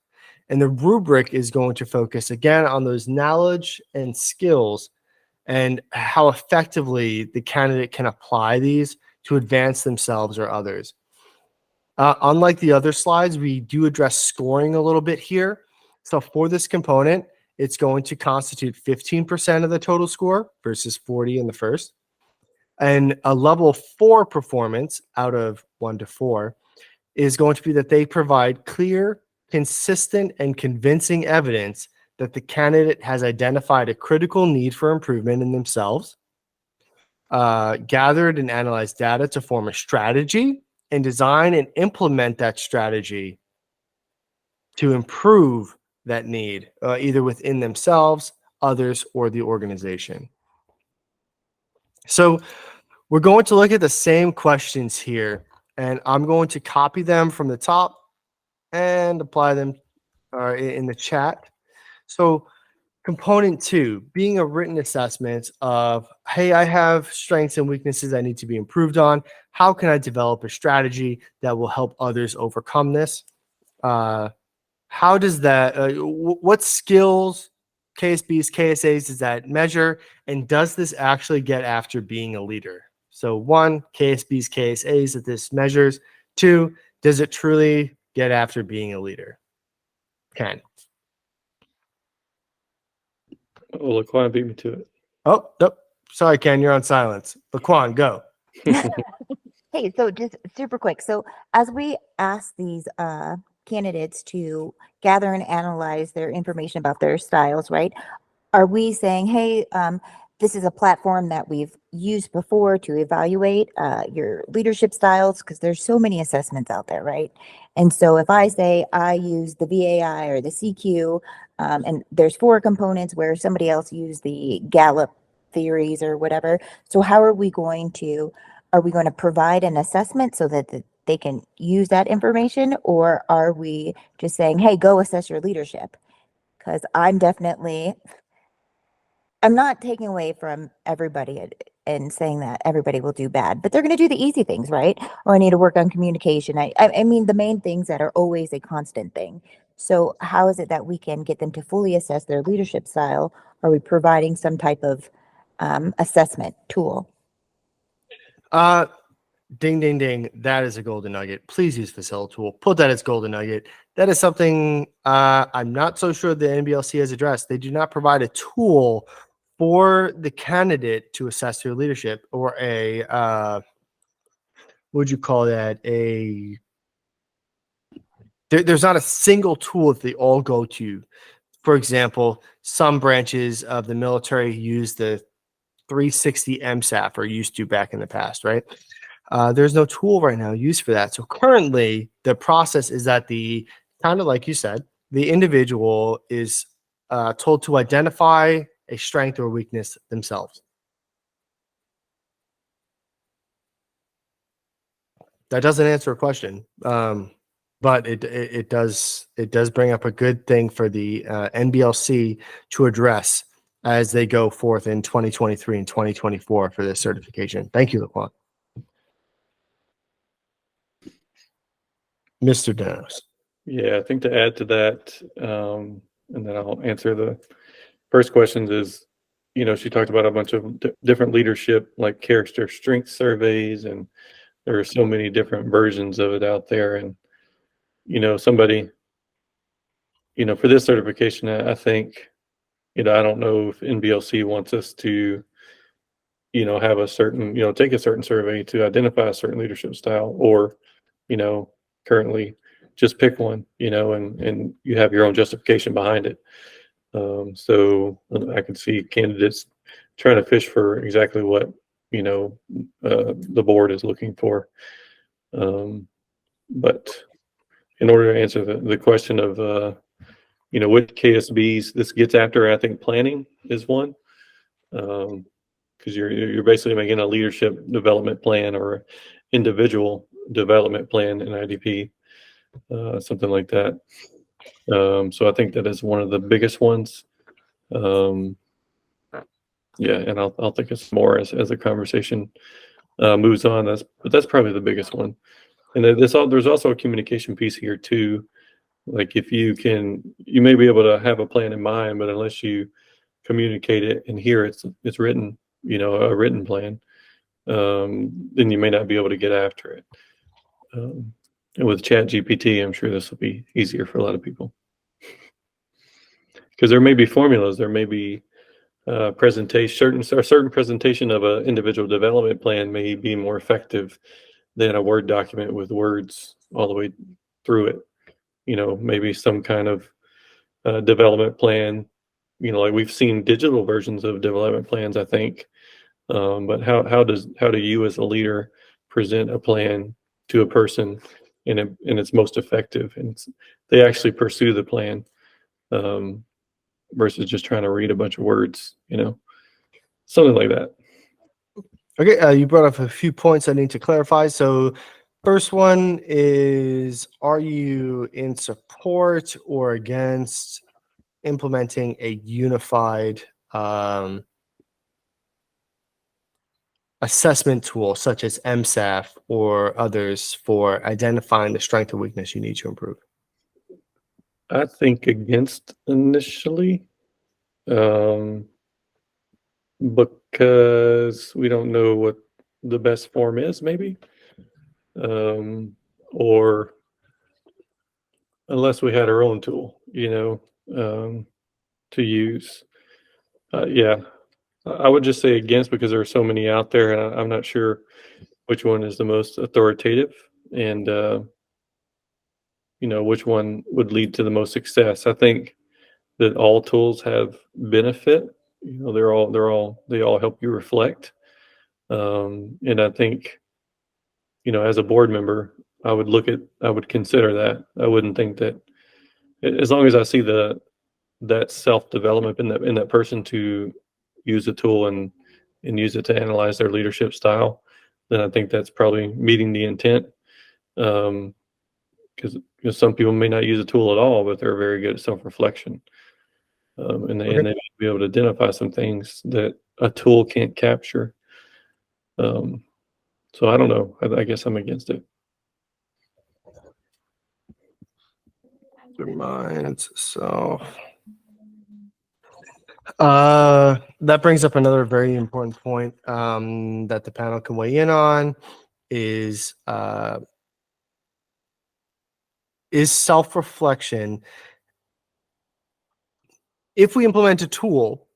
and the rubric is going to focus again on those knowledge and skills and how effectively the candidate can apply these to advance themselves or others. Unlike the other slides, we do address scoring a little bit here. So for this component, it's going to constitute 15% of the total score versus 40 in the first. And a level 4 performance out of 1 to 4 is going to be that they provide clear, consistent, and convincing evidence that the candidate has identified a critical need for improvement in themselves, gathered and analyzed data to form a strategy, and design and implement that strategy to improve that need, either within themselves, others, or the organization. So we're going to look at the same questions here, and I'm going to copy them from the top and apply them in the chat. So component 2, being a written assessment of, hey, I have strengths and weaknesses I need to be improved on. How can I develop a strategy that will help others overcome this? How does that, what skills, KSBs, KSAs does that measure? And does this actually get after being a leader? So 1, KSBs, KSAs that this measures. 2, does it truly get after being a leader? Ken. Oh, Laquan beat me to it. Oh, nope. Sorry, Ken, you're on silence. Laquan, go. Hey, so just super quick. So as we ask these candidates to gather and analyze their information about their styles, right? Are we saying, hey, this is a platform that we've used before to evaluate your leadership styles? Because there's so many assessments out there, right? And so if I say I use the VAI or the CQ, and there's 4 components where somebody else used the Gallup theories or whatever. So how are we going to provide an assessment so that they can use that information? Or are we just saying, hey, go assess your leadership? Because I'm not taking away from everybody and saying that everybody will do bad, but they're going to do the easy things, right? Or I need to work on communication. I mean, the main things that are always a constant thing. So how is it that we can get them to fully assess their leadership style? Are we providing some type of assessment tool? Ding, ding, ding. That is a golden nugget. Please use Facilitool. Put that as golden nugget. That is something I'm not so sure the NBLC has addressed. They do not provide a tool for the candidate to assess their leadership, or a, what would you call that? There's not a single tool that they all go to. For example, some branches of the military use the 360 MSAF, or used to back in the past, right? There's no tool right now used for that. So currently, the process is that kind of like you said, the individual is told to identify a strength or weakness themselves. That doesn't answer a question, but it does bring up a good thing for the NBLC to address as they go forth in 2023 and 2024 for this certification. Thank you, Laquan. Mr. Dennis. Yeah, I think to add to that, and then I'll answer the first questions is, she talked about a bunch of different leadership, like character strength surveys, and there are so many different versions of it out there. And, somebody, for this certification, I think, I don't know if NBLC wants us to, have a certain, take a certain survey to identify a certain leadership style, or, currently just pick one, and you have your own justification behind it. So I can see candidates trying to fish for exactly what, the board is looking for. But in order to answer the question of, which KSBs this gets after, I think planning is one. Because you're basically making a leadership development plan or individual development plan in IDP, something like that. So I think that is one of the biggest ones. Yeah, and I'll think of some more as the conversation moves on. That's probably the biggest one. And there's also a communication piece here too. Like if you may be able to have a plan in mind, but unless you communicate it and hear it's written, a written plan, then you may not be able to get after it. And with ChatGPT, I'm sure this will be easier for a lot of people. Because there may be formulas, there may be presentation, certain presentation of an individual development plan may be more effective than a Word document with words all the way through it. Maybe some kind of development plan, like we've seen digital versions of development plans, I think. But how do you as a leader present a plan to a person and it's most effective, and they actually pursue the plan, versus just trying to read a bunch of words, something like that. Okay, you brought up a few points I need to clarify. So first one is, are you in support or against implementing a unified assessment tool such as MSAF or others for identifying the strength or weakness you need to improve? I think against initially, because we don't know what the best form is, maybe, or unless we had our own tool, to use. Yeah, I would just say against, because there are so many out there, and I'm not sure which one is the most authoritative, and which one would lead to the most success. I think that all tools have benefit. They all help you reflect. And I think, as a board member, I would consider that. I wouldn't think that, as long as I see that self-development in that person to use a tool and use it to analyze their leadership style, then I think that's probably meeting the intent. Because some people may not use a tool at all, but they're very good at self-reflection. And they may be able to identify some things that a tool can't capture. So I don't know. I guess I'm against it. Reminds self. That brings up another very important point that the panel can weigh in on is self-reflection. If we implement a tool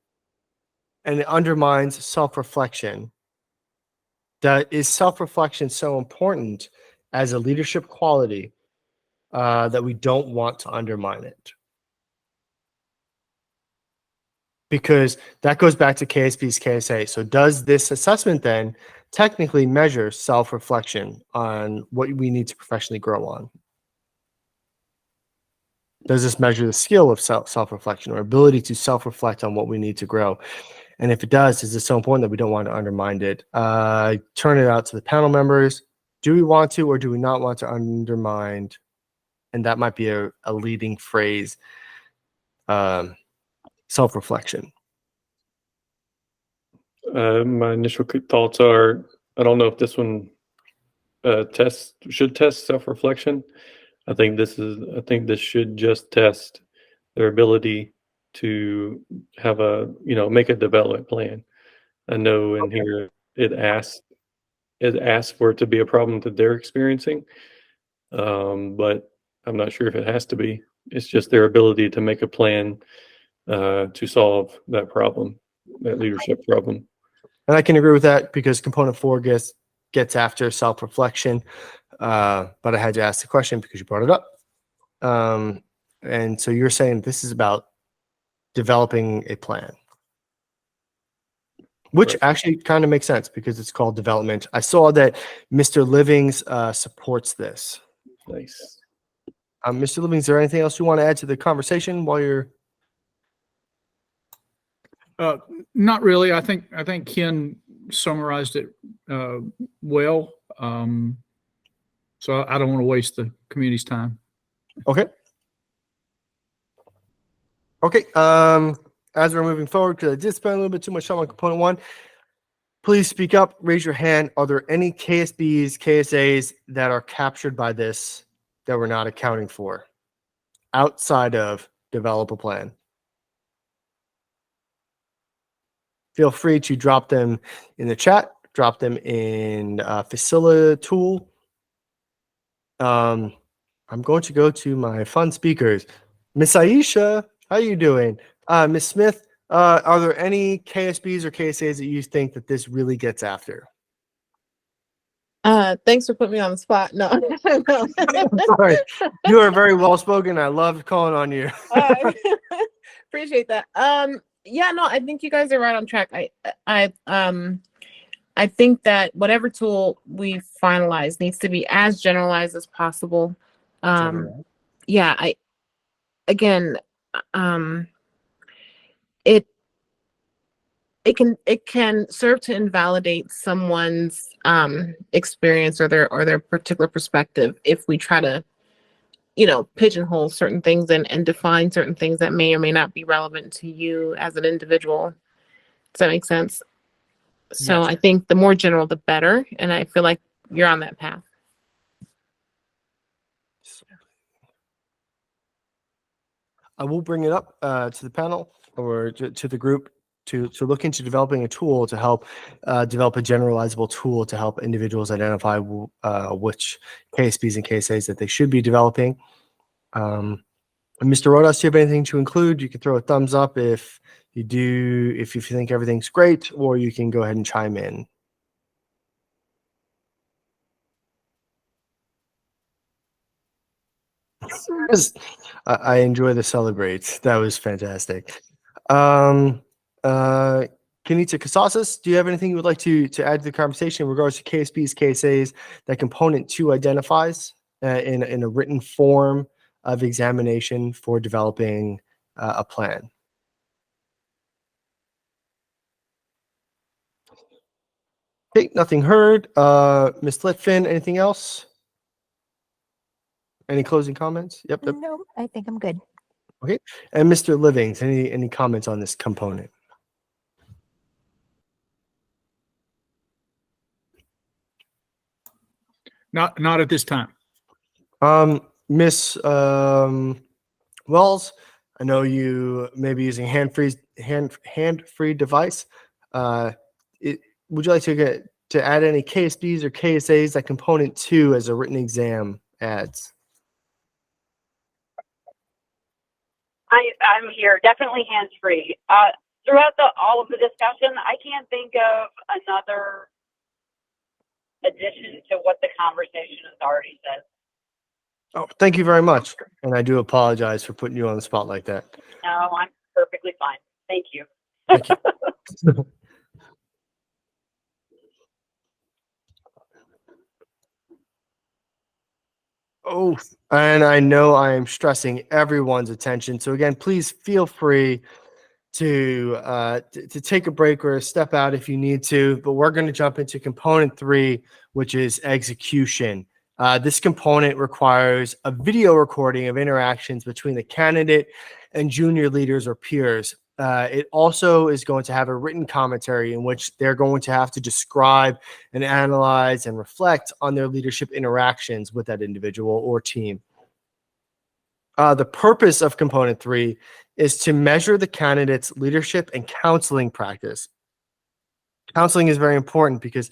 and it undermines self-reflection, is self-reflection so important as a leadership quality that we don't want to undermine it? Because that goes back to KSB's KSA. So does this assessment then technically measure self-reflection on what we need to professionally grow on? Does this measure the skill of self-reflection or ability to self-reflect on what we need to grow? And if it does, is it so important that we don't want to undermine it? Turn it out to the panel members. Do we want to or do we not want to undermine? And that might be a leading phrase, self-reflection. My initial thoughts are, I don't know if this one should test self-reflection. I think this should just test their ability to have make a development plan. I know in here it asks for it to be a problem that they're experiencing, but I'm not sure if it has to be. It's just their ability to make a plan to solve that problem, that leadership problem. And I can agree with that because component 4 gets after self-reflection. But I had to ask the question because you brought it up. And so you're saying this is about developing a plan, which Right. actually kind of makes sense because it's called development. I saw that Mr. Livings supports this. Nice. Mr. Livings, is there anything else you want to add to the conversation while you're? Not really. I think Ken summarized it well. So I don't want to waste the community's time. Okay. Okay. As we're moving forward, because I did spend a little bit too much time on component 1, please speak up, raise your hand. Are there any KSBs, KSAs that are captured by this that we're not accounting for outside of develop a plan? Feel free to drop them in the chat, drop them in Facilita tool. I'm going to go to my fun speakers. Miss Aisha, how you doing? Miss Smith, are there any KSBs or KSAs that you think that this really gets after? Thanks for putting me on the spot. No, no. Sorry, you are very well spoken. I love calling on you. Appreciate that. Yeah, no, I think you guys are right on track. I think that whatever tool we finalize needs to be as generalized as possible. Yeah, it can serve to invalidate someone's experience or their particular perspective if we try to pigeonhole certain things and define certain things that may or may not be relevant to you as an individual. Does that make sense? So Yes. I think the more general, the better. And I feel like you're on that path. I will bring it up to the panel or to the group to look into developing a tool to help develop a generalizable tool to help individuals identify which KSBs and KSAs that they should be developing. Mr. Rodas, do you have anything to include? You can throw a thumbs up if you do, if you think everything's great, or you can go ahead and chime in. I enjoy the celebrates. That was fantastic. Kenita Casasas, do you have anything you would like to add to the conversation in regards to KSBs, KSAs that component 2 identifies in a written form of examination for developing a plan? Okay, nothing heard. Ms. Litfin, anything else? Any closing comments? Yep. No, I think I'm good. Okay. And Mr. Livings, any comments on this component? Not at this time. Miss Wells, I know you may be using hand-free device. Would you like to add any KSBs or KSAs that component 2 as a written exam adds? I'm here, definitely hands-free. Throughout all of the discussion, I can't think of another addition to what the conversation has already said. Oh, thank you very much. And I do apologize for putting you on the spot like that. No, I'm perfectly fine. Thank you. Thank you. Oh, and I know I am stressing everyone's attention. So again, please feel free to take a break or step out if you need to. But we're going to jump into component 3, which is execution. This component requires a video recording of interactions between the candidate and junior leaders or peers. It also is going to have a written commentary in which they're going to have to describe and analyze and reflect on their leadership interactions with that individual or team. The purpose of component 3 is to measure the candidate's leadership and counseling practice. Counseling is very important because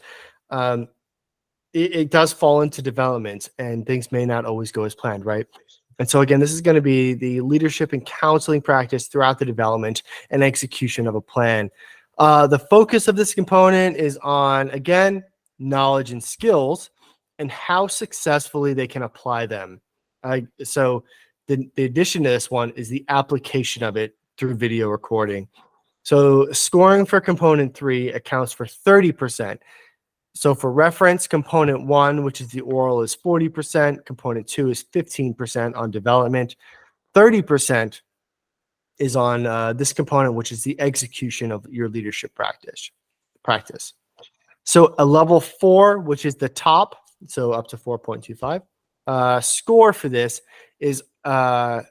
it does fall into development and things may not always go as planned, right? And so again, this is going to be the leadership and counseling practice throughout the development and execution of a plan. The focus of this component is on, again, knowledge and skills and how successfully they can apply them. So the addition to this one is the application of it through video recording. So scoring for component 3 accounts for 30%. So for reference, component 1, which is the oral, is 40%. Component 2 is 15% on development. 30% is on this component, which is the execution of your leadership practice. So a level 4, which is the top, so up to 4.25, score for this is the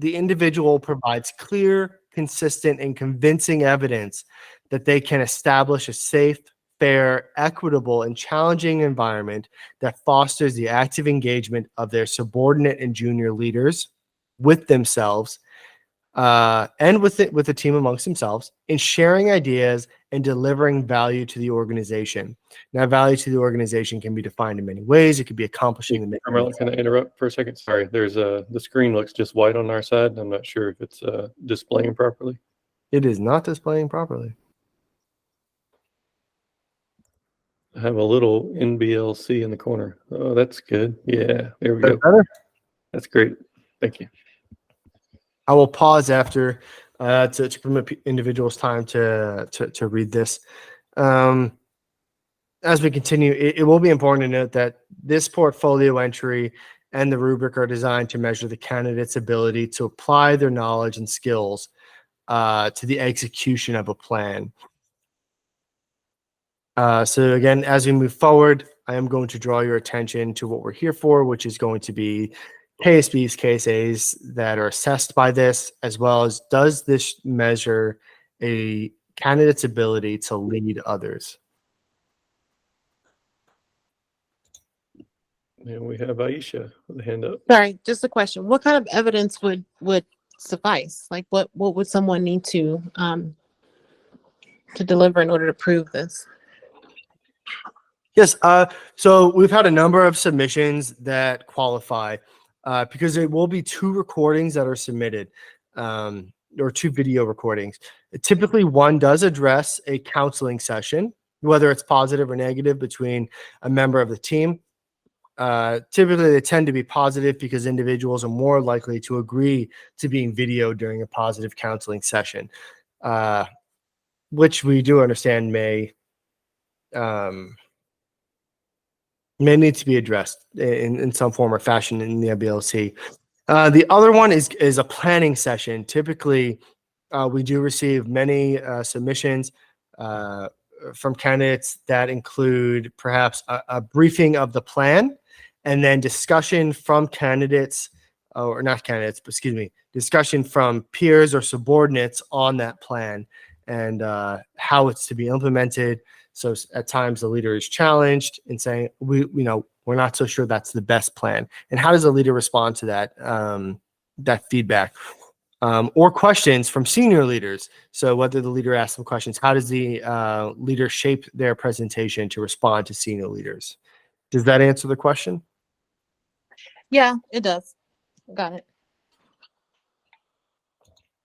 individual provides clear, consistent, and convincing evidence that they can establish a safe, fair, equitable, and challenging environment that fosters the active engagement of their subordinate and junior leaders with themselves and with the team amongst themselves in sharing ideas and delivering value to the organization. Now, value to the organization can be defined in many ways. It could be accomplishing the Carmelo, can I interrupt for a second? Sorry, there's the screen looks just white on our side. I'm not sure if it's displaying properly. It is not displaying properly. I have a little NBLC in the corner. Oh, that's good. Yeah, there we go. Better? That's great. Thank you. I will pause after to permit individuals time to read this. As we continue, it will be important to note that this portfolio entry and the rubric are designed to measure the candidate's ability to apply their knowledge and skills to the execution of a plan. So again, as we move forward, I am going to draw your attention to what we're here for, which is going to be KSB's KSAs that are assessed by this, as well as does this measure a candidate's ability to lead others? And we have Aisha with a hand up. Sorry, just a question. What kind of evidence would suffice? Like what would someone need to deliver in order to prove this? Yes. So we've had a number of submissions that qualify because there will be 2 recordings that are submitted or 2 video recordings. Typically, one does address a counseling session, whether it's positive or negative between a member of the team. Typically, they tend to be positive because individuals are more likely to agree to being videoed during a positive counseling session, which we do understand may need to be addressed in some form or fashion in the NBLC. The other one is a planning session. Typically, we do receive many submissions from candidates that include perhaps a briefing of the plan and then discussion from candidates, or not candidates, but excuse me, discussion from peers or subordinates on that plan and how it's to be implemented. So at times the leader is challenged in saying, we're not so sure that's the best plan. And how does the leader respond to that, that feedback? Or questions from senior leaders. So whether the leader asks them questions, how does the leader shape their presentation to respond to senior leaders? Does that answer the question? Yeah, it does. Got it.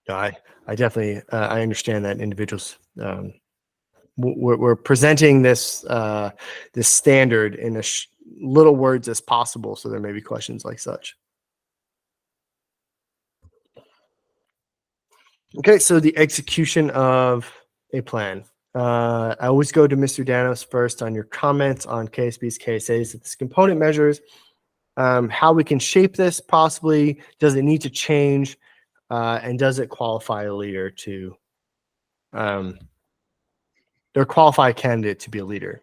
I definitely I understand that individuals we're presenting this this standard in as little words as possible, so there may be questions like such. Okay, so the execution of a plan. I always go to Mr. Danos first on your comments on KSB's KSAs that this component measures how we can shape this possibly. Does it need to change? And does it qualify a leader to, or qualify a candidate to be a leader?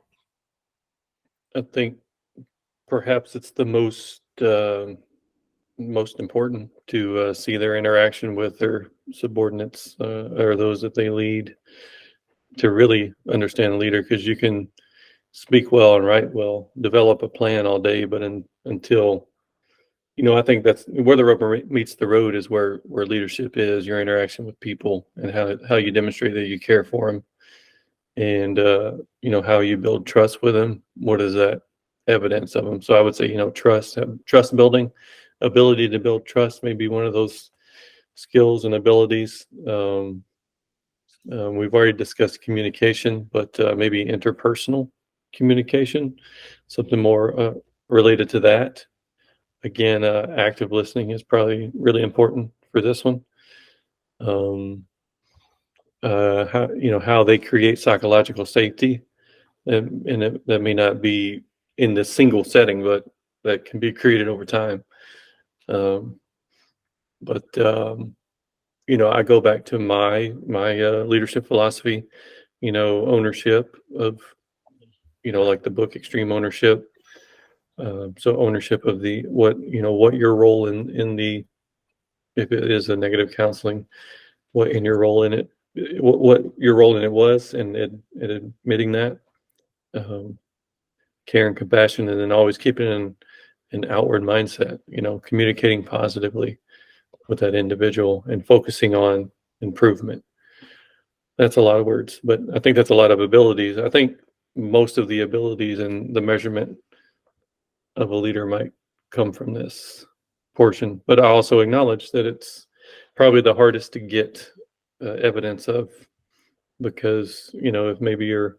I think perhaps it's the most important to see their interaction with their subordinates or those that they lead, to really understand a leader, because you can speak well and write well, develop a plan all day, but until, I think that's where the rubber meets the road, is where leadership is, your interaction with people, and how you demonstrate that you care for them, and how you build trust with them. What is that evidence of them? So I would say, trust building, ability to build trust may be one of those skills and abilities. We've already discussed communication, but maybe interpersonal communication, something more related to that. Again, active listening is probably really important for this one. How they create psychological safety, and that may not be in this single setting, but that can be created over time. I go back to my leadership philosophy, ownership of, like the book Extreme Ownership. So ownership of what your role in the, if it is a negative counseling, what your role in it was, and admitting that, care and compassion, and then always keeping an outward mindset, communicating positively with that individual and focusing on improvement. That's a lot of words, but I think that's a lot of abilities. I think most of the abilities and the measurement of a leader might come from this portion, but I also acknowledge that it's probably the hardest to get evidence of, because if maybe your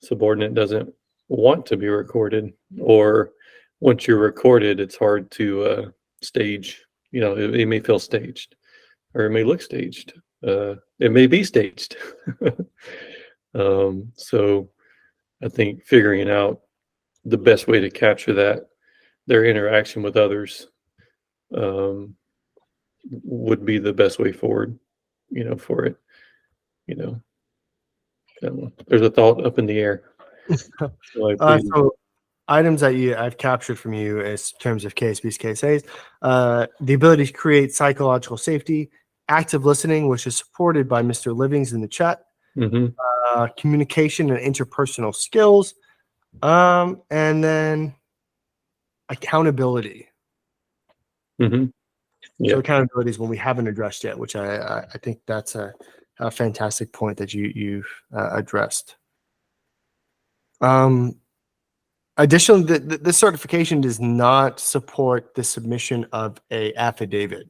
subordinate doesn't want to be recorded, or once you're recorded, it's hard to stage. It may feel staged, or it may look staged. It may be staged. So I think figuring out the best way to capture their interaction with others, would be the best way forward, for it. There's a thought up in the air. So items that I've captured from you as terms of KSB's KSAs, the ability to create psychological safety, active listening, which is supported by Mr. Livings in the chat, communication and interpersonal skills, and then accountability. Yeah. So accountability is one we haven't addressed yet, which I think that's a fantastic point that you've addressed. Additionally, this certification does not support the submission of a affidavit.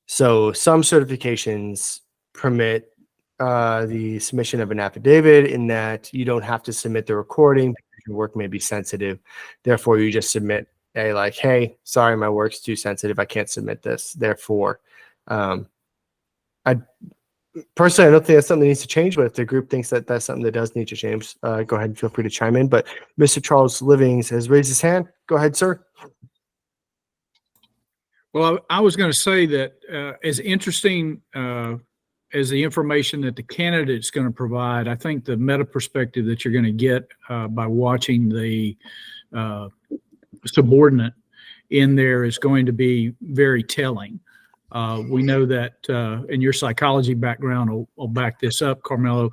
So some certifications permit the submission of an affidavit, in that you don't have to submit the recording because your work may be sensitive. Therefore, you just submit hey, sorry, my work's too sensitive, I can't submit this. Therefore, I personally, I don't think that's something that needs to change, but if the group thinks that that's something that does need to change, go ahead and feel free to chime in. But Mr. Charles Livings has raised his hand. Go ahead, sir. Well, I was going to say that as interesting as the information that the candidate's going to provide, I think the meta perspective that you're going to get by watching the subordinate in there is going to be very telling. We know that, and your psychology background will back this up, Carmelo.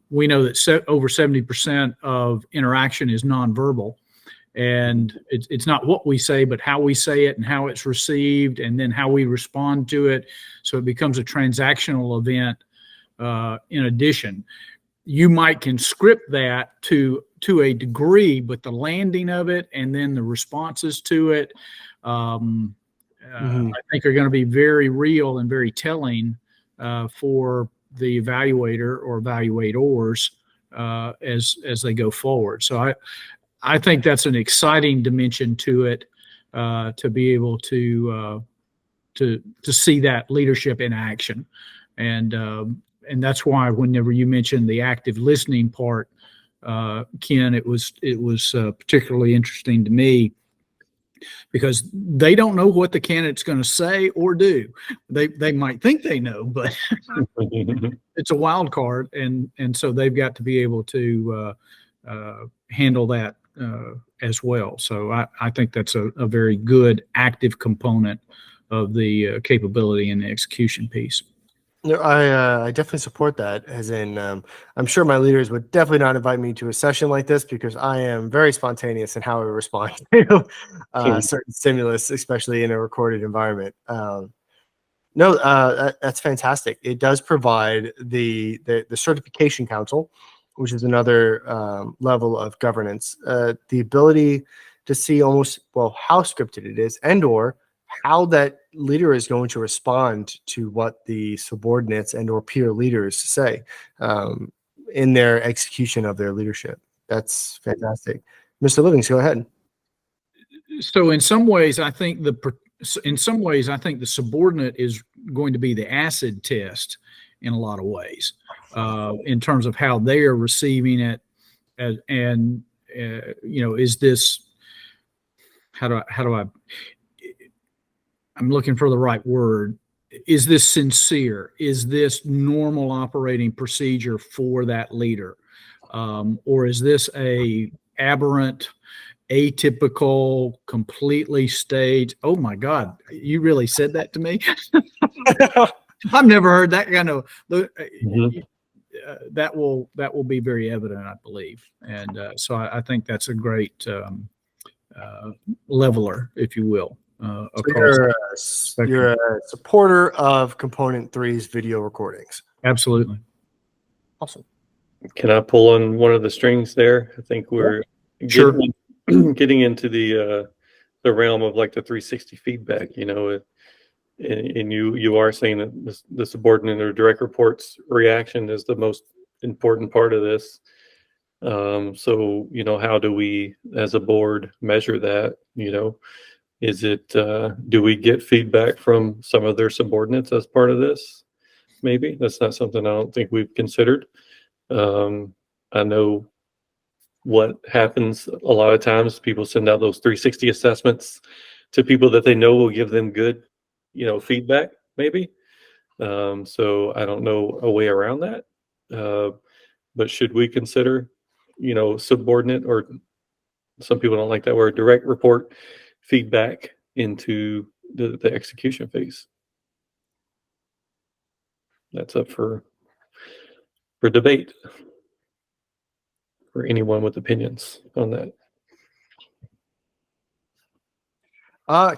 We know that over 70% of interaction is nonverbal, and it's not what we say, but how we say it and how it's received, and then how we respond to it. So it becomes a transactional event. In addition, you might can script that to a degree, but the landing of it and then the responses to it, I think are going to be very real and very telling for the evaluator or evaluators as they go forward. So I think that's an exciting dimension to it, to be able to see that leadership in action, and that's why whenever you mentioned the active listening part, Ken, it was particularly interesting to me, because they don't know what the candidate's going to say or do. They might think they know, but it's a wild card, and so they've got to be able to handle that as well. So I think that's a very good active component of the capability and the execution piece. No, I definitely support that. As in, I'm sure my leaders would definitely not invite me to a session like this because I am very spontaneous in how I respond to certain stimulus, especially in a recorded environment. That's fantastic. It does provide the certification council, which is another level of governance, the ability to see almost, well, how scripted it is and/or how that leader is going to respond to what the subordinates and or peer leaders say in their execution of their leadership. That's fantastic. Mr. Livings, go ahead. So in some ways, I think the subordinate is going to be the acid test in a lot of ways, in terms of how they are receiving it, and is this, I'm looking for the right word. Is this sincere? Is this normal operating procedure for that leader? Or is this a aberrant, atypical, completely staged? Oh my God, you really said that to me? I've never heard that kind of, that will be very evident, I believe. And so I think that's a great leveler, if you will. So you're a supporter of Component 3's video recordings. Absolutely. Awesome. Can I pull on one of the strings there? I think we're getting into the realm of like the 360 feedback, and you are saying that the subordinate or direct reports reaction is the most important part of this. So, how do we as a board measure that? Is it, do we get feedback from some of their subordinates as part of this? Maybe that's not something I don't think we've considered. I know what happens a lot of times. People send out those 360 assessments to people that they know will give them good, feedback, maybe. So I don't know a way around that. But should we consider, subordinate, or some people don't like that word, direct report feedback into the execution phase? That's up for debate for anyone with opinions on that.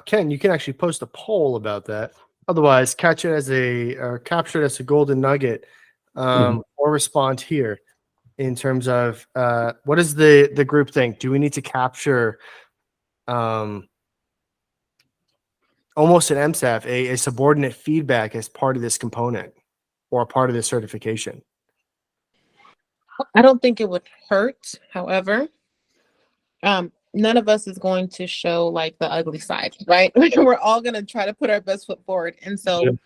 Ken, you can actually post a poll about that. Otherwise, capture it as a golden nugget, or respond here in terms of what does the group think? Do we need to capture almost an MSAF, a subordinate feedback as part of this component or a part of this certification? I don't think it would hurt. However, none of us is going to show like the ugly side, right? We're all going to try to put our best foot forward. And so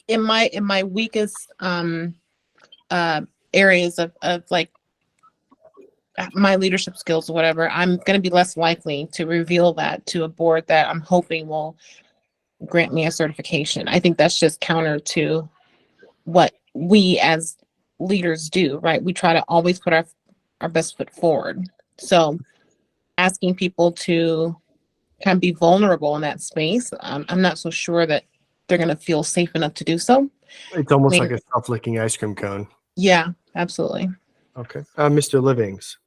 in my weakest areas of like my leadership skills or whatever, I'm going to be less likely to reveal that to a board that I'm hoping will grant me a certification. I think that's just counter to what we as leaders do, right? We try to always put our best foot forward. So asking people to kind of be vulnerable in that space, I'm not so sure that they're going to feel safe enough to do so. It's almost like a self-licking ice cream cone. Yeah, absolutely. Okay. Mr. Livings.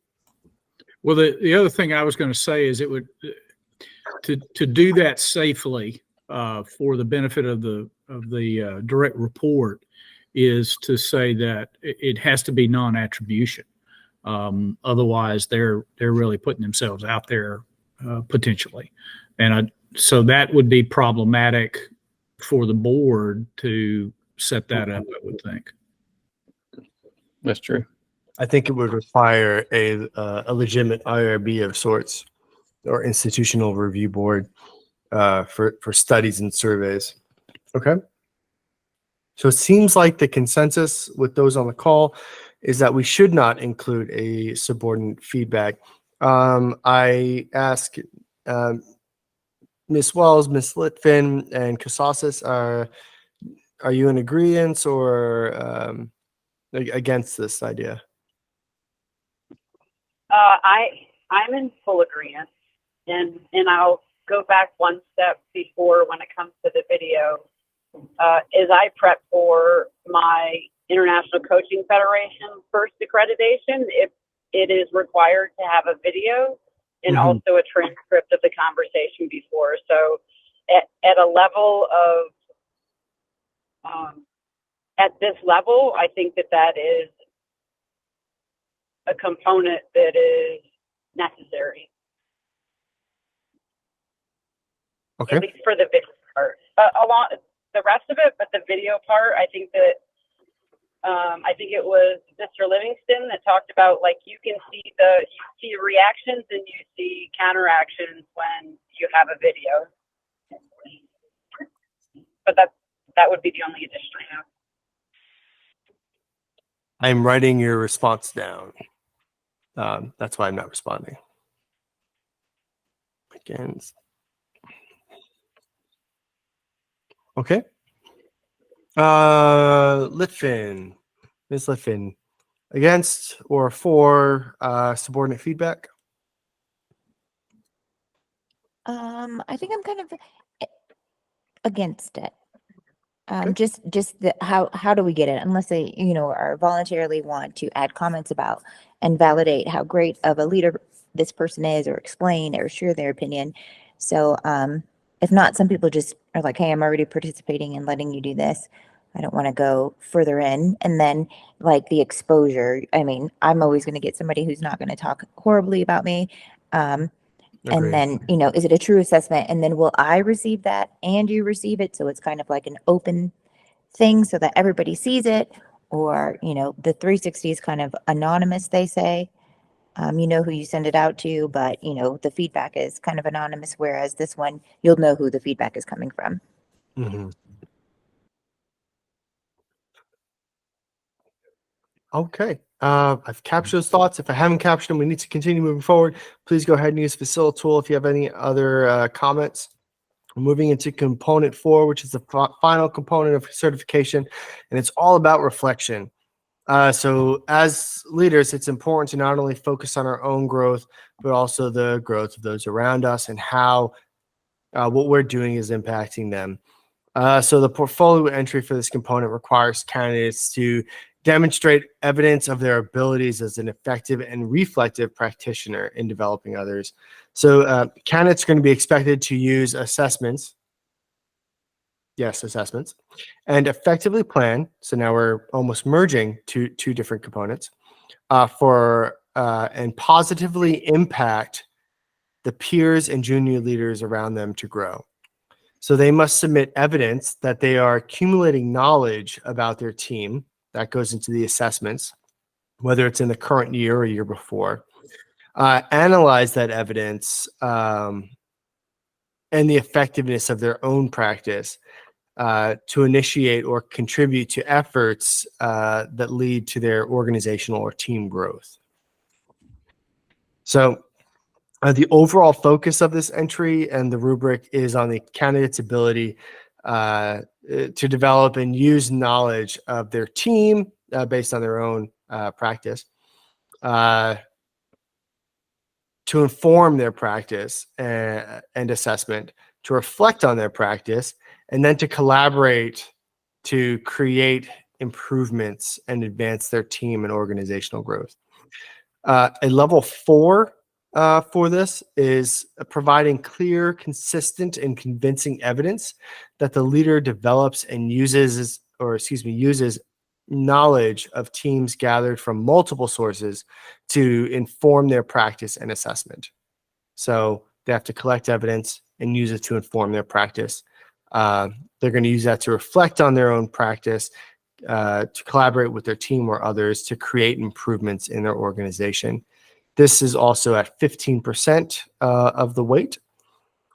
Well, the other thing I was going to say is it would to do that safely for the benefit of the direct report is to say that it has to be non-attribution. Otherwise, they're really putting themselves out there potentially, and so that would be problematic for the board to set that up, I would think. That's true. I think it would require a legitimate IRB of sorts or institutional review board for studies and surveys. Okay. So it seems like the consensus with those on the call is that we should not include a subordinate feedback. I ask Ms. Wells, Ms. Litfin, and Casasas, are you in agreement or against this idea? I'm in full agreement, and I'll go back one step before when it comes to the video. As I prep for my International Coaching Federation first accreditation, it is required to have a video and also a transcript of the conversation before. So at a level of at this level, I think that is a component that is necessary. Okay. At least for the video part. Along the rest of it, but the video part, I think that I think it was Mr. Livingston that talked about, like, you see reactions and you see counteractions when you have a video. But that would be the only addition I have. I'm writing your response down. That's why I'm not responding. Again. Okay. Litfin. Ms. Litfin. Against or for subordinate feedback? I think I'm kind of against it. Okay. Just how do we get it? Unless they, are voluntarily want to add comments about and validate how great of a leader this person is, or explain or share their opinion. So, if not, some people just are like, hey, I'm already participating in letting you do this. I don't want to go further in. And then, like, the exposure, I mean, I'm always going to get somebody who's not going to talk horribly about me. And then, is it a true assessment? And then will I receive that and you receive it? So it's kind of like an open thing so that everybody sees it. Or, the 360 is kind of anonymous, they say. You know who you send it out to, but, the feedback is kind of anonymous, whereas this one, you'll know who the feedback is coming from. Okay. I've captured those thoughts. If I haven't captured them, we need to continue moving forward. Please go ahead and use Facilitool if you have any other comments. We're moving into component 4, which is the final component of certification, and it's all about reflection. So as leaders, it's important to not only focus on our own growth, but also the growth of those around us and how what we're doing is impacting them. So the portfolio entry for this component requires candidates to demonstrate evidence of their abilities as an effective and reflective practitioner in developing others. So candidates are going to be expected to use assessments. Yes, assessments, and effectively plan. So now we're almost merging two different components and positively impact the peers and junior leaders around them to grow. So they must submit evidence that they are accumulating knowledge about their team. That goes into the assessments, whether it's in the current year or year before. Analyze that evidence and the effectiveness of their own practice to initiate or contribute to efforts that lead to their organizational or team growth. So the overall focus of this entry and the rubric is on the candidate's ability to develop and use knowledge of their team based on their own practice, to inform their practice and assessment, to reflect on their practice, and then to collaborate to create improvements and advance their team and organizational growth. A level 4 for this is providing clear, consistent, and convincing evidence that the leader develops and uses knowledge of teams gathered from multiple sources to inform their practice and assessment. So they have to collect evidence and use it to inform their practice. They're going to use that to reflect on their own practice, to collaborate with their team or others to create improvements in their organization. This is also at 15% of the weight.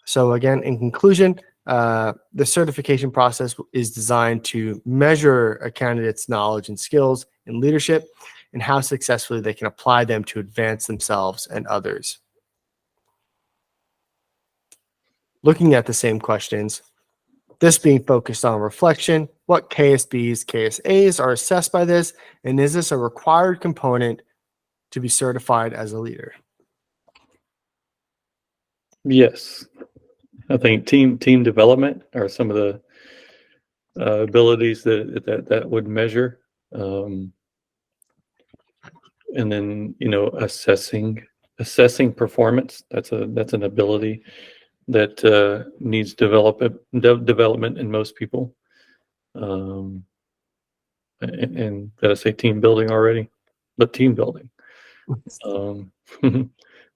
So again, in conclusion, the certification process is designed to measure a candidate's knowledge and skills in leadership and how successfully they can apply them to advance themselves and others. looking at the same questions, this being focused on reflection, what KSBs, KSAs are assessed by this, and is this a required component to be certified as a leader? Yes. I think team development are some of the abilities that would measure. And then, assessing performance. That's an ability that needs development in most people. And did I say team building already? But team building.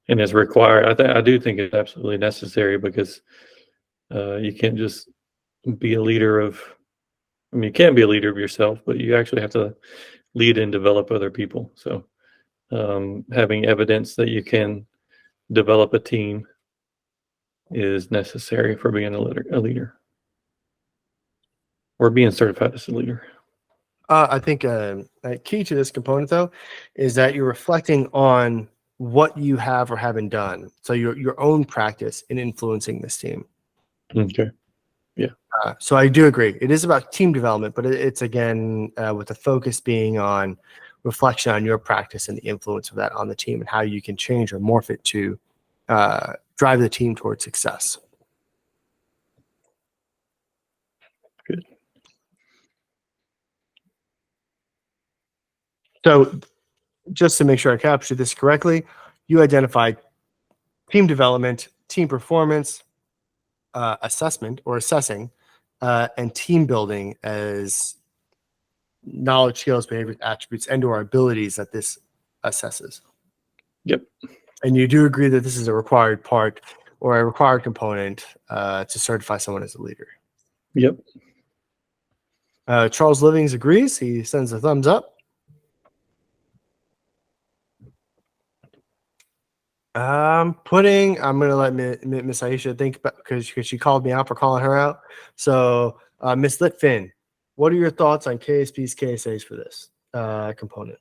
And is required. I do think it's absolutely necessary, because you can't just be a leader of, you can be a leader of yourself, but you actually have to lead and develop other people. So having evidence that you can develop a team is necessary for being a leader or being certified as a leader. I think a key to this component, though, is that you're reflecting on what you have or haven't done. So your own practice in influencing this team. Okay. Yeah. So I do agree. It is about team development, but it's again with the focus being on reflection on your practice and the influence of that on the team and how you can change or morph it to drive the team towards success. Good. So just to make sure I captured this correctly, you identified team development, team performance, assessment or assessing, and team building as knowledge, skills, behaviors, attributes, and or abilities that this assesses. Yep. And you do agree that this is a required part or a required component to certify someone as a leader. Yep. Charles Livings agrees. He sends a thumbs up. I'm going to let Miss Aisha think about, because she called me out for calling her out. So Miss Litfin, what are your thoughts on KSPs, KSAs for this component?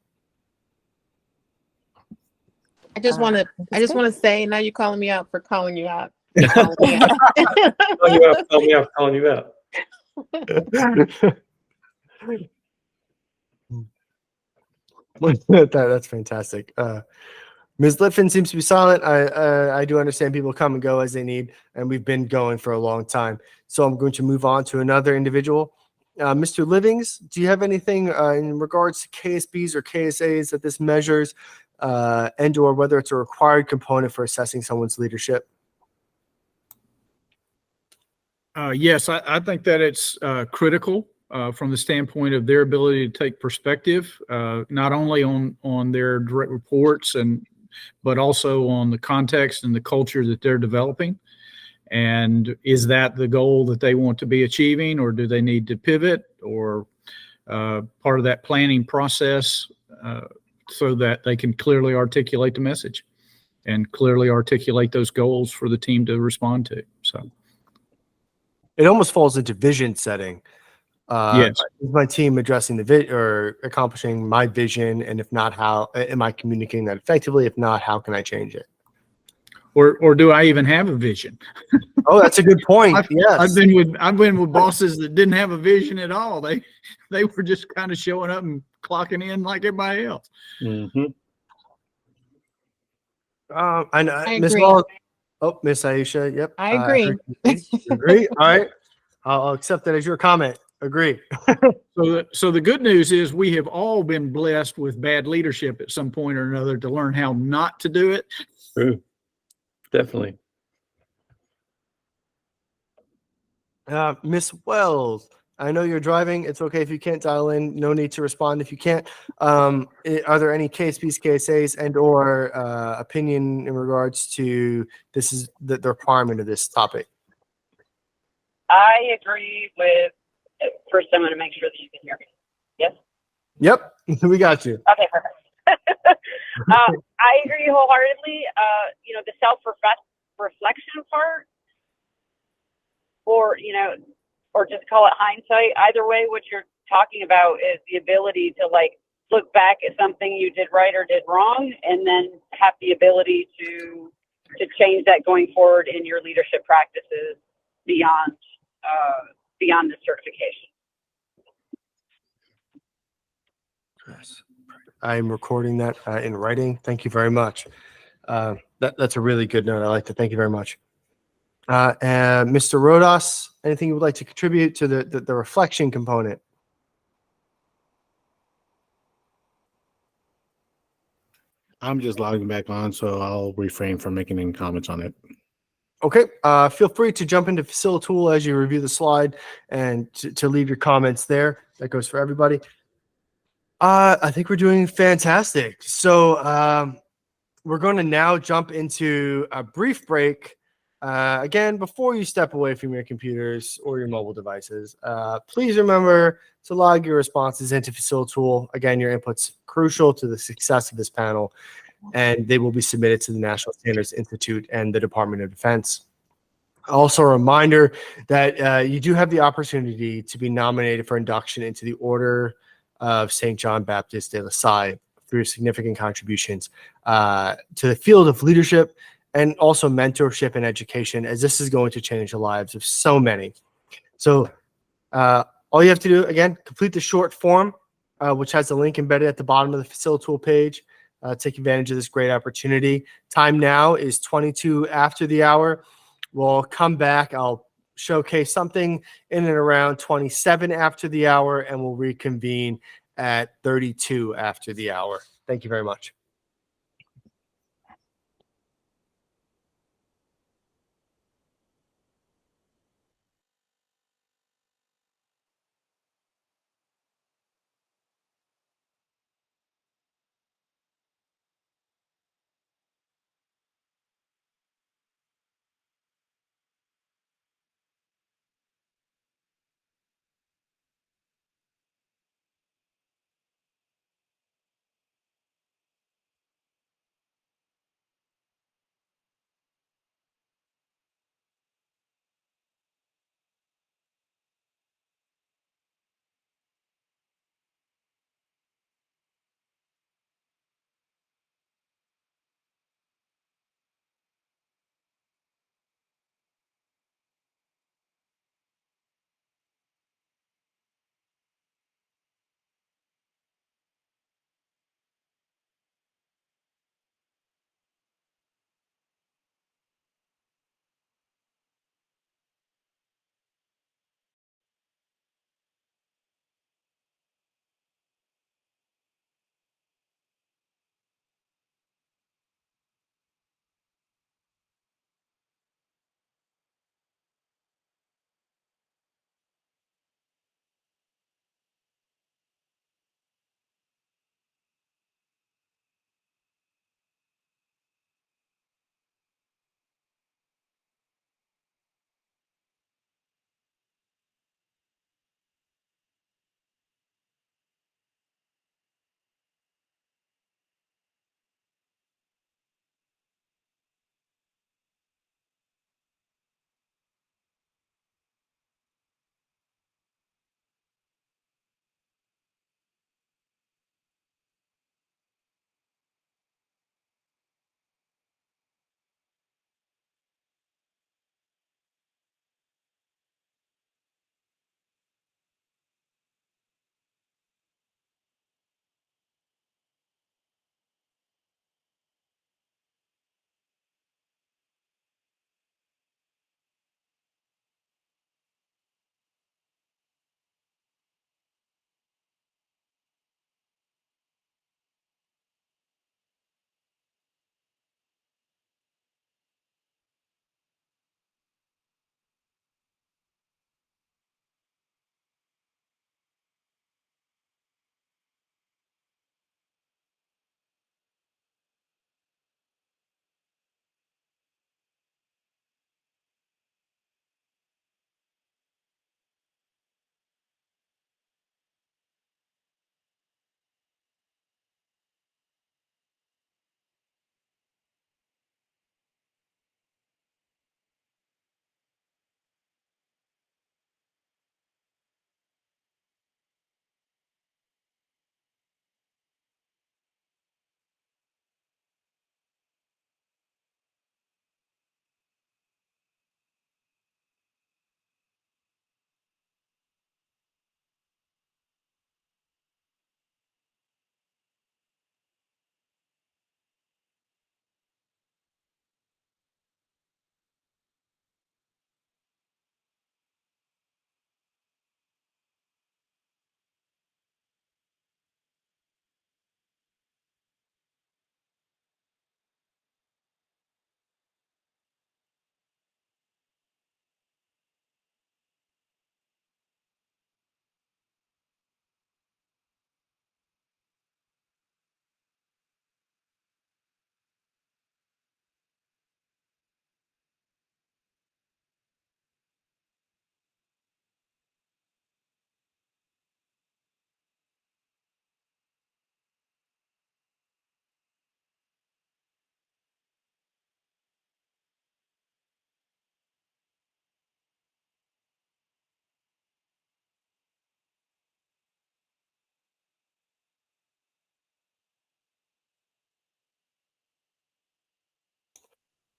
I just want that's to say, now you're calling me out for calling you out. Calling you out. That's fantastic. Ms. Litfin seems to be silent. I do understand people come and go as they need, and we've been going for a long time. So I'm going to move on to another individual. Mr. Livings, do you have anything in regards to KSBs or KSAs that this measures, and or whether it's a required component for assessing someone's leadership? Yes, I think that it's critical from the standpoint of their ability to take perspective, not only on their direct reports but also on the context and the culture that they're developing. And is that the goal that they want to be achieving, or do they need to pivot, or part of that planning process so that they can clearly articulate the message and clearly articulate those goals for the team to respond to. So It almost falls into vision setting. yes. Is my team addressing the vision or accomplishing my vision? And if not, how am I communicating that effectively? If not, how can I change it? Or do I even have a vision? Oh, that's a good point. Yes. I've been with bosses that didn't have a vision at all. They were just kind of showing up and clocking in like everybody else. Mm-hmm. I Miss agree. Wall. Oh, Miss Aisha. Yep. I agree. Agree. All right. I'll accept that as your comment. Agree. So the good news is we have all been blessed with bad leadership at some point or another to learn how not to do it. True. Definitely. Miss Wells, I know you're driving. It's okay if you can't dial in. No need to respond if you can't. Are there any KSPs, KSAs, and or opinion in regards to this is the requirement of this topic? I agree with, first I'm going to make sure that you can hear me. Yes? Yep, we got you. Okay, perfect. I agree wholeheartedly. The self-reflection part, or just call it hindsight. Either way, what you're talking about is the ability to look back at something you did right or did wrong, and then have the ability to change that going forward in your leadership practices beyond beyond the certification. Yes. I'm recording that in writing. Thank you very much. That's a really good note. I like that. Thank you very much. And Mr. Rodas, anything you would like to contribute to the reflection component? I'm just logging back on, so I'll refrain from making any comments on it. Okay. Feel free to jump into Facilitool as you review the slide and to leave your comments there. That goes for everybody. I think we're doing fantastic. So we're going to now jump into a brief break. Again, before you step away from your computers or your mobile devices, please remember to log your responses into Facilitool. Again, your input's crucial to the success of this panel, and they will be submitted to the National Standards Institute and the Department of Defense. Also, a reminder that you do have the opportunity to be nominated for induction into the Order of St. John Baptist de la Salle through significant contributions to the field of leadership and also mentorship and education, as this is going to change the lives of so many. So all you have to do, again, complete the short form, which has the link embedded at the bottom of the Facilitool page. Take advantage of this great opportunity. Time now is 22 after the hour. We'll come back. I'll showcase something in and around 27 after the hour, and we'll reconvene at 32 after the hour. Thank you very much.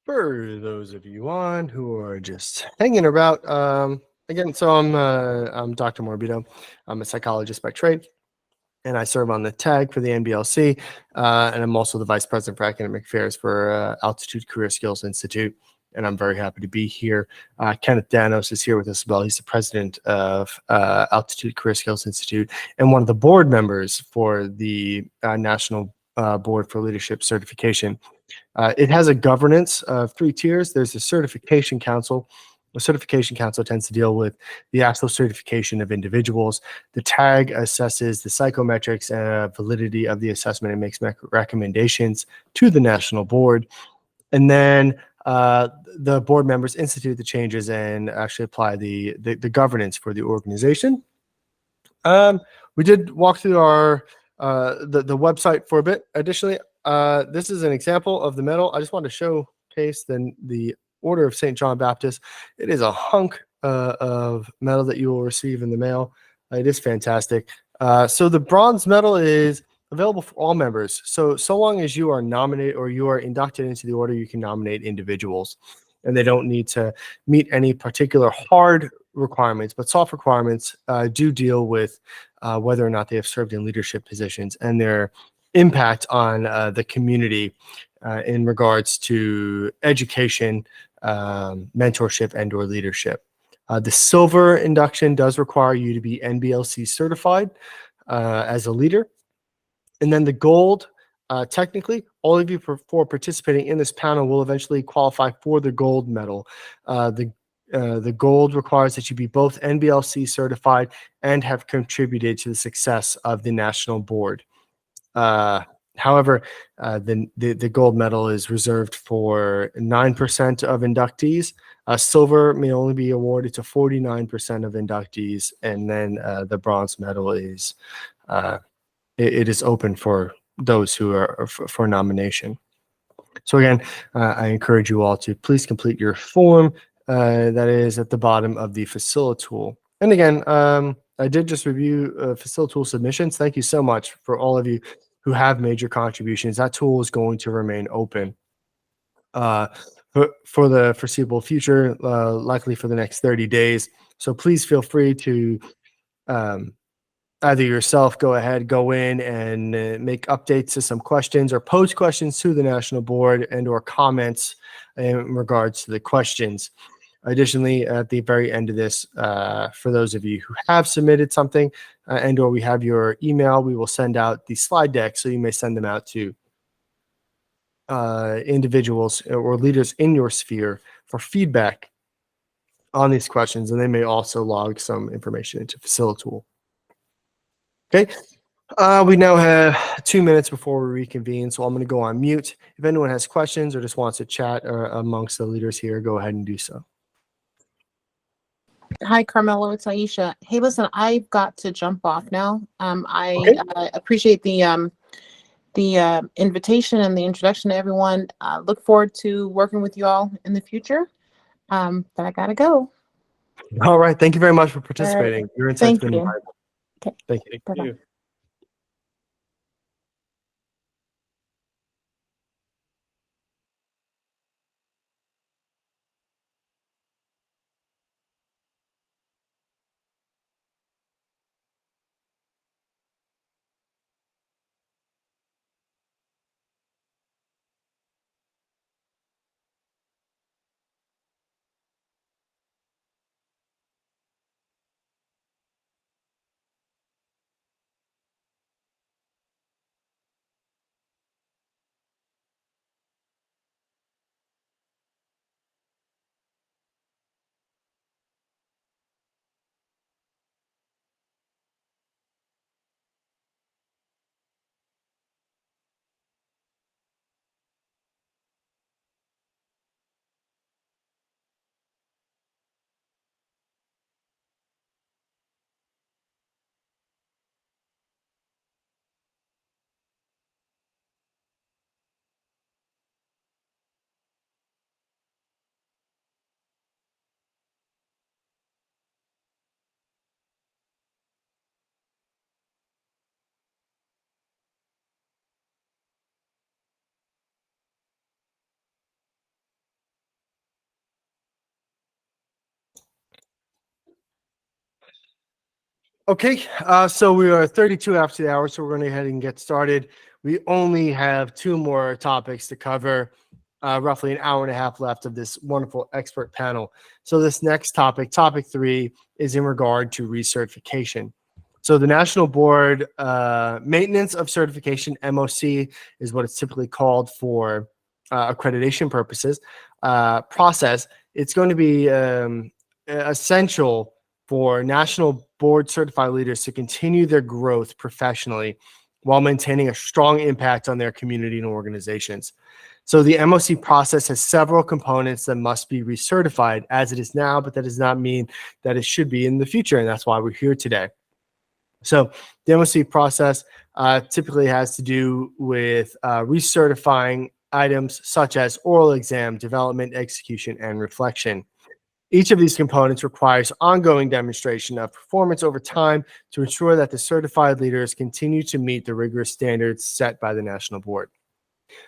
For those of you on who are just hanging about, again, so I'm Dr. Morbido. I'm a psychologist by trade, and I serve on the tag for the NBLC, and I'm also the vice president for academic affairs for Altitude Career Skills Institute, and I'm very happy to be here. Kenneth Danos is here with us as well. He's the president of Altitude Career Skills Institute and one of the board members for the National Board for Leadership Certification. It has a governance of 3 tiers. There's the certification council. The certification council tends to deal with the actual certification of individuals. The tag assesses the psychometrics and validity of the assessment and makes recommendations to the national board. And then the board members institute the changes and actually apply the governance for the organization. We did walk through our the website for a bit. Additionally, this is an example of the medal. I just wanted to showcase the Order of St. John Baptist. It is a hunk of medal that you will receive in the mail. It is fantastic. So the bronze medal is available for all members. So long as you are nominated or you are inducted into the order, you can nominate individuals, and they don't need to meet any particular hard requirements, but soft requirements do deal with whether or not they have served in leadership positions and their impact on the community in regards to education, mentorship, and or leadership. The silver induction does require you to be NBLC certified as a leader. And then the gold, technically, all of you for participating in this panel will eventually qualify for the gold medal. The gold requires that you be both NBLC certified and have contributed to the success of the national board. However, the gold medal is reserved for 9% of inductees. Silver may only be awarded to 49% of inductees, and then the bronze medal is it is open for those who are for nomination. So again, I encourage you all to please complete your form that is at the bottom of the Facilitool. And again, I did just review Facilitool submissions. Thank you so much for all of you who have made your contributions. That tool is going to remain open for the foreseeable future, likely for the next 30 days. So please feel free to either yourself go in and make updates to some questions or pose questions to the national board and or comments in regards to the questions. Additionally, at the very end of this, for those of you who have submitted something and or we have your email, we will send out the slide deck, so you may send them out to individuals or leaders in your sphere for feedback on these questions, and they may also log some information into Facilitool. Okay, we now have 2 minutes before we reconvene, so I'm going to go on mute. If anyone has questions or just wants to chat amongst the leaders here, go ahead and do so. Hi, Carmelo. It's Aisha. Hey, listen, I've got to jump off now. I Okay. appreciate the invitation and the introduction to everyone. Look forward to working with you all in the future. But I gotta go. All right. Thank you very much for participating. Your insight's Thank been you. invaluable. Okay. Thank you. Bye-bye. you. Okay, so we are 32 after the hour, so we're going to go ahead and get started. We only have 2 more topics to cover, roughly an hour and a half left of this wonderful expert panel. So this next topic, topic 3, is in regard to recertification. So the National Board Maintenance of Certification, MOC, is what it's typically called for accreditation purposes, process. It's going to be essential for national board certified leaders to continue their growth professionally while maintaining a strong impact on their community and organizations. So the MOC process has several components that must be recertified as it is now, but that does not mean that it should be in the future, and that's why we're here today. So the MOC process typically has to do with recertifying items such as oral exam, development, execution, and reflection. Each of these components requires ongoing demonstration of performance over time to ensure that the certified leaders continue to meet the rigorous standards set by the National Board.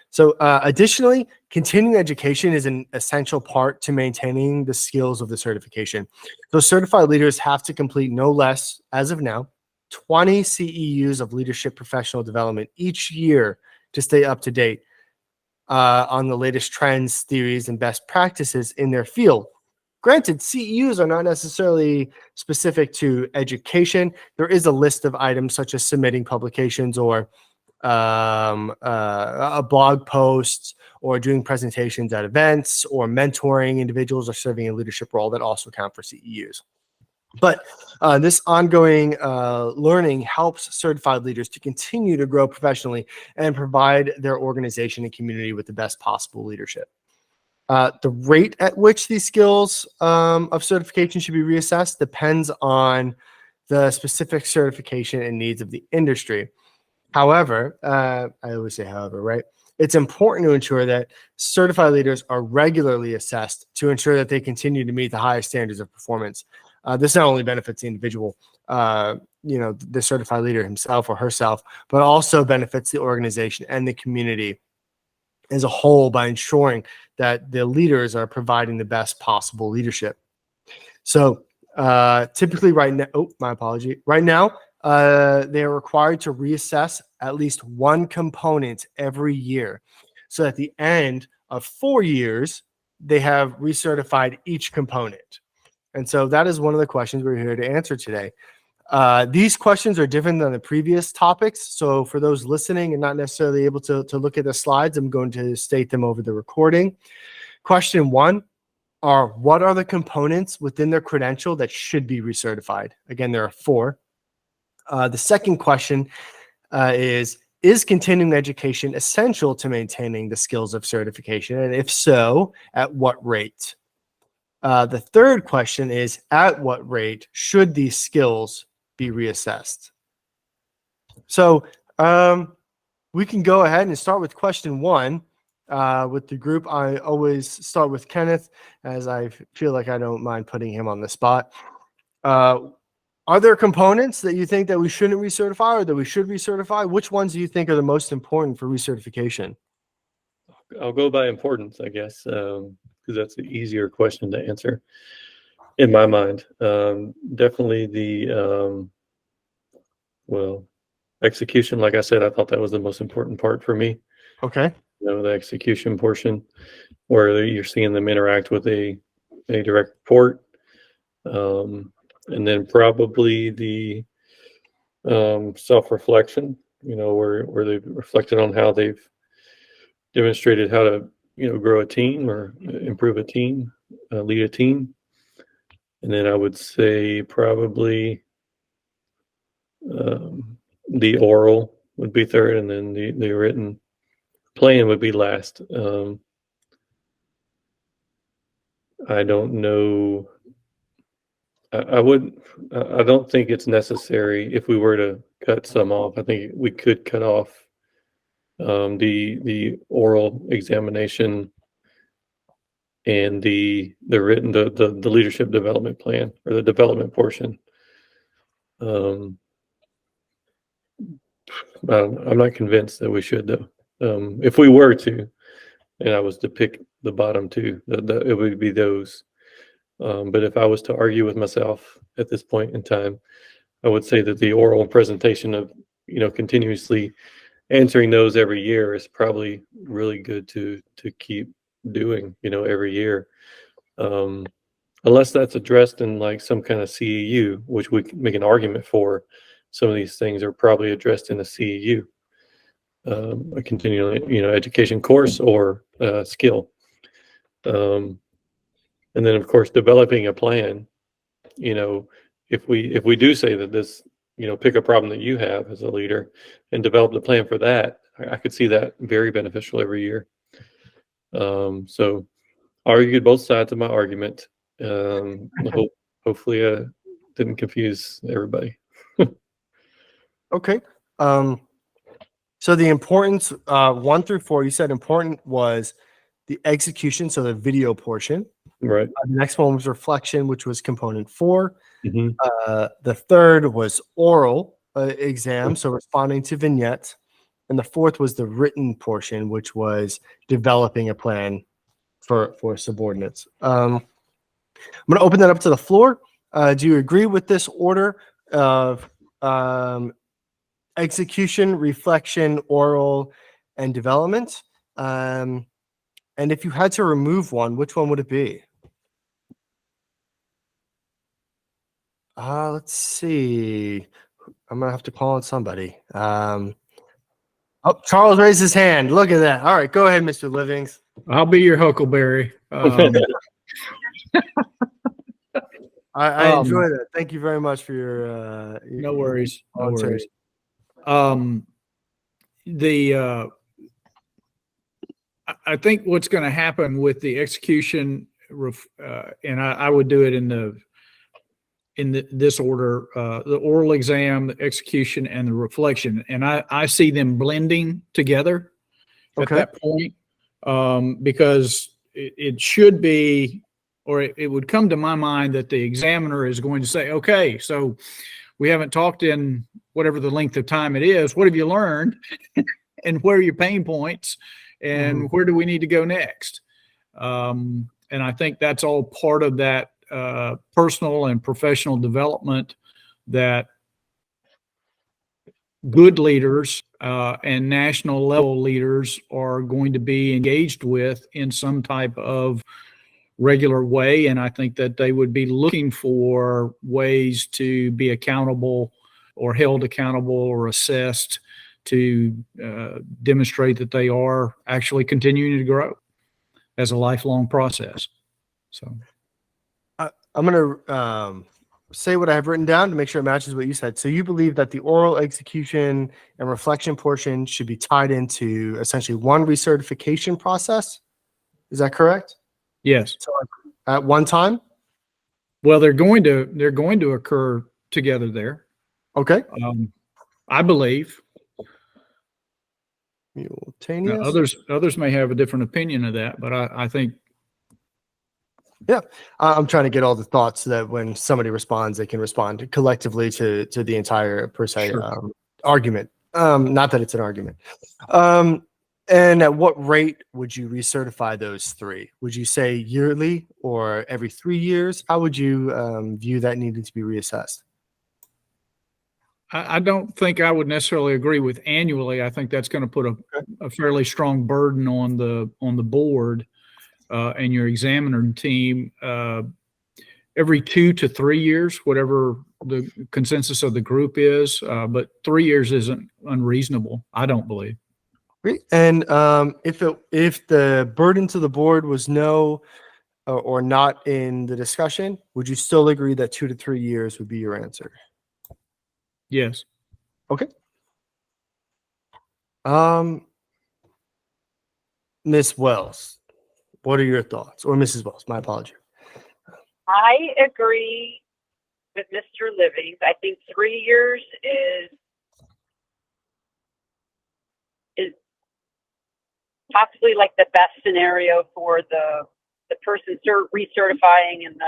So additionally, continuing education is an essential part to maintaining the skills of the certification. So certified leaders have to complete no less, as of now, 20 CEUs of leadership professional development each year to stay up to date on the latest trends, theories, and best practices in their field. Granted, CEUs are not necessarily specific to education. There is a list of items such as submitting publications or a blog posts or doing presentations at events or mentoring individuals or serving a leadership role that also count for CEUs. But this ongoing learning helps certified leaders to continue to grow professionally and provide their organization and community with the best possible leadership. The rate at which these skills of certification should be reassessed depends on the specific certification and needs of the industry. However, I always say however, right? It's important to ensure that certified leaders are regularly assessed to ensure that they continue to meet the highest standards of performance. This not only benefits the individual, the certified leader himself or herself, but also benefits the organization and the community as a whole by ensuring that the leaders are providing the best possible leadership. So typically right now, right now, they are required to reassess at least one component every year. So at the end of 4 years, they have recertified each component. And so that is one of the questions we're here to answer today. These questions are different than the previous topics. So for those listening and not necessarily able to look at the slides, I'm going to state them over the recording. Question 1 are, what are the components within their credential that should be recertified? Again, there are 4. The second question is continuing education essential to maintaining the skills of certification? And if so, at what rate? The third question is, at what rate should these skills be reassessed? So we can go ahead and start with question 1 with the group. I always start with Kenneth, as I feel like I don't mind putting him on the spot. Are there components that you think that we shouldn't recertify or that we should recertify? Which ones do you think are the most important for recertification? I'll go by importance, I guess, because that's the easier question to answer in my mind. Definitely the, execution. Like I said, I thought that was the most important part for me. Okay. The execution portion where you're seeing them interact with a direct report. And then probably the self-reflection, where they've reflected on how they've demonstrated how to, grow a team or improve a team, lead a team. And then I would say probably the oral would be third, and then the written plan would be last. I don't know. I don't think it's necessary if we were to cut some off. I think we could cut off the oral examination and the written, the leadership development plan or the development portion. I'm not convinced that we should though. If we were to, and I was to pick the bottom 2, it would be those. But if I was to argue with myself at this point in time, I would say that the oral presentation of, continuously answering those every year is probably really good to keep doing, every year. Unless that's addressed in like some kind of CEU, which we can make an argument for. Some of these things are probably addressed in a CEU, a continuing, education course or skill. And then of course, developing a plan, if we do say that this, pick a problem that you have as a leader and develop the plan for that, I could see that very beneficial every year. So I argued both sides of my argument. Hopefully didn't confuse everybody. Okay. So the importance, 1 through 4, you said important was the execution, so the video portion. Right. The next one was reflection, which was component 4. Mhm. The third was oral exam, so responding to vignettes. And the fourth was the written portion, which was developing a plan for subordinates. I'm going to open that up to the floor. Do you agree with this order of execution, reflection, oral, and development? And if you had to remove one, which one would it be? Let's see. I'm gonna have to call on somebody. Oh, Charles raised his hand. Look at that. All right, go ahead, Mr. Livings. I'll be your huckleberry. I enjoyed it. Thank you very much for your. No worries. No volunteering. worries. I think what's going to happen with the execution, and I would do it in this order: the oral exam, the execution, and the reflection. And I see them blending together at that point, because it should be, or it would come to my mind that the examiner is going to say, okay, so we haven't talked in whatever the length of time it is. What have you learned? And where are your pain points? And where do we need to go next? And I think that's all part of that personal and professional development that good leaders and national level leaders are going to be engaged with in some type of regular way. And I think that they would be looking for ways to be accountable or held accountable or assessed to demonstrate that they are actually continuing to grow as a lifelong process. So I'm going to say what I have written down to make sure it matches what you said. So you believe that the oral execution and reflection portion should be tied into essentially one recertification process. Is that correct? yes. So at one time? Well, they're going to occur together there. Okay. I believe. Simultaneous. Now, others may have a different opinion of that, but I think. Yeah, I'm trying to get all the thoughts so that when somebody responds, they can respond collectively to the entire per se argument. Not that it's an argument. And at what rate would you recertify those 3? Would you say yearly or every 3 years? How would you view that needing to be reassessed? I don't think I would necessarily agree with annually. I think that's going to put a fairly strong burden on the board and your examiner team. Every 2 to 3 years, whatever the consensus of the group is, but 3 years isn't unreasonable, I don't believe. Great. And if the burden to the board was no or not in the discussion, would you still agree that 2 to 3 years would be your answer? Yes. Okay. Ms. Wells, what are your thoughts? Or Mrs. Wells, my apology. I agree with Mr. Livings. I think 3 years is possibly like the best scenario for the person recertifying and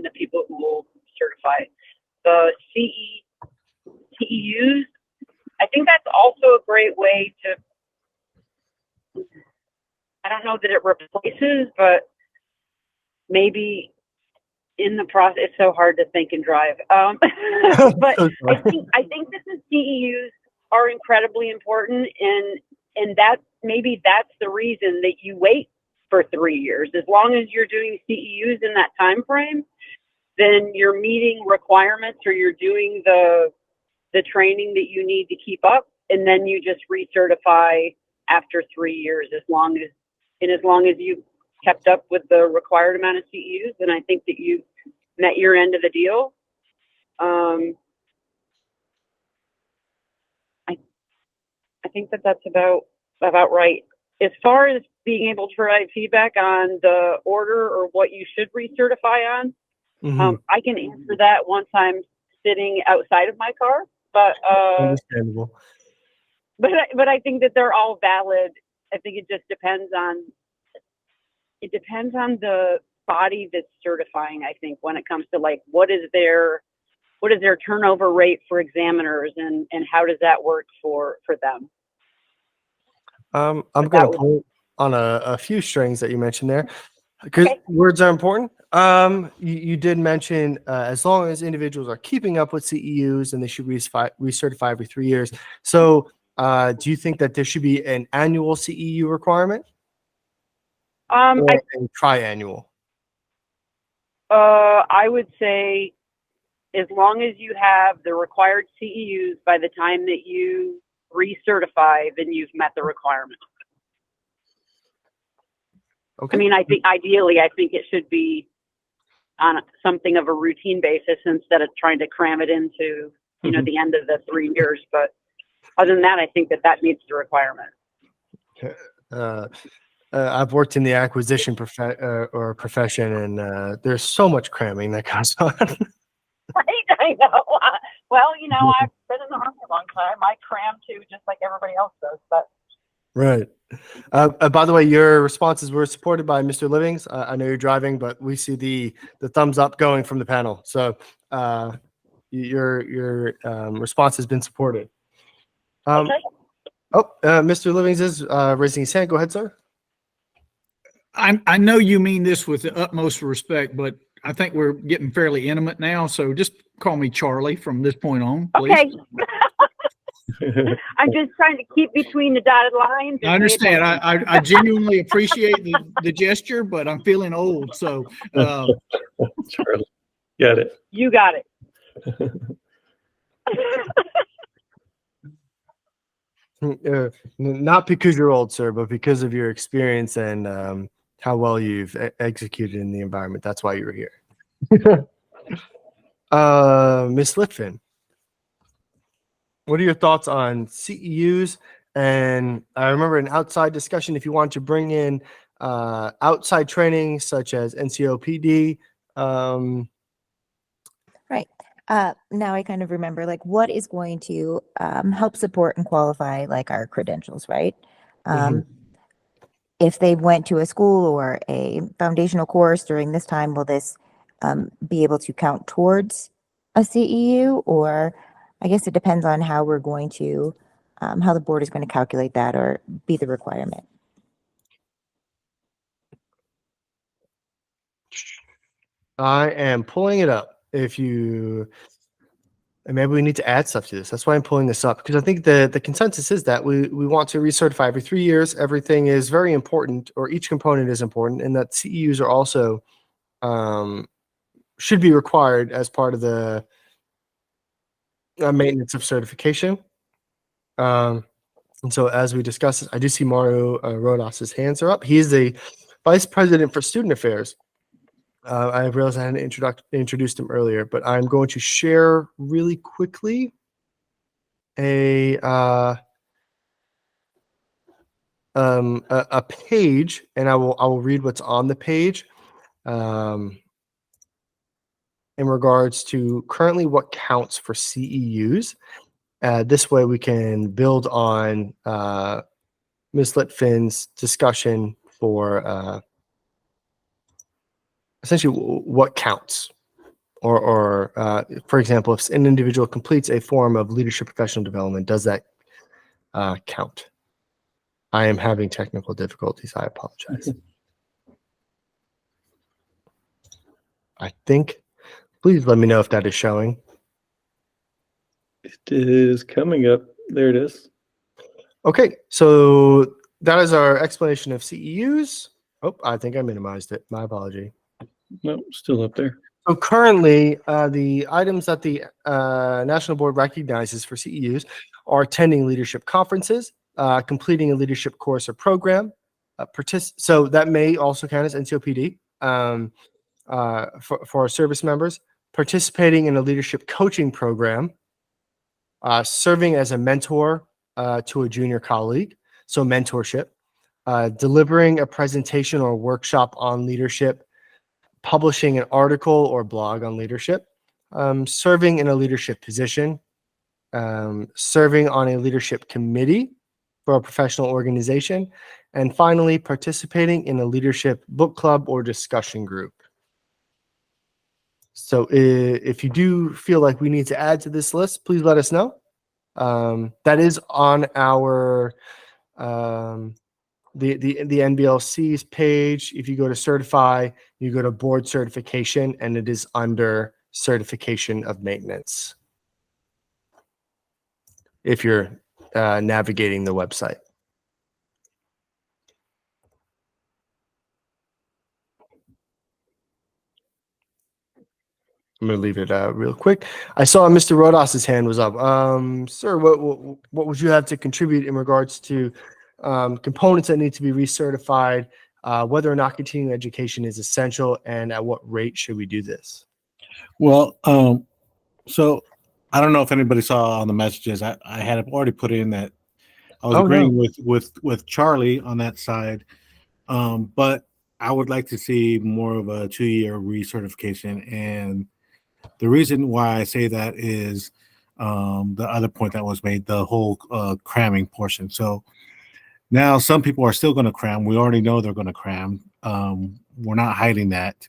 the people who will certify. The CEUs, I think that's also a great way to, I don't know that it replaces, but maybe in the process. It's so hard to think and drive. But I think that the CEUs are incredibly important, and that maybe that's the reason that you wait for 3 years. As long as you're doing CEUs in that time frame, then you're meeting requirements, or you're doing the training that you need to keep up, and then you just recertify after 3 years, as long as you kept up with the required amount of CEUs, then I think that you met your end of the deal. I think that that's about right. As far as being able to provide feedback on the order or what you should recertify on, I can answer that once I'm sitting outside of my car. But Understandable. But I think that they're all valid. I think it just depends on the body that's certifying. I think when it comes to like what is their turnover rate for examiners, and how does that work for them? I'm going to pull on a few strings that you mentioned there, because words are important. You did mention as long as individuals are keeping up with CEUs, and they should recertify every 3 years. So do you think that there should be an annual CEU requirement? Or a triannual? I would say as long as you have the required CEUs by the time that you recertify, then you've met the requirement. Okay. I mean, I think ideally, I think it should be on something of a routine basis instead of trying to cram it into, the end of the 3 years. But other than that, I think that meets the requirement. I've worked in the acquisition profession, and there's so much cramming that goes on. Right, I know. Well, I've been in the Army a long time. I cram too, just like everybody else does. But right. By the way, your responses were supported by Mr. Livings. I know you're driving, but we see the thumbs up going from the panel. So your response has been supported. Okay. Mr. Livings is raising his hand. Go ahead, sir. I know you mean this with the utmost respect, but I think we're getting fairly intimate now. So just call me Charlie from this point on, please. Okay. I'm just trying to keep between the dotted lines. I understand. I genuinely appreciate the gesture, but I'm feeling old. So Charlie, got it. You got it. Not because you're old, sir, but because of your experience and how well you've executed in the environment. That's why you're here. Ms. Litfin, what are your thoughts on CEUs? And I remember an outside discussion, if you want to bring in outside training such as NCOPD. Right. Now I kind of remember like what is going to help support and qualify like our credentials, right? If they went to a school or a foundational course during this time, will this be able to count towards a CEU? Or I guess it depends on how we're going to, how the board is going to calculate that or be the requirement. I am pulling it up. And maybe we need to add stuff to this. That's why I'm pulling this up, because I think the consensus is that we want to recertify every 3 years. Everything is very important, or each component is important, and that CEUs are also should be required as part of the maintenance of certification. And so as we discussed this, I do see Mario Rodas's hands are up. He is the Vice President for Student Affairs. I realized I hadn't introduced him earlier, but I'm going to share really quickly a page, and I will read what's on the page in regards to currently what counts for CEUs. This way we can build on Ms. Litfin's discussion for essentially what counts, or for example, if an individual completes a form of leadership professional development, does that count? I am having technical difficulties. I apologize. I think. Please let me know if that is showing. It is coming up. There it is. Okay, so that is our explanation of CEUs. Oh, I think I minimized it. My apology. No, still up there. So currently, the items that the National Board recognizes for CEUs are attending leadership conferences, completing a leadership course or program. So that may also count as NCOPD for our service members, participating in a leadership coaching program, serving as a mentor to a junior colleague, so mentorship, delivering a presentation or workshop on leadership, publishing an article or blog on leadership, serving in a leadership position, serving on a leadership committee for a professional organization, and finally, participating in a leadership book club or discussion group. So if you do feel like we need to add to this list, please let us know. That is on our the NBLC's page. If you go to certify, you go to board certification, and it is under certification of maintenance. If you're navigating the website. I'm going to leave it real quick. I saw Mr. Rodas's hand was up. Sir, what would you have to contribute in regards to components that need to be recertified, whether or not continuing education is essential, and at what rate should we do this? Well, so I don't know if anybody saw on the messages. I had already put in that I was agreeing with Charlie on that side, but I would like to see more of a 2-year recertification. And the reason why I say that is the other point that was made, the whole cramming portion. So now some people are still going to cram. We already know they're going to cram. We're not hiding that.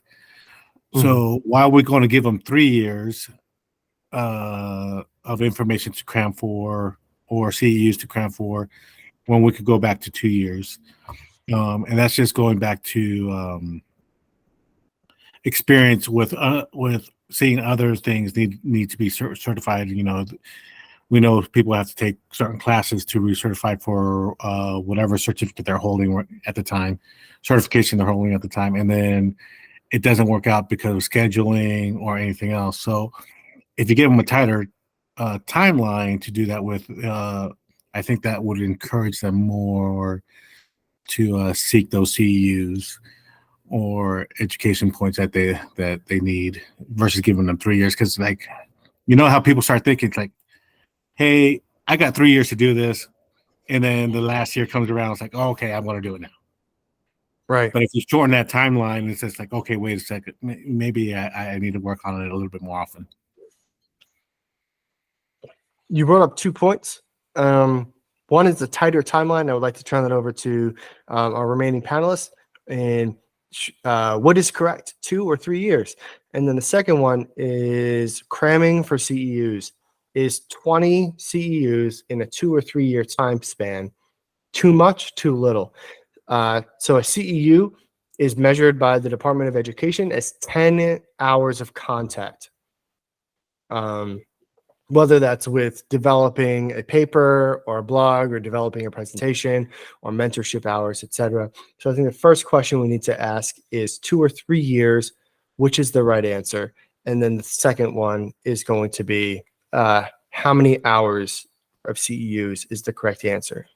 So why are we going to give them 3 years of information to cram for, or CEUs to cram for, when we could go back to 2 years? And that's just going back to experience with seeing other things need to be certified. You know, we know people have to take certain classes to recertify for whatever certificate they're holding at the time, certification they're holding at the time, and then it doesn't work out because of scheduling or anything else. So if you give them a tighter timeline to do that with, I think that would encourage them more to seek those CEUs or education points that they need, versus giving them 3 years. Because, like, you know how people start thinking, it's like, hey, I got 3 years to do this, and then the last year comes around, it's like, oh, okay, I'm going to do it now. Right. But if you shorten that timeline, it's just like, okay, wait a second, maybe I need to work on it a little bit more often. You brought up 2 points. One is the tighter timeline. I would like to turn that over to our remaining panelists. And what is correct, 2 or 3 years? And then the second one is cramming for CEUs. Is 20 CEUs in a 2 or 3 year time span too much, too little? So a CEU is measured by the Department of Education as 10 hours of contact. Whether that's with developing a paper or a blog or developing a presentation or mentorship hours, etc. So I think the first question we need to ask is 2 or 3 years, which is the right answer? And then the second one is going to be how many hours of CEUs is the correct answer?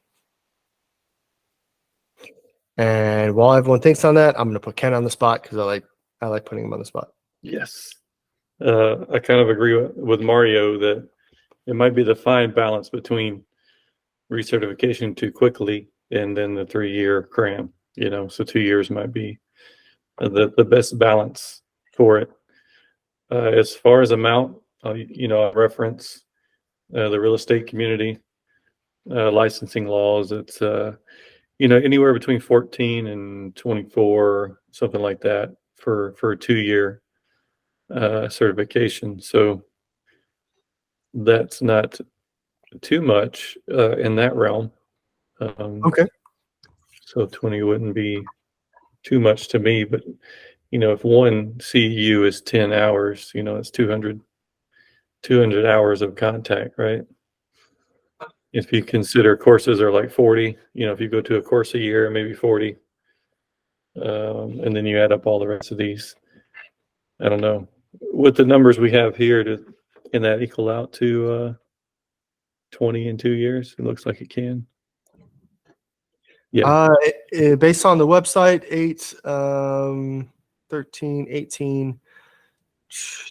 And while everyone thinks on that, I'm going to put Ken on the spot because I like putting him on the spot. Yes. I kind of agree with Mario that it might be the fine balance between recertification too quickly and then the 3-year cram, you know, so 2 years might be the best balance for it. As far as amount, you know, I reference the real estate community licensing laws. It's, you know, anywhere between 14 and 24, something like that for a 2-year certification. So that's not too much in that realm. Okay. So 20 wouldn't be too much to me, but if one CEU is 10 hours, it's 200 hours of contact, right? If you consider courses are like 40, if you go to a course a year, maybe 40, and then you add up all the rest of these, I don't know. With the numbers we have here, can that equal out to 20 in 2 years? It looks like it can. Yeah. Based on the website, 8, 13, 18,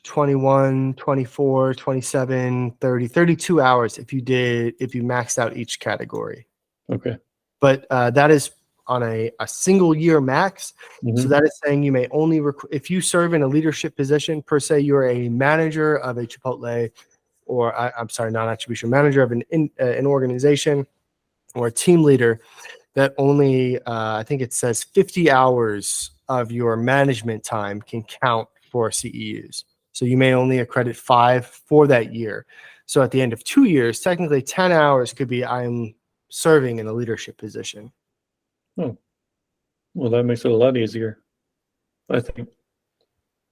21, 24, 27, 30, 32 hours if you maxed out each category. Okay. But that is on a single year max. So that is saying you may only, if you serve in a leadership position, per se, you're a manager of a Chipotle, or I'm sorry, non-attribution manager of an organization, or a team leader, that only, I think it says 50 hours of your management time can count for CEUs. So you may only accredit 5 for that year. So at the end of 2 years, technically 10 hours could be I'm serving in a leadership position. Oh, well, that makes it a lot easier, I think.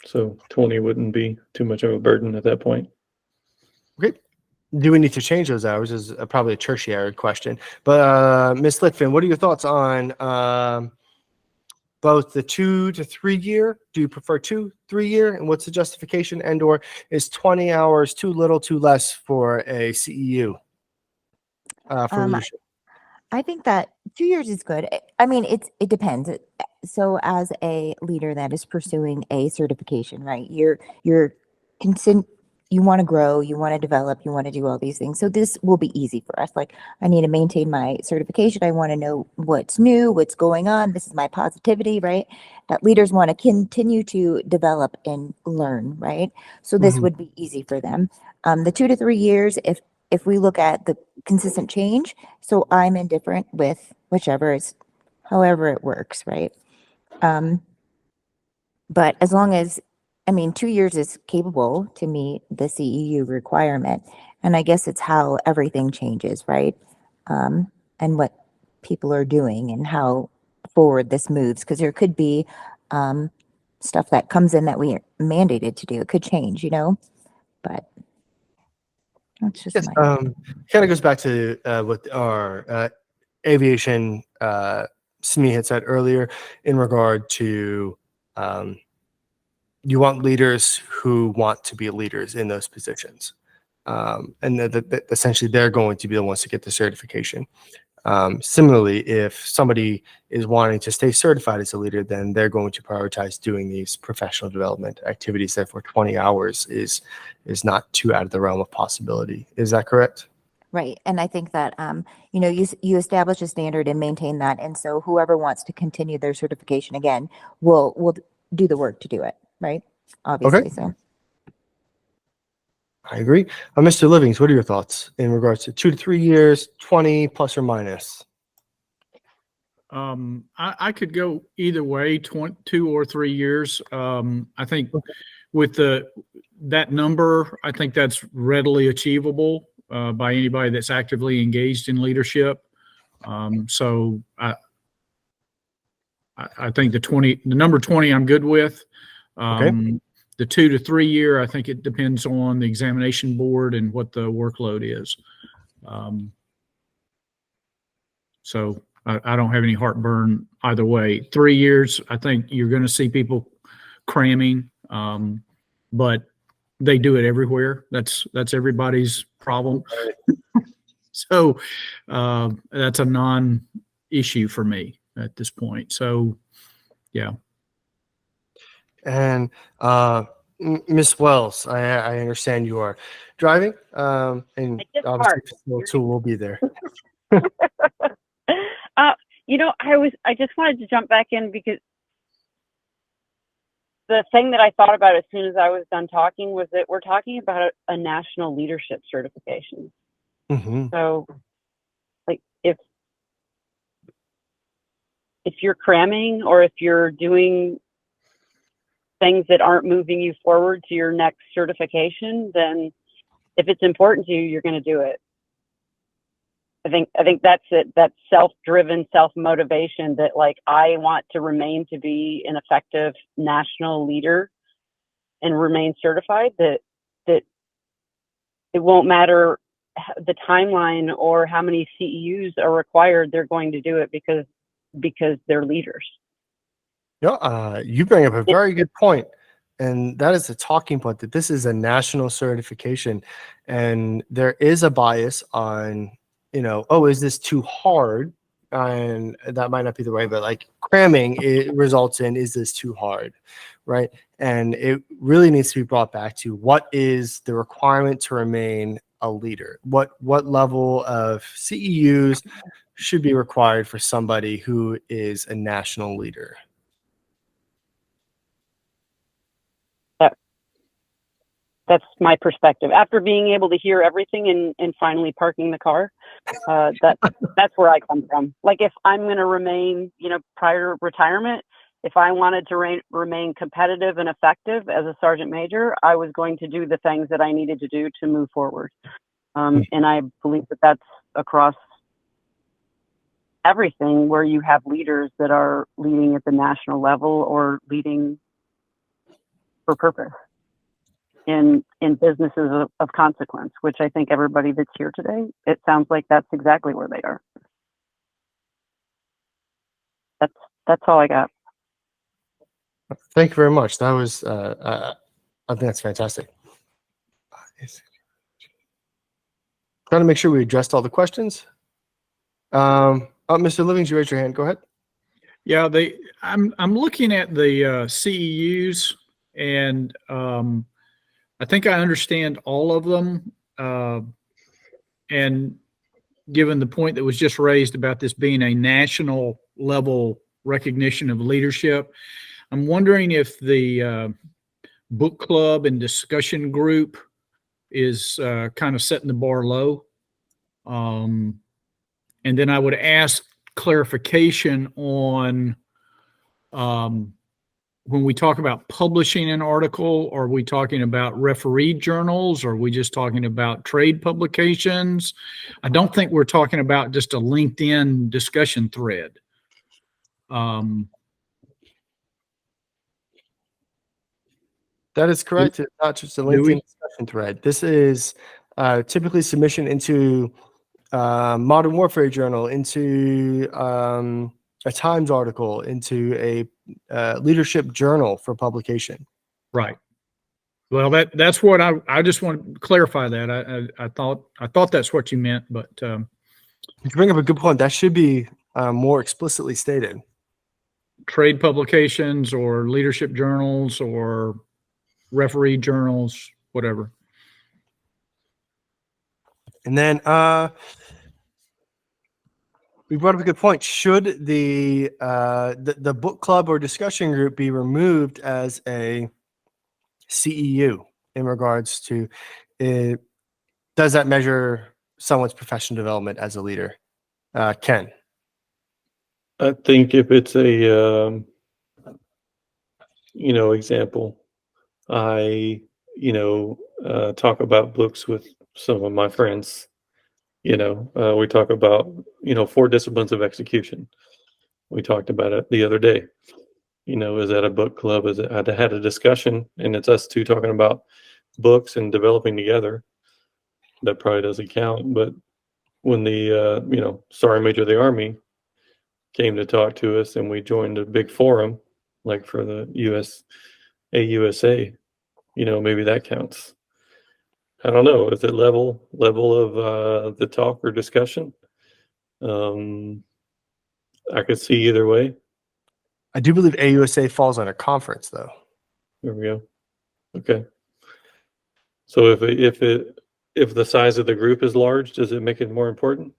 So 20 wouldn't be too much of a burden at that point. Okay. Do we need to change those hours is probably a tertiary question. But Ms. Litfin, what are your thoughts on both the 2 to 3 year? Do you prefer 2, 3 year? And what's the justification? And or is 20 hours too little, too less for a CEU for leadership? I think that 2 years is good. I mean, it depends. So as a leader that is pursuing a certification, right? You want to grow, you want to develop, you want to do all these things. So this will be easy for us. Like, I need to maintain my certification. I want to know what's new, what's going on. This is my positivity, right? That leaders want to continue to develop and learn, right? So this would be easy for them. The 2 to 3 years, if we look at the consistent change, so I'm indifferent with however it works, right? But as long as, 2 years is capable to meet the CEU requirement. And I guess it's how everything changes, right? And what people are doing and how forward this moves. Because there could be stuff that comes in that we are mandated to do. It could change, but that's just Yes, my kind of goes back to what our aviation SME had said earlier in regard to you want leaders who want to be leaders in those positions. And essentially they're going to be the ones to get the certification. Similarly, if somebody is wanting to stay certified as a leader, then they're going to prioritize doing these professional development activities. Therefore, 20 hours is not too out of the realm of possibility. Is that correct? Right. And I think that, you establish a standard and maintain that. And so whoever wants to continue their certification again will do the work to do it. Right. Obviously. Okay. So I agree. Mr. Livings, what are your thoughts in regards to 2 to 3 years, 20 plus or minus? I could go either way, 2 or 3 years. I think with that number, I think that's readily achievable by anybody that's actively engaged in leadership. So I think the number 20 I'm good with. Okay. The 2 to 3 year, I think it depends on the examination board and what the workload is. So I don't have any heartburn either way. 3 years, I think you're going to see people cramming, but they do it everywhere. That's everybody's problem. So that's a non-issue for me at this point. So, yeah. And Ms. Wells, I understand you are driving, and I just obviously parked. Facility Tool will be there. I just wanted to jump back in because the thing that I thought about as soon as I was done talking was that we're talking about a national leadership certification. So, like, if you're cramming or if you're doing things that aren't moving you forward to your next certification, then if it's important to you, you're going to do it. I think that's it. That self-driven, self-motivation that like, I want to remain to be an effective national leader and remain certified, that it won't matter the timeline or how many CEUs are required. They're going to do it because they're leaders. Yeah, you bring up a very good point, and that is the talking point, that this is a national certification, and there is a bias on, oh, is this too hard? And that might not be the way, but like cramming, it results in, is this too hard, right? And it really needs to be brought back to, what is the requirement to remain a leader? What level of CEUs should be required for somebody who is a national leader? That's my perspective. After being able to hear everything and finally parking the car, that's where I come from. Like, if I'm going to remain, prior to retirement, if I wanted to remain competitive and effective as a sergeant major, I was going to do the things that I needed to do to move forward. And I believe that that's across everything, where you have leaders that are leading at the national level or leading for purpose in businesses of consequence, which I think everybody that's here today, it sounds like that's exactly where they are. That's all I got. Thank you very much. That was, I think that's fantastic. Trying to make sure we addressed all the questions. Mr. Livings, you raised your hand. Go ahead. Yeah, I'm looking at the CEUs, and I think I understand all of them. And given the point that was just raised about this being a national level recognition of leadership, I'm wondering if the book club and discussion group is kind of setting the bar low. And then I would ask clarification on when we talk about publishing an article, are we talking about referee journals? Or are we just talking about trade publications? I don't think we're talking about just a LinkedIn discussion thread. That is correct. It's not just a LinkedIn discussion thread. This is typically submission into Modern Warfare Journal, into a Times article, into a leadership journal for publication. Right. Well, that's what I just want to clarify that. I thought that's what you meant, but you bring up a good point. That should be more explicitly stated. Trade publications or leadership journals or referee journals, whatever. And then we brought up a good point. Should the book club or discussion group be removed as a CEU in regards to it? Does that measure someone's professional development as a leader? Ken? I think if it's a, example, I, talk about books with some of my friends. We talk about, 4 disciplines of execution. We talked about it the other day. Is that a book club? Is it, I had a discussion, and it's us 2 talking about books and developing together. That probably doesn't count. But when the, Sergeant Major of the Army came to talk to us, and we joined a big forum, like for the AUSA, maybe that counts. I don't know. Is it level of the talk or discussion? I could see either way. I do believe AUSA falls on a conference, though. There we go. Okay. So if the size of the group is large, does it make it more important?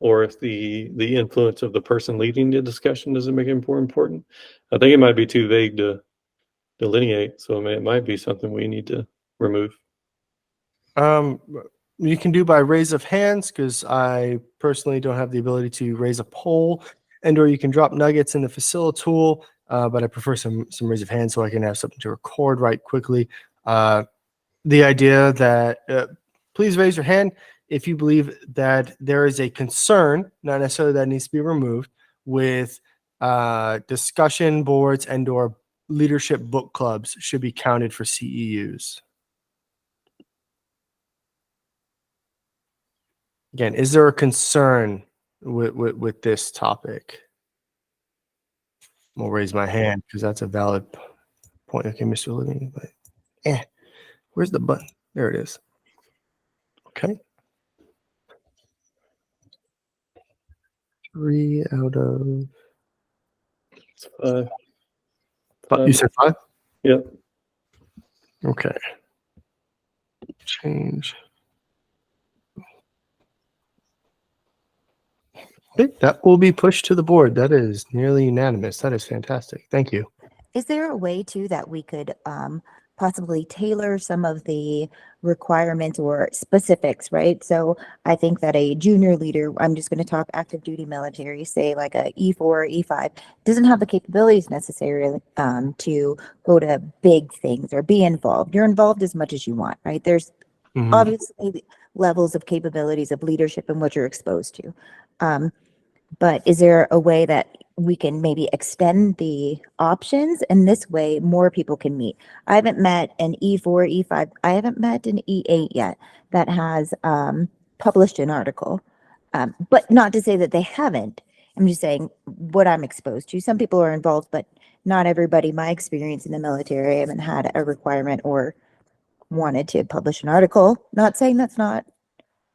Or if the influence of the person leading the discussion, does it make it more important? I think it might be too vague to delineate. So it might be something we need to remove. You can do by raise of hands, because I personally don't have the ability to raise a poll, or you can drop nuggets in the Facility tool, but I prefer some raise of hands so I can have something to record right quickly. The idea that please raise your hand if you believe that there is a concern, not necessarily that needs to be removed, with discussion boards and or leadership book clubs should be counted for CEUs. Again, is there a concern with this topic? I'll raise my hand because that's a valid point. Okay, Mr. Living, but where's the button? There it is. Okay. 3 out of you said 5? Yep. Okay. Change. Okay, that will be pushed to the board. That is nearly unanimous. That is fantastic. Thank you. Is there a way too that we could possibly tailor some of the requirements or specifics, right? So I think that a junior leader, I'm just going to talk active duty military, say like a E4 or E5, doesn't have the capabilities necessary to go to big things or be involved. You're involved as much as you want, right? There's obviously levels of capabilities of leadership and what you're exposed to. But is there a way that we can maybe extend the options and this way more people can meet? I haven't met an E4, E5. I haven't met an E8 yet that has published an article. But not to say that they haven't. I'm just saying what I'm exposed to. Some people are involved, but not everybody. My experience in the military, I haven't had a requirement or wanted to publish an article. Not saying that's not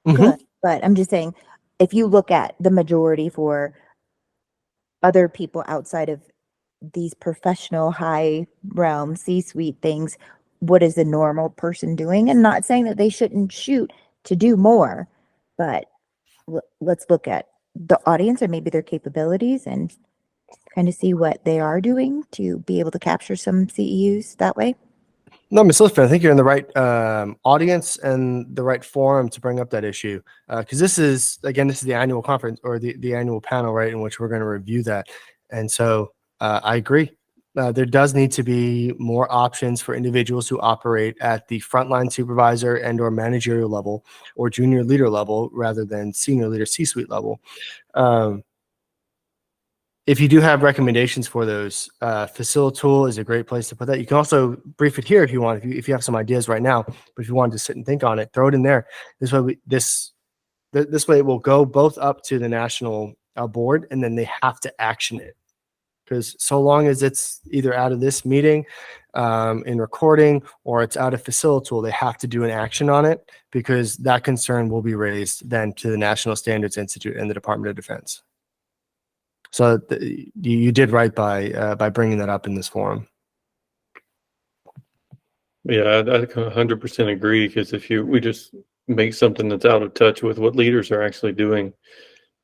good, but I'm just saying if you look at the majority for other people outside of these professional high realm C-suite things, what is the normal person doing? And not saying that they shouldn't shoot to do more, but let's look at the audience or maybe their capabilities and kind of see what they are doing to be able to capture some CEUs that way. No, Ms. Liffman, I think you're in the right audience and the right forum to bring up that issue. Because this is the annual conference or the annual panel, right, in which we're going to review that. And so I agree. There does need to be more options for individuals who operate at the frontline supervisor and or managerial level or junior leader level rather than senior leader C-suite level. If you do have recommendations for those, Facilitool is a great place to put that. You can also brief it here if you want, if you have some ideas right now. But if you wanted to sit and think on it, throw it in there. This way, this way it will go both up to the national board, and then they have to action it. Because so long as it's either out of this meeting in recording or it's out of Facilitool, they have to do an action on it because that concern will be raised then to the National Standards Institute and the Department of Defense. So you did right by bringing that up in this forum. Yeah, I 100% agree, because if we just make something that's out of touch with what leaders are actually doing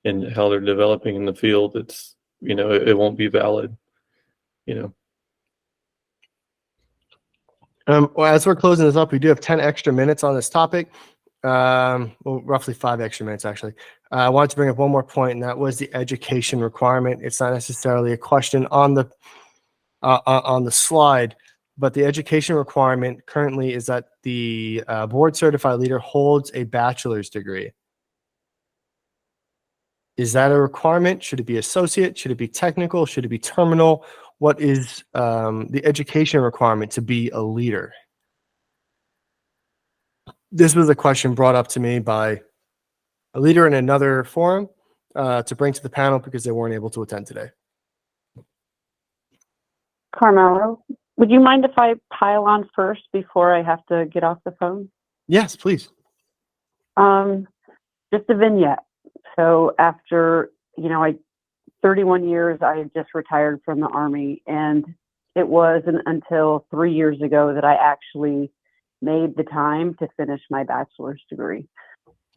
and how they're developing in the field, it's, it won't be valid, Well, as we're closing this up, we do have 10 extra minutes on this topic. Well, roughly 5 extra minutes, actually. I wanted to bring up one more point, and that was the education requirement. It's not necessarily a question on the slide, but the education requirement currently is that the board certified leader holds a bachelor's degree. Is that a requirement? Should it be associate? Should it be technical? Should it be terminal? What is the education requirement to be a leader? This was a question brought up to me by a leader in another forum to bring to the panel because they weren't able to attend today. Carmelo, would you mind if I pile on first before I have to get off the phone? Yes, please. Just a vignette. So after, 31 years, I had just retired from the Army, and it wasn't until 3 years ago that I actually made the time to finish my bachelor's degree.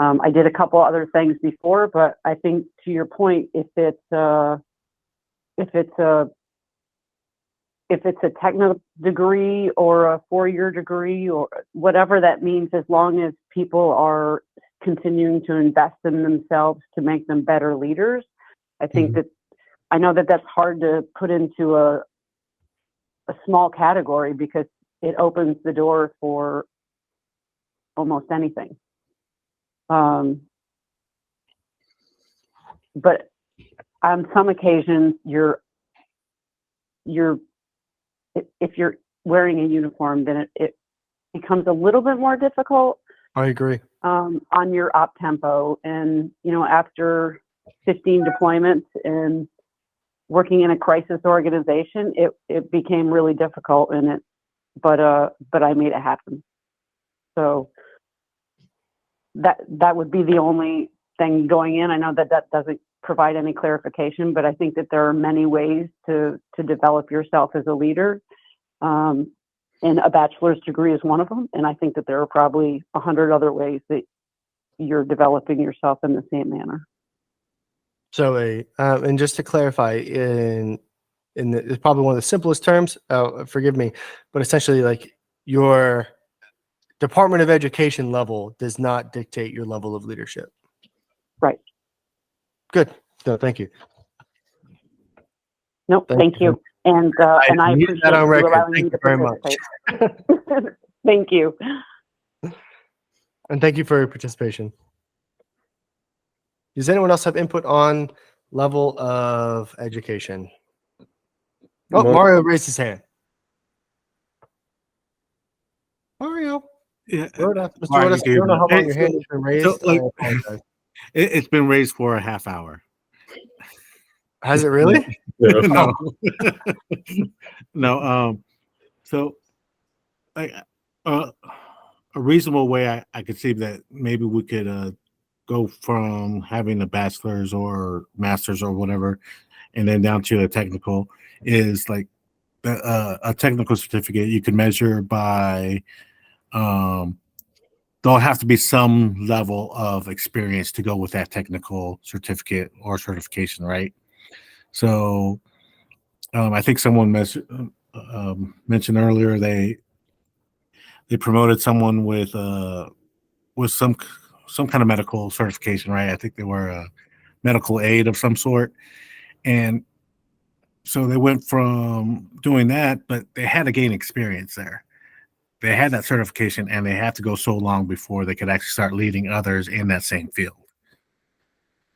I did a couple other things before, but I think to your point, if it's a technical degree or a 4-year degree or whatever that means, as long as people are continuing to invest in themselves to make them better leaders, I think that I know that that's hard to put into a small category because it opens the door for almost anything. But on some occasions, if you're wearing a uniform, then it becomes a little bit more difficult I agree. on your op tempo. And, after 15 deployments and working in a crisis organization, it became really difficult but I made it happen. So that would be the only thing going in. I know that doesn't provide any clarification, but I think that there are many ways to develop yourself as a leader. And a bachelor's degree is one of them. And I think that there are probably 100 other ways that you're developing yourself in the same manner. So and just to clarify, it's probably one of the simplest terms, forgive me, but essentially like your Department of Education level does not dictate your level of leadership. Right. Good. No, thank you. No, thank you. And I need appreciate that on you record. allowing Thank me to you very much. participate. Thank you. And thank you for your participation. Does anyone else have input on level of education? Oh, Mario raised his hand. Mario. Yeah. Mr. Sorry, Rodas, I don't know how long your hand has been raised. So, like, I apologize. It's been raised for a half hour. Has it really? No. No. So, like, a reasonable way I could see that maybe we could go from having a bachelor's or master's or whatever, and then down to a technical is like a technical certificate you can measure by. There'll have to be some level of experience to go with that technical certificate or certification, right? So I think someone mentioned earlier they promoted someone with some kind of medical certification, right? I think they were a medical aid of some sort, and so they went from doing that, but they had to gain experience there. They had that certification, and they had to go so long before they could actually start leading others in that same field.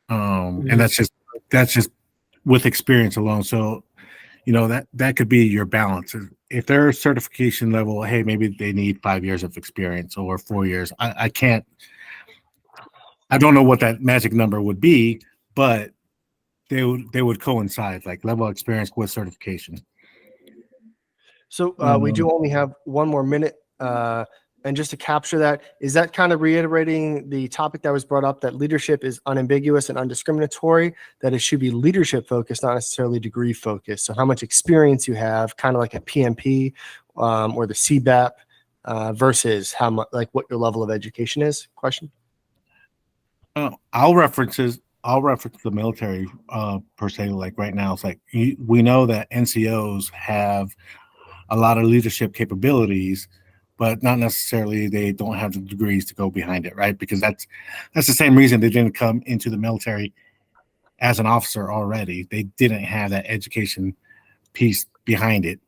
And that's just with experience alone. So, that could be your balance. If their certification level, hey, maybe they need 5 years of experience or 4 years. I don't know what that magic number would be, but they would coincide, like level of experience with certification. So we do only have one more minute. And just to capture that, is that kind of reiterating the topic that was brought up, that leadership is unambiguous and undiscriminatory, that it should be leadership focused, not necessarily degree focused? So how much experience you have, kind of like a PMP or the CBAP versus how much, like what your level of education is? Question. I'll reference the military per se. Like right now, it's like we know that NCOs have a lot of leadership capabilities, but not necessarily they don't have the degrees to go behind it, right? Because that's the same reason they didn't come into the military as an officer already. They didn't have that education piece behind it,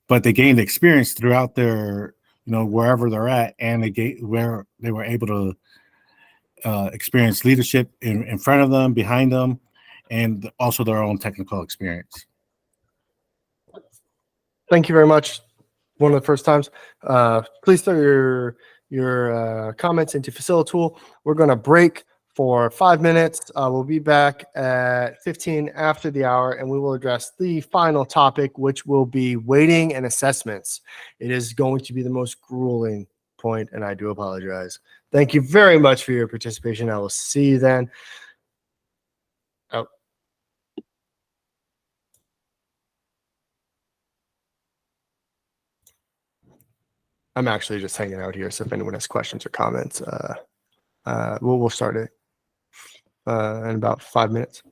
but they gained experience throughout their, wherever they're at, and where they were able to experience leadership in front of them, behind them, and also their own technical experience. Thank you very much. One of the first times. Please throw your comments into Facilitool. We're going to break for 5 minutes. We'll be back at 15 after the hour, and we will address the final topic, which will be weighting and assessments. It is going to be the most grueling point, and I do apologize. Thank you very much for your participation. I will see you then. Oh. I'm actually just hanging out here, so if anyone has questions or comments, we'll start it in about 5 minutes.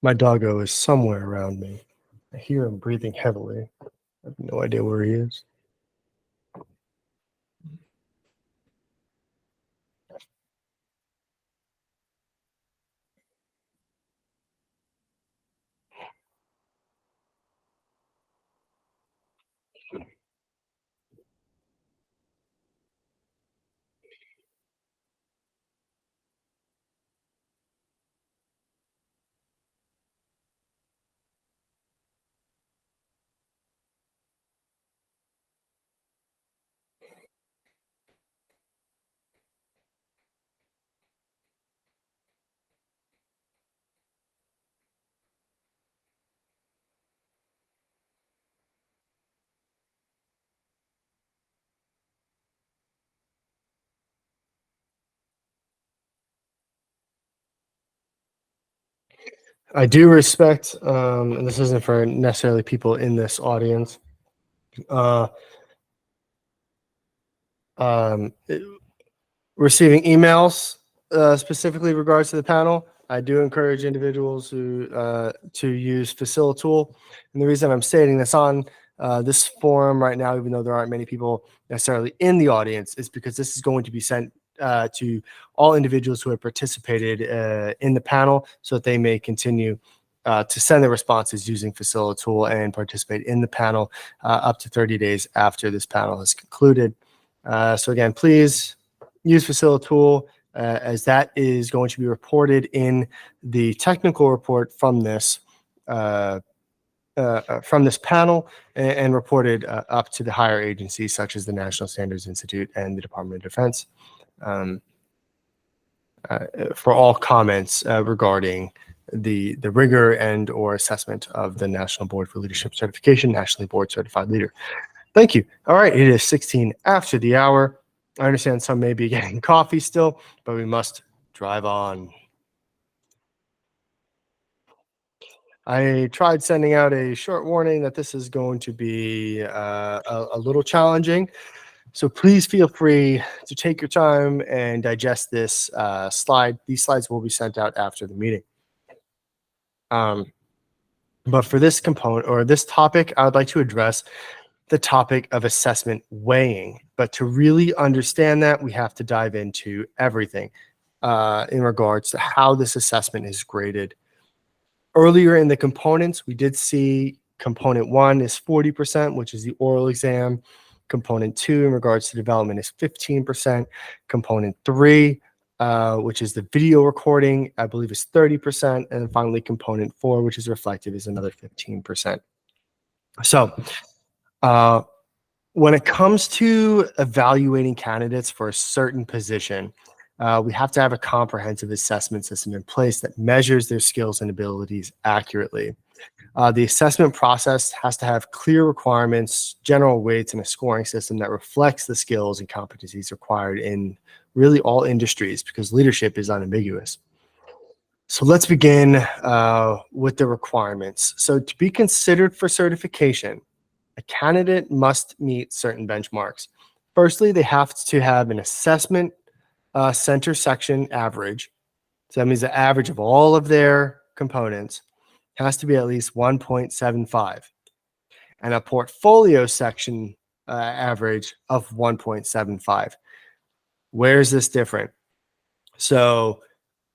My doggo is somewhere around me. I hear him breathing heavily. I have no idea where he is. I do respect, and this isn't for necessarily people in this audience, uh, um, receiving emails specifically regards to the panel. I do encourage individuals who to use Facilitool, and the reason I'm stating this on this forum right now, even though there aren't many people necessarily in the audience, is because this is going to be sent to all individuals who have participated in the panel, so that they may continue to send their responses using Facilitool and participate in the panel up to 30 days after this panel has concluded. So again, please use Facilitool as that is going to be reported in the technical report from this panel and reported up to the higher agencies such as the National Standards Institute and the Department of Defense for all comments regarding the rigor and or assessment of the National Board for Leadership Certification, Nationally Board Certified Leader. Thank you. All right, it is 16 after the hour. I understand some may be getting coffee still, but we must drive on. I tried sending out a short warning that this is going to be a little challenging. So please feel free to take your time and digest this slide. These slides will be sent out after the meeting. But for this component or this topic, I would like to address the topic of assessment weighing. But to really understand that, we have to dive into everything in regards to how this assessment is graded. Earlier in the components, we did see component 1 is 40%, which is the oral exam. Component 2 in regards to development is 15%. Component 3, which is the video recording, I believe is 30%. And then finally, component 4, which is reflective, is another 15%. So when it comes to evaluating candidates for a certain position, we have to have a comprehensive assessment system in place that measures their skills and abilities accurately. The assessment process has to have clear requirements, general weights, and a scoring system that reflects the skills and competencies required in really all industries, because leadership is unambiguous. So let's begin with the requirements. So to be considered for certification, a candidate must meet certain benchmarks. Firstly, they have to have an assessment center section average. So that means the average of all of their components has to be at least 1.75, and a portfolio section average of 1.75. Where is this different? So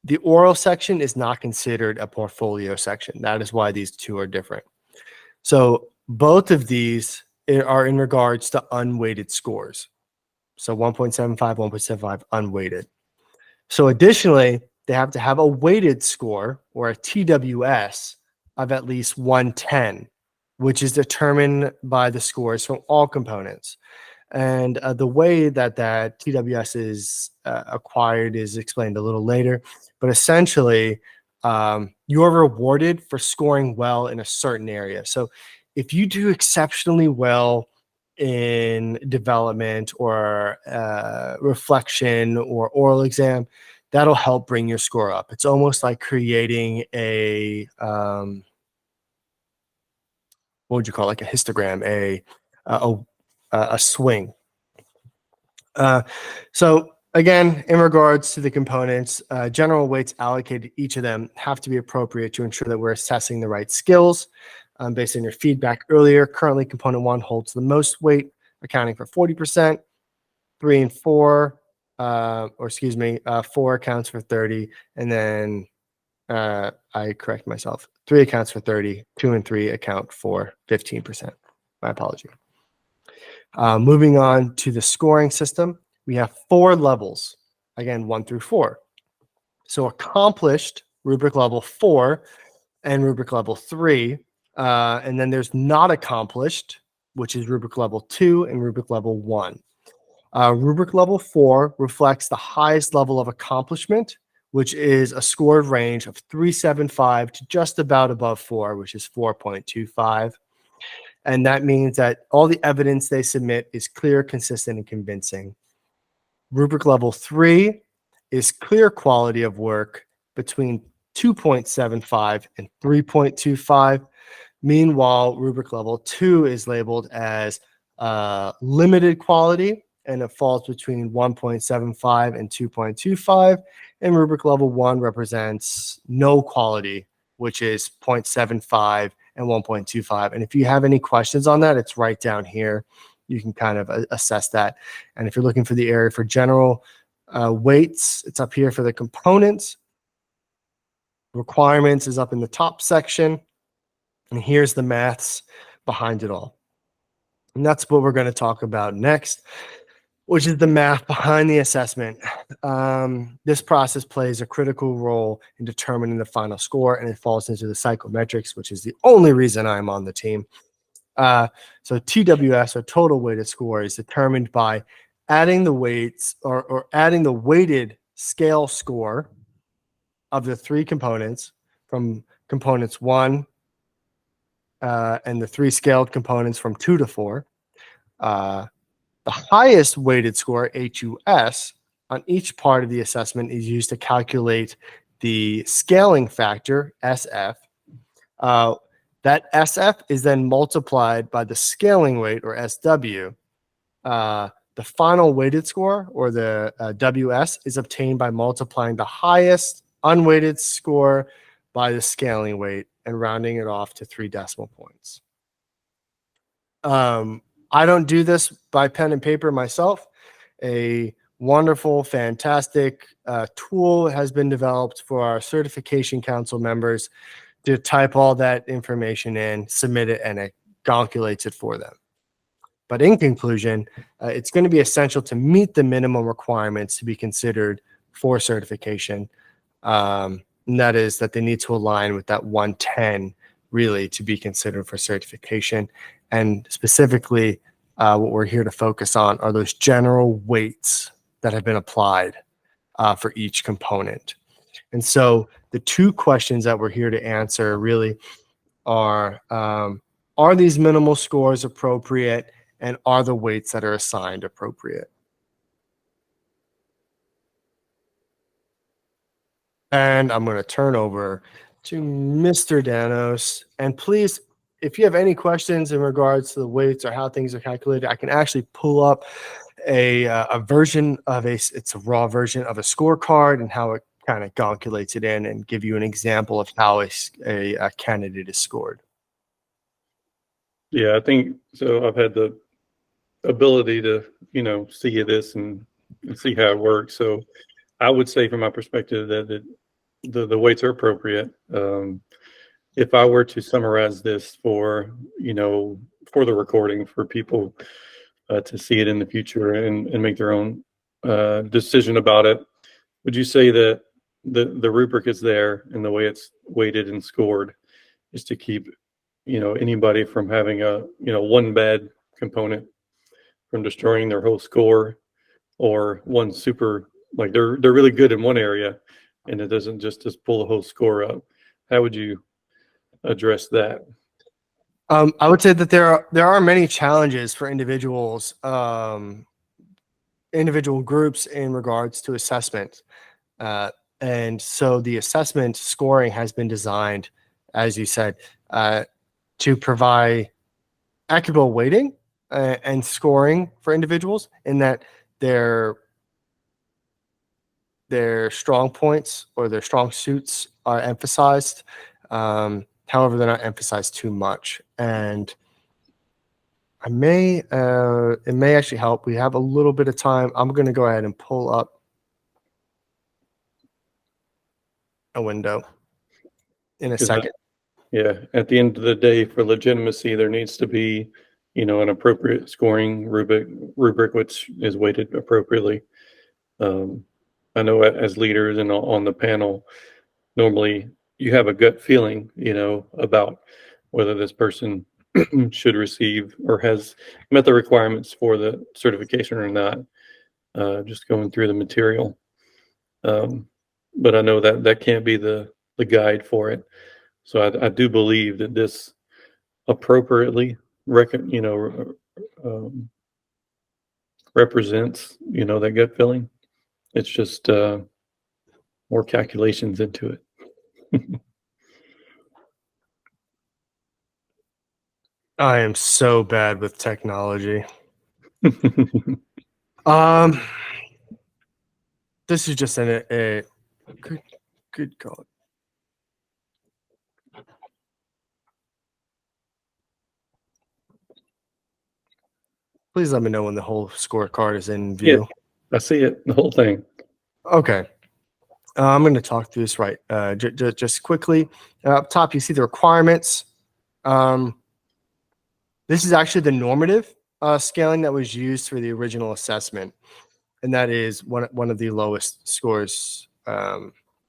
the oral section is not considered a portfolio section. That is why these two are different. So both of these are in regards to unweighted scores. So 1.75, 1.75 unweighted. So additionally, they have to have a weighted score, or a TWS, of at least 110, which is determined by the scores from all components. And the way that that TWS is acquired is explained a little later. But essentially, you're rewarded for scoring well in a certain area. So if you do exceptionally well in development or reflection or oral exam, that'll help bring your score up. It's almost like creating a what would you call it? Like a histogram, a swing. So again, in regards to the components, general weights allocated to each of them have to be appropriate to ensure that we're assessing the right skills. Based on your feedback earlier, currently component 1 holds the most weight, accounting for 40%. 3 and 4, 4 accounts for 30, and then I correct myself. 3 accounts for 30, 2 and 3 account for 15%. My apology. Moving on to the scoring system, we have 4 levels, again, 1 through 4. So accomplished, rubric level 4, and rubric level 3. And then there's not accomplished, which is rubric level 2 and rubric level 1. Rubric level 4 reflects the highest level of accomplishment, which is a scored range of 3.75 to just about above 4, which is 4.25. And that means that all the evidence they submit is clear, consistent, and convincing. Rubric level 3 is clear quality of work between 2.75 and 3.25. Meanwhile, rubric level 2 is labeled as limited quality, and it falls between 1.75 and 2.25. And rubric level 1 represents no quality, which is 0.75 and 1.25. And if you have any questions on that, it's right down here. You can kind of assess that. And if you're looking for the area for general weights, it's up here for the components. Requirements is up in the top section. And here's the maths behind it all. And that's what we're going to talk about next, which is the math behind the assessment. This process plays a critical role in determining the final score, and it falls into the psychometrics, which is the only reason I'm on the team. So TWS, or total weighted score, is determined by adding the weights or adding the weighted scale score of the 3 components from components 1 and the 3 scaled components from 2 to 4. The highest weighted score, HUS, on each part of the assessment is used to calculate the scaling factor, SF. That SF is then multiplied by the scaling weight, or SW. The final weighted score, or the WS, is obtained by multiplying the highest unweighted score by the scaling weight and rounding it off to 3 decimal points. I don't do this by pen and paper myself. A wonderful, fantastic tool has been developed for our certification council members to type all that information in, submit it, and it calculates it for them. But in conclusion, it's going to be essential to meet the minimum requirements to be considered for certification. And that is that they need to align with that 110 really to be considered for certification. And specifically, what we're here to focus on are those general weights that have been applied for each component. And so the 2 questions that we're here to answer really are these minimal scores appropriate, and are the weights that are assigned appropriate? And I'm going to turn over to Mr. Danos. And please, if you have any questions in regards to the weights or how things are calculated, I can actually pull up a version of it's a raw version of a scorecard and how it kind of calculates it in, and give you an example of how a candidate is scored. Yeah, I think so. I've had the ability to, see this and see how it works. So I would say from my perspective that the weights are appropriate. If I were to summarize this for the recording for people to see it in the future and make their own decision about it, would you say that the rubric is there, and the way it's weighted and scored is to keep anybody from having a one bad component from destroying their whole score, or one super, like they're really good in one area and it doesn't just pull the whole score up? How would you address that? I would say that there are many challenges for individuals, individual groups in regards to assessment. And so the assessment scoring has been designed, as you said, to provide equitable weighting and scoring for individuals, in that their strong points or their strong suits are emphasized. However, they're not emphasized too much. And it may actually help. We have a little bit of time. I'm going to go ahead and pull up a window in a second. Yeah, at the end of the day, for legitimacy, there needs to be, an appropriate scoring rubric which is weighted appropriately. I know as leaders and on the panel, normally you have a gut feeling, about whether this person should receive or has met the requirements for the certification or not, just going through the material. But I know that can't be the guide for it. So I do believe that this appropriately represents, that gut feeling. It's just more calculations into it. I am so bad with technology. This is just a good God. Please let me know when the whole scorecard is in view. I see it, the whole thing. Okay. I'm going to talk through this just quickly. Up top, you see the requirements. This is actually the normative scaling that was used for the original assessment, and that is one of the lowest scores.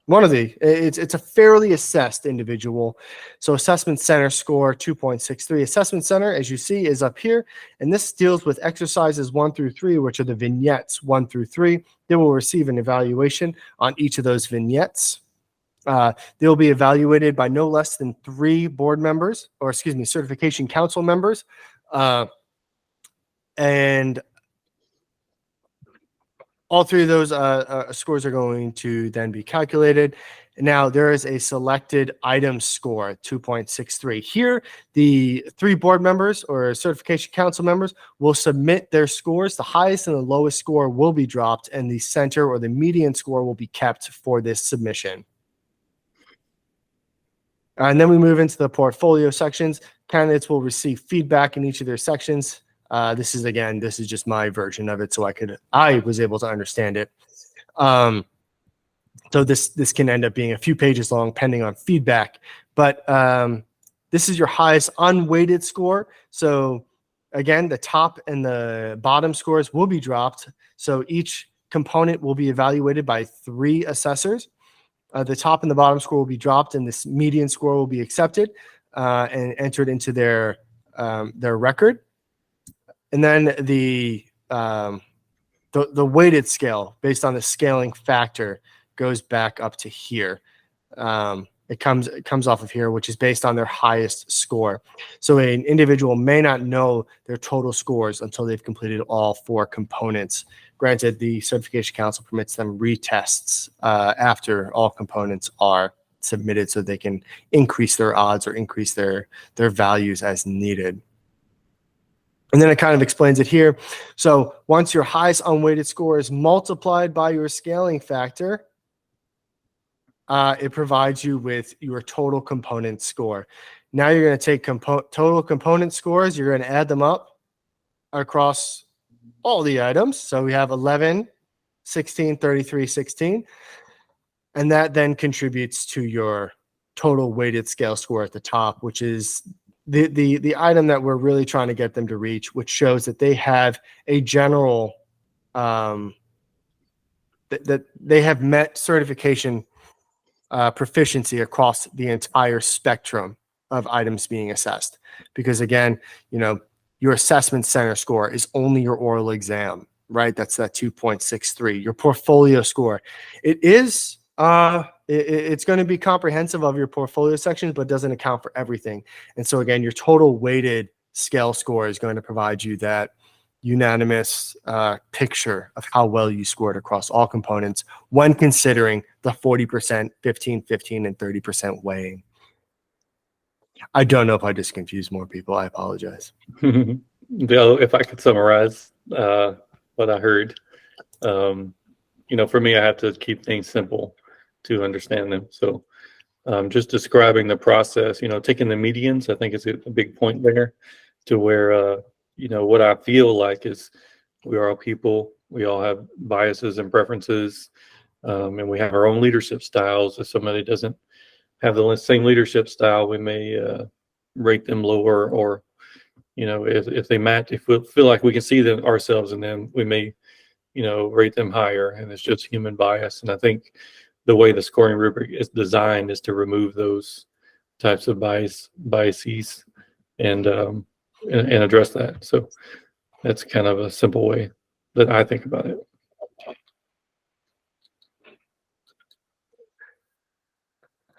It's a fairly assessed individual. So assessment center score 2.63. Assessment center, as you see, is up here, and this deals with exercises 1 through 3, which are the vignettes 1 through 3. They will receive an evaluation on each of those vignettes. They will be evaluated by no less than 3 board members, or excuse me, certification council members, and all 3 of those scores are going to then be calculated. Now, there is a selected item score, 2.63. Here, the 3 board members or certification council members will submit their scores. The highest and the lowest score will be dropped, and the center or the median score will be kept for this submission. And then we move into the portfolio sections. Candidates will receive feedback in each of their sections. This is just my version of it, so I was able to understand it. So this can end up being a few pages long, depending on feedback. But this is your highest unweighted score. So again, the top and the bottom scores will be dropped. So each component will be evaluated by 3 assessors. The top and the bottom score will be dropped, and this median score will be accepted and entered into their record. And then the weighted scale, based on the scaling factor, goes back up to here. It comes off of here, which is based on their highest score. So an individual may not know their total scores until they've completed all 4 components. Granted, the Certification Council permits them retests after all components are submitted, so they can increase their odds or increase their values as needed. And then it kind of explains it here. So once your highest unweighted score is multiplied by your scaling factor, it provides you with your total component score. Now you're going to take total component scores. You're going to add them up across all the items. So we have 11, 16, 33, 16. And that then contributes to your total weighted scale score at the top, which is the item that we're really trying to get them to reach, which shows that they have a general, that they have met certification proficiency across the entire spectrum of items being assessed. Because again, your assessment center score is only your oral exam, right? That's that 2.63. Your portfolio score, it's going to be comprehensive of your portfolio sections, but doesn't account for everything. And so again, your total weighted scale score is going to provide you that unanimous picture of how well you scored across all components when considering the 40%, 15, 15, and 30% weighing. I don't know if I just confused more people. I apologize. Bill, if I could summarize what I heard, for me, I have to keep things simple to understand them. So just describing the process, taking the medians, I think is a big point there, to where, what I feel like is we are all people. We all have biases and preferences, and we have our own leadership styles. If somebody doesn't have the same leadership style, we may rate them lower, or if they match, if we feel like we can see them ourselves in them, we may rate them higher. And it's just human bias. And I think the way the scoring rubric is designed is to remove those types of biases and address that. So that's kind of a simple way that I think about it.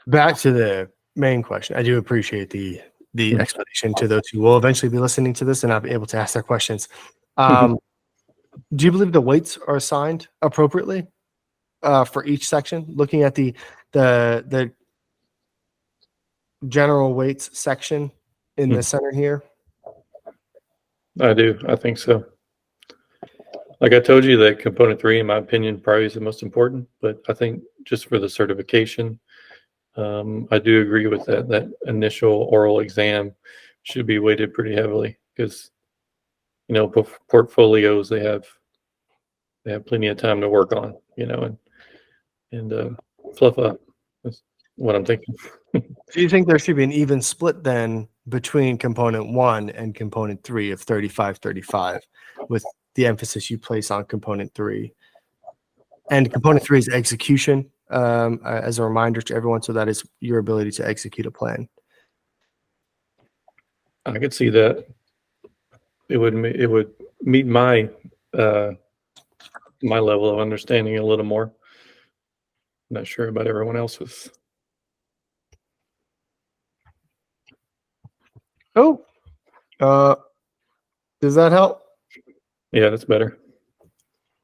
Back to the main question. I do appreciate the explanation to those who will eventually be listening to this and not be able to ask their questions. Do you believe the weights are assigned appropriately for each section? Looking at the general weights section in the center here. I do. I think so. Like I told you, that component 3, in my opinion, probably is the most important. But I think just for the certification, I do agree with that. That initial oral exam should be weighted pretty heavily because, portfolios, they have plenty of time to work on, and fluff up. That's what I'm thinking. Do you think there should be an even split then between component 1 and component 3 of 35-35, with the emphasis you place on component 3? And component 3 is execution, as a reminder to everyone. So that is your ability to execute a plan. I could see that. It would meet my my level of understanding a little more. I'm not sure about everyone else's. Oh, does that help? Yeah, that's better.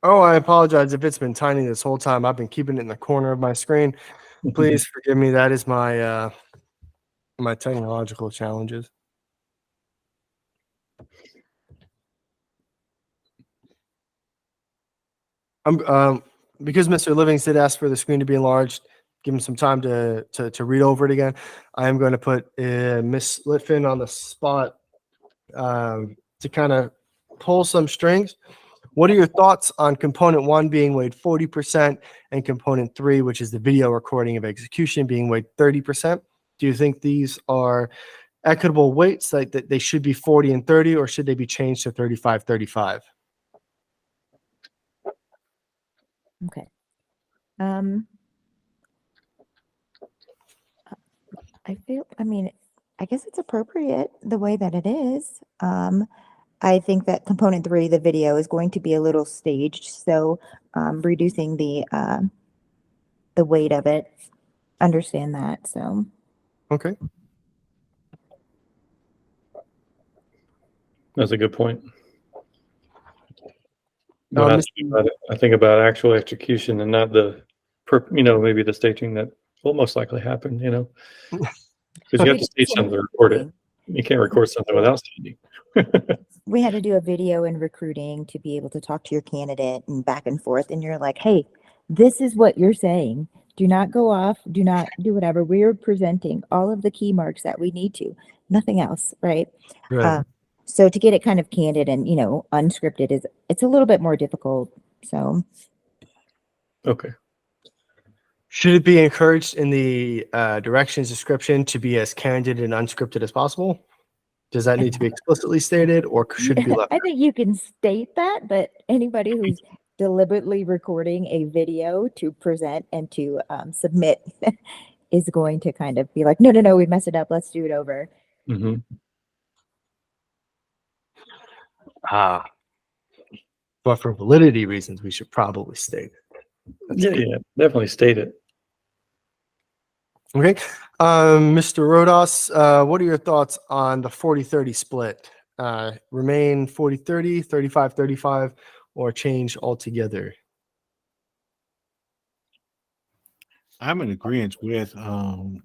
Oh, I apologize if it's been tiny this whole time. I've been keeping it in the corner of my screen. Please forgive me. That is my my technological challenges. Because Mr. Livings did ask for the screen to be enlarged, give him some time to read over it again. I am going to put Miss Litfin on the spot to kind of pull some strings. What are your thoughts on component 1 being weighed 40% and component 3, which is the video recording of execution, being weighed 30%? Do you think these are equitable weights, like that they should be 40 and 30, or should they be changed to 35-35? Okay. I guess it's appropriate the way that it is. I think that component 3, the video, is going to be a little staged, so reducing the weight of it. Understand that. So Okay. That's a good point. When I think about actual execution and not the, maybe the staging that will most likely happen, because you have to stage something to record it. You can't record something without staging. we had to do a video in recruiting to be able to talk to your candidate and back and forth. And you're like, hey, this is what you're saying. Do not go off. Do not do whatever. We are presenting all of the key marks that we need to, nothing else. Right. So to get it kind of candid and, unscripted it's a little bit more difficult. So. Okay. Should it be encouraged in the directions description to be as candid and unscripted as possible? Does that need to be explicitly stated, or should it be left? I think you can state that, but anybody who's deliberately recording a video to present and to submit is going to kind of be like, no, we messed it up. Let's do it over. Mm-hmm. But for validity reasons, we should probably state it. Yeah, definitely state it. Okay. Mr. Rodas, what are your thoughts on the 40-30 split? Remain 40-30, 35-35, or change altogether? I'm in agreement with, and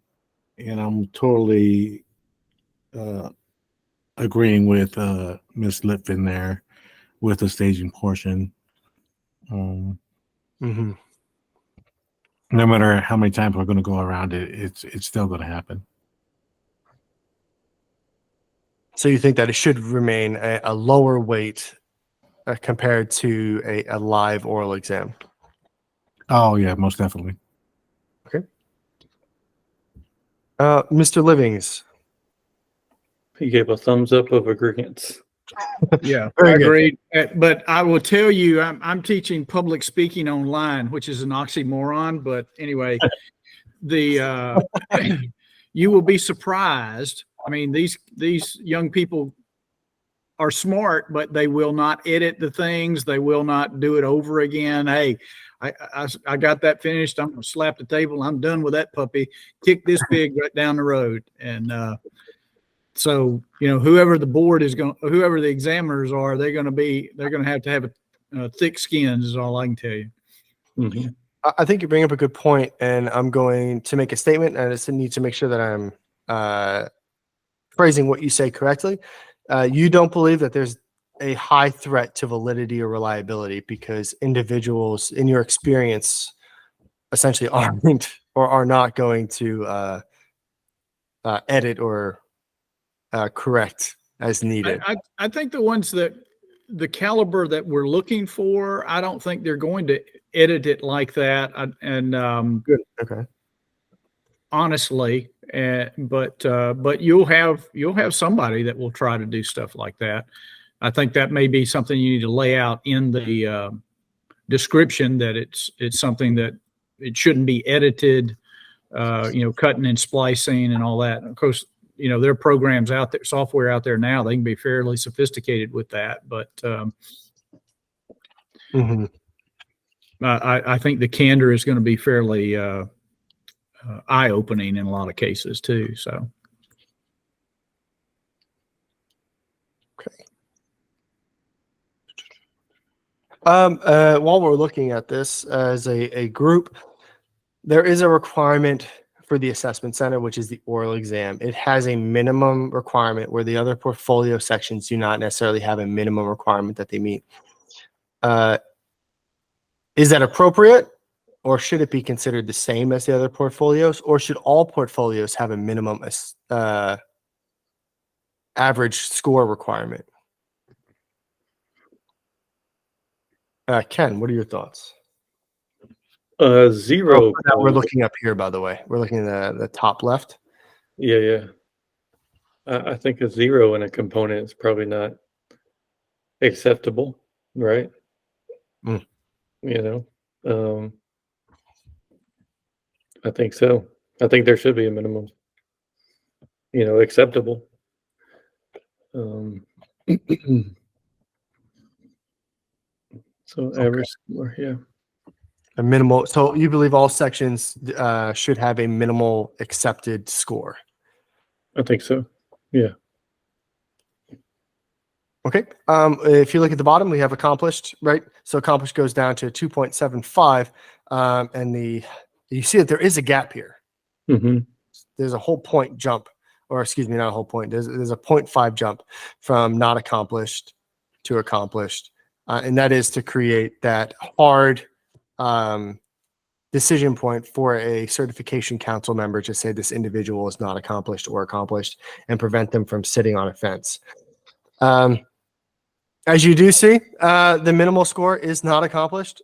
I'm totally agreeing with Ms. Lipton there with the staging portion. Mm-hmm. No matter how many times we're going to go around it, it's still going to happen. So you think that it should remain a lower weight compared to a live oral exam? Oh yeah, most definitely. Mr. Livings. He gave a thumbs up of agreement. Yeah, Very I good. agree. But I will tell you, I'm teaching public speaking online, which is an oxymoron. But anyway, the you will be surprised. I mean, these young people are smart, but they will not edit the things. They will not do it over again. Hey, I got that finished. I'm gonna slap the table. I'm done with that puppy. Kick this pig right down the road. And so, you know, whoever the board is going, whoever the examiners are, they're going to have a thick skin is all I can tell you. Mhm. I think you bring up a good point, and I'm going to make a statement, and I just need to make sure that I'm phrasing what you say correctly. You don't believe that there's a high threat to validity or reliability because individuals, in your experience, essentially aren't or are not going to edit or correct as needed. I think the ones that the caliber that we're looking for, I don't think they're going to edit it like that. Good. Okay. Honestly, but you'll have somebody that will try to do stuff like that. I think that may be something you need to lay out in the description, that it's something that it shouldn't be edited, cutting and splicing and all that. And of course, there are programs out there, software out there now, they can be fairly sophisticated with that. But I think the candor is going to be fairly eye-opening in a lot of cases too. So. Okay. While we're looking at this as a group, there is a requirement for the assessment center, which is the oral exam. It has a minimum requirement where the other portfolio sections do not necessarily have a minimum requirement that they meet. Is that appropriate, or should it be considered the same as the other portfolios, or should all portfolios have a minimum average score requirement? Ken, what are your thoughts? 0. We're looking up here, by the way. We're looking at the top left. Yeah. I think a 0 in a component is probably not acceptable, right? I think so. I think there should be a minimum, acceptable. So average score, yeah. A minimal. So you believe all sections should have a minimal accepted score? I think so. Yeah. Okay. If you look at the bottom, we have accomplished, right? So accomplished goes down to 2.75, and you see that there is a gap here. Mm-hmm. There's a whole point jump, or excuse me, not a whole point. There's a 0.5 jump from not accomplished to accomplished, and that is to create that hard decision point for a certification council member to say this individual is not accomplished or accomplished, and prevent them from sitting on a fence. As you do see, the minimal score is not accomplished.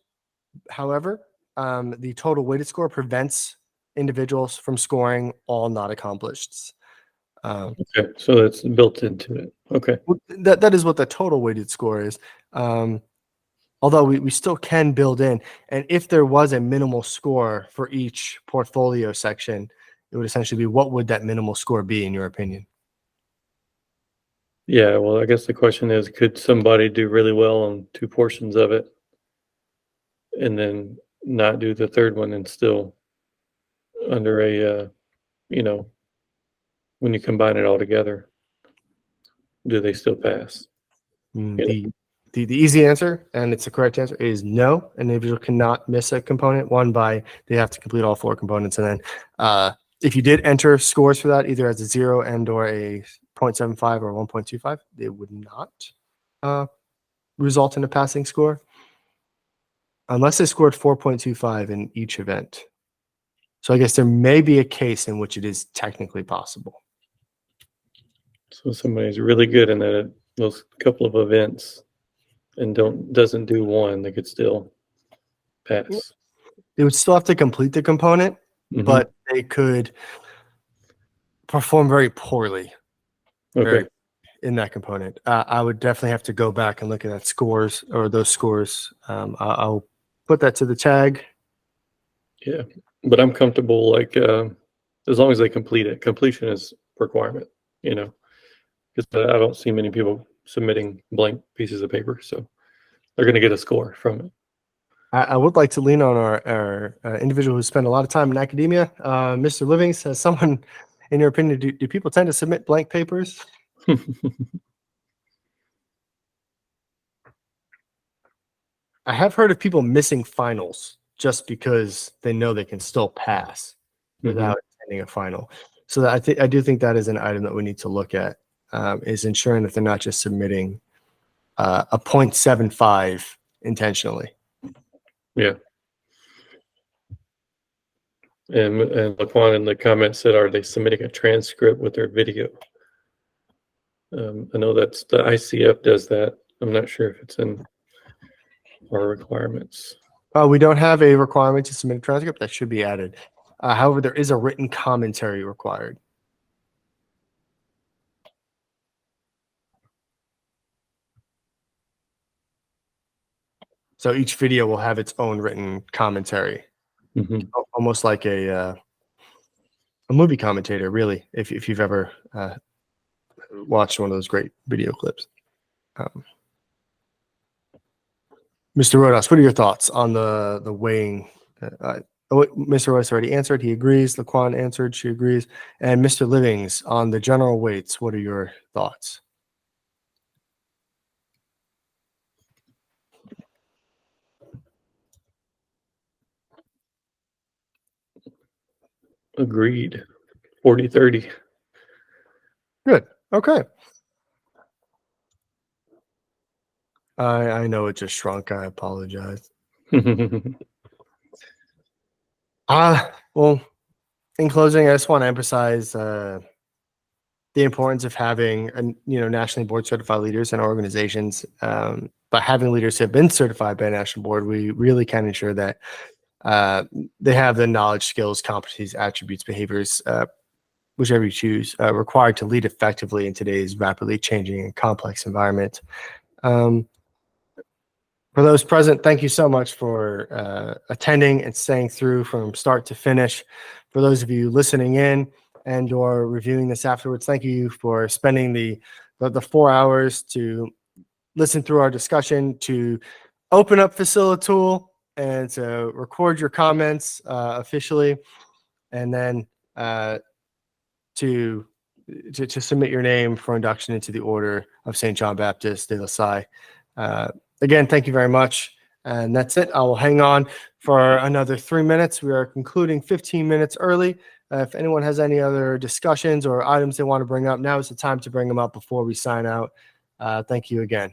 However, the total weighted score prevents individuals from scoring all not accomplished. Okay, so that's built into it. Okay. That is what the total weighted score is. Although we still can build in, and if there was a minimal score for each portfolio section, it would essentially be, what would that minimal score be in your opinion? Yeah, well, I guess the question is, could somebody do really well on 2 portions of it and then not do the third one, and still under a, when you combine it all together, do they still pass? The easy answer, and it's the correct answer, is no. An individual cannot miss a component. They have to complete all 4 components. And then if you did enter scores for that, either as a 0 and or a 0.75 or 1.25, they would not result in a passing score unless they scored 4.25 in each event. So I guess there may be a case in which it is technically possible. So somebody's really good in those couple of events and doesn't do one, they could still pass. They would still have to complete the component, Mhm. but they could perform very poorly Okay. in that component. I would definitely have to go back and look at that scores or those scores. I'll put that to the tag. Yeah, but I'm comfortable like as long as they complete it. Completion is requirement, because I don't see many people submitting blank pieces of paper, so they're going to get a score from it. I would like to lean on our individual who spent a lot of time in academia. Mr. Livings, has someone, in your opinion, do people tend to submit blank papers? I have heard of people missing finals just because they know they can still pass without attending a final. So that I do think that is an item that we need to look at, is ensuring that they're not just submitting a 0.75 intentionally. Yeah. And Laquan in the comments said, are they submitting a transcript with their video? I know that's the ICF does that. I'm not sure if it's in our requirements. We don't have a requirement to submit a transcript. That should be added. However, there is a written commentary required. So each video will have its own written commentary, almost like a movie commentator, really, if you've ever watched one of those great video clips. Mr. Rodas, what are your thoughts on the weighing? Mr. Rodas already answered. He agrees. Laquan answered. She agrees. And Mr. Livings, on the general weights, what are your thoughts? Agreed. 40-30. Good. Okay. I know it just shrunk. I apologize. Well, in closing, I just want to emphasize the importance of having nationally board certified leaders in our organizations. But having leaders who have been certified by a national board, we really can ensure that they have the knowledge, skills, competencies, attributes, behaviors, whichever you choose, required to lead effectively in today's rapidly changing and complex environment. For those present, thank you so much for attending and staying through from start to finish. For those of you listening in and or reviewing this afterwards, thank you for spending the 4 hours to listen through our discussion, to open up Facilitool and to record your comments officially, and then to submit your name for induction into the Order of St. John Baptist de La Salle. Again, thank you very much. And that's it. I will hang on for another 3 minutes. We are concluding 15 minutes early. If anyone has any other discussions or items they want to bring up, now is the time to bring them up before we sign out. Thank you again.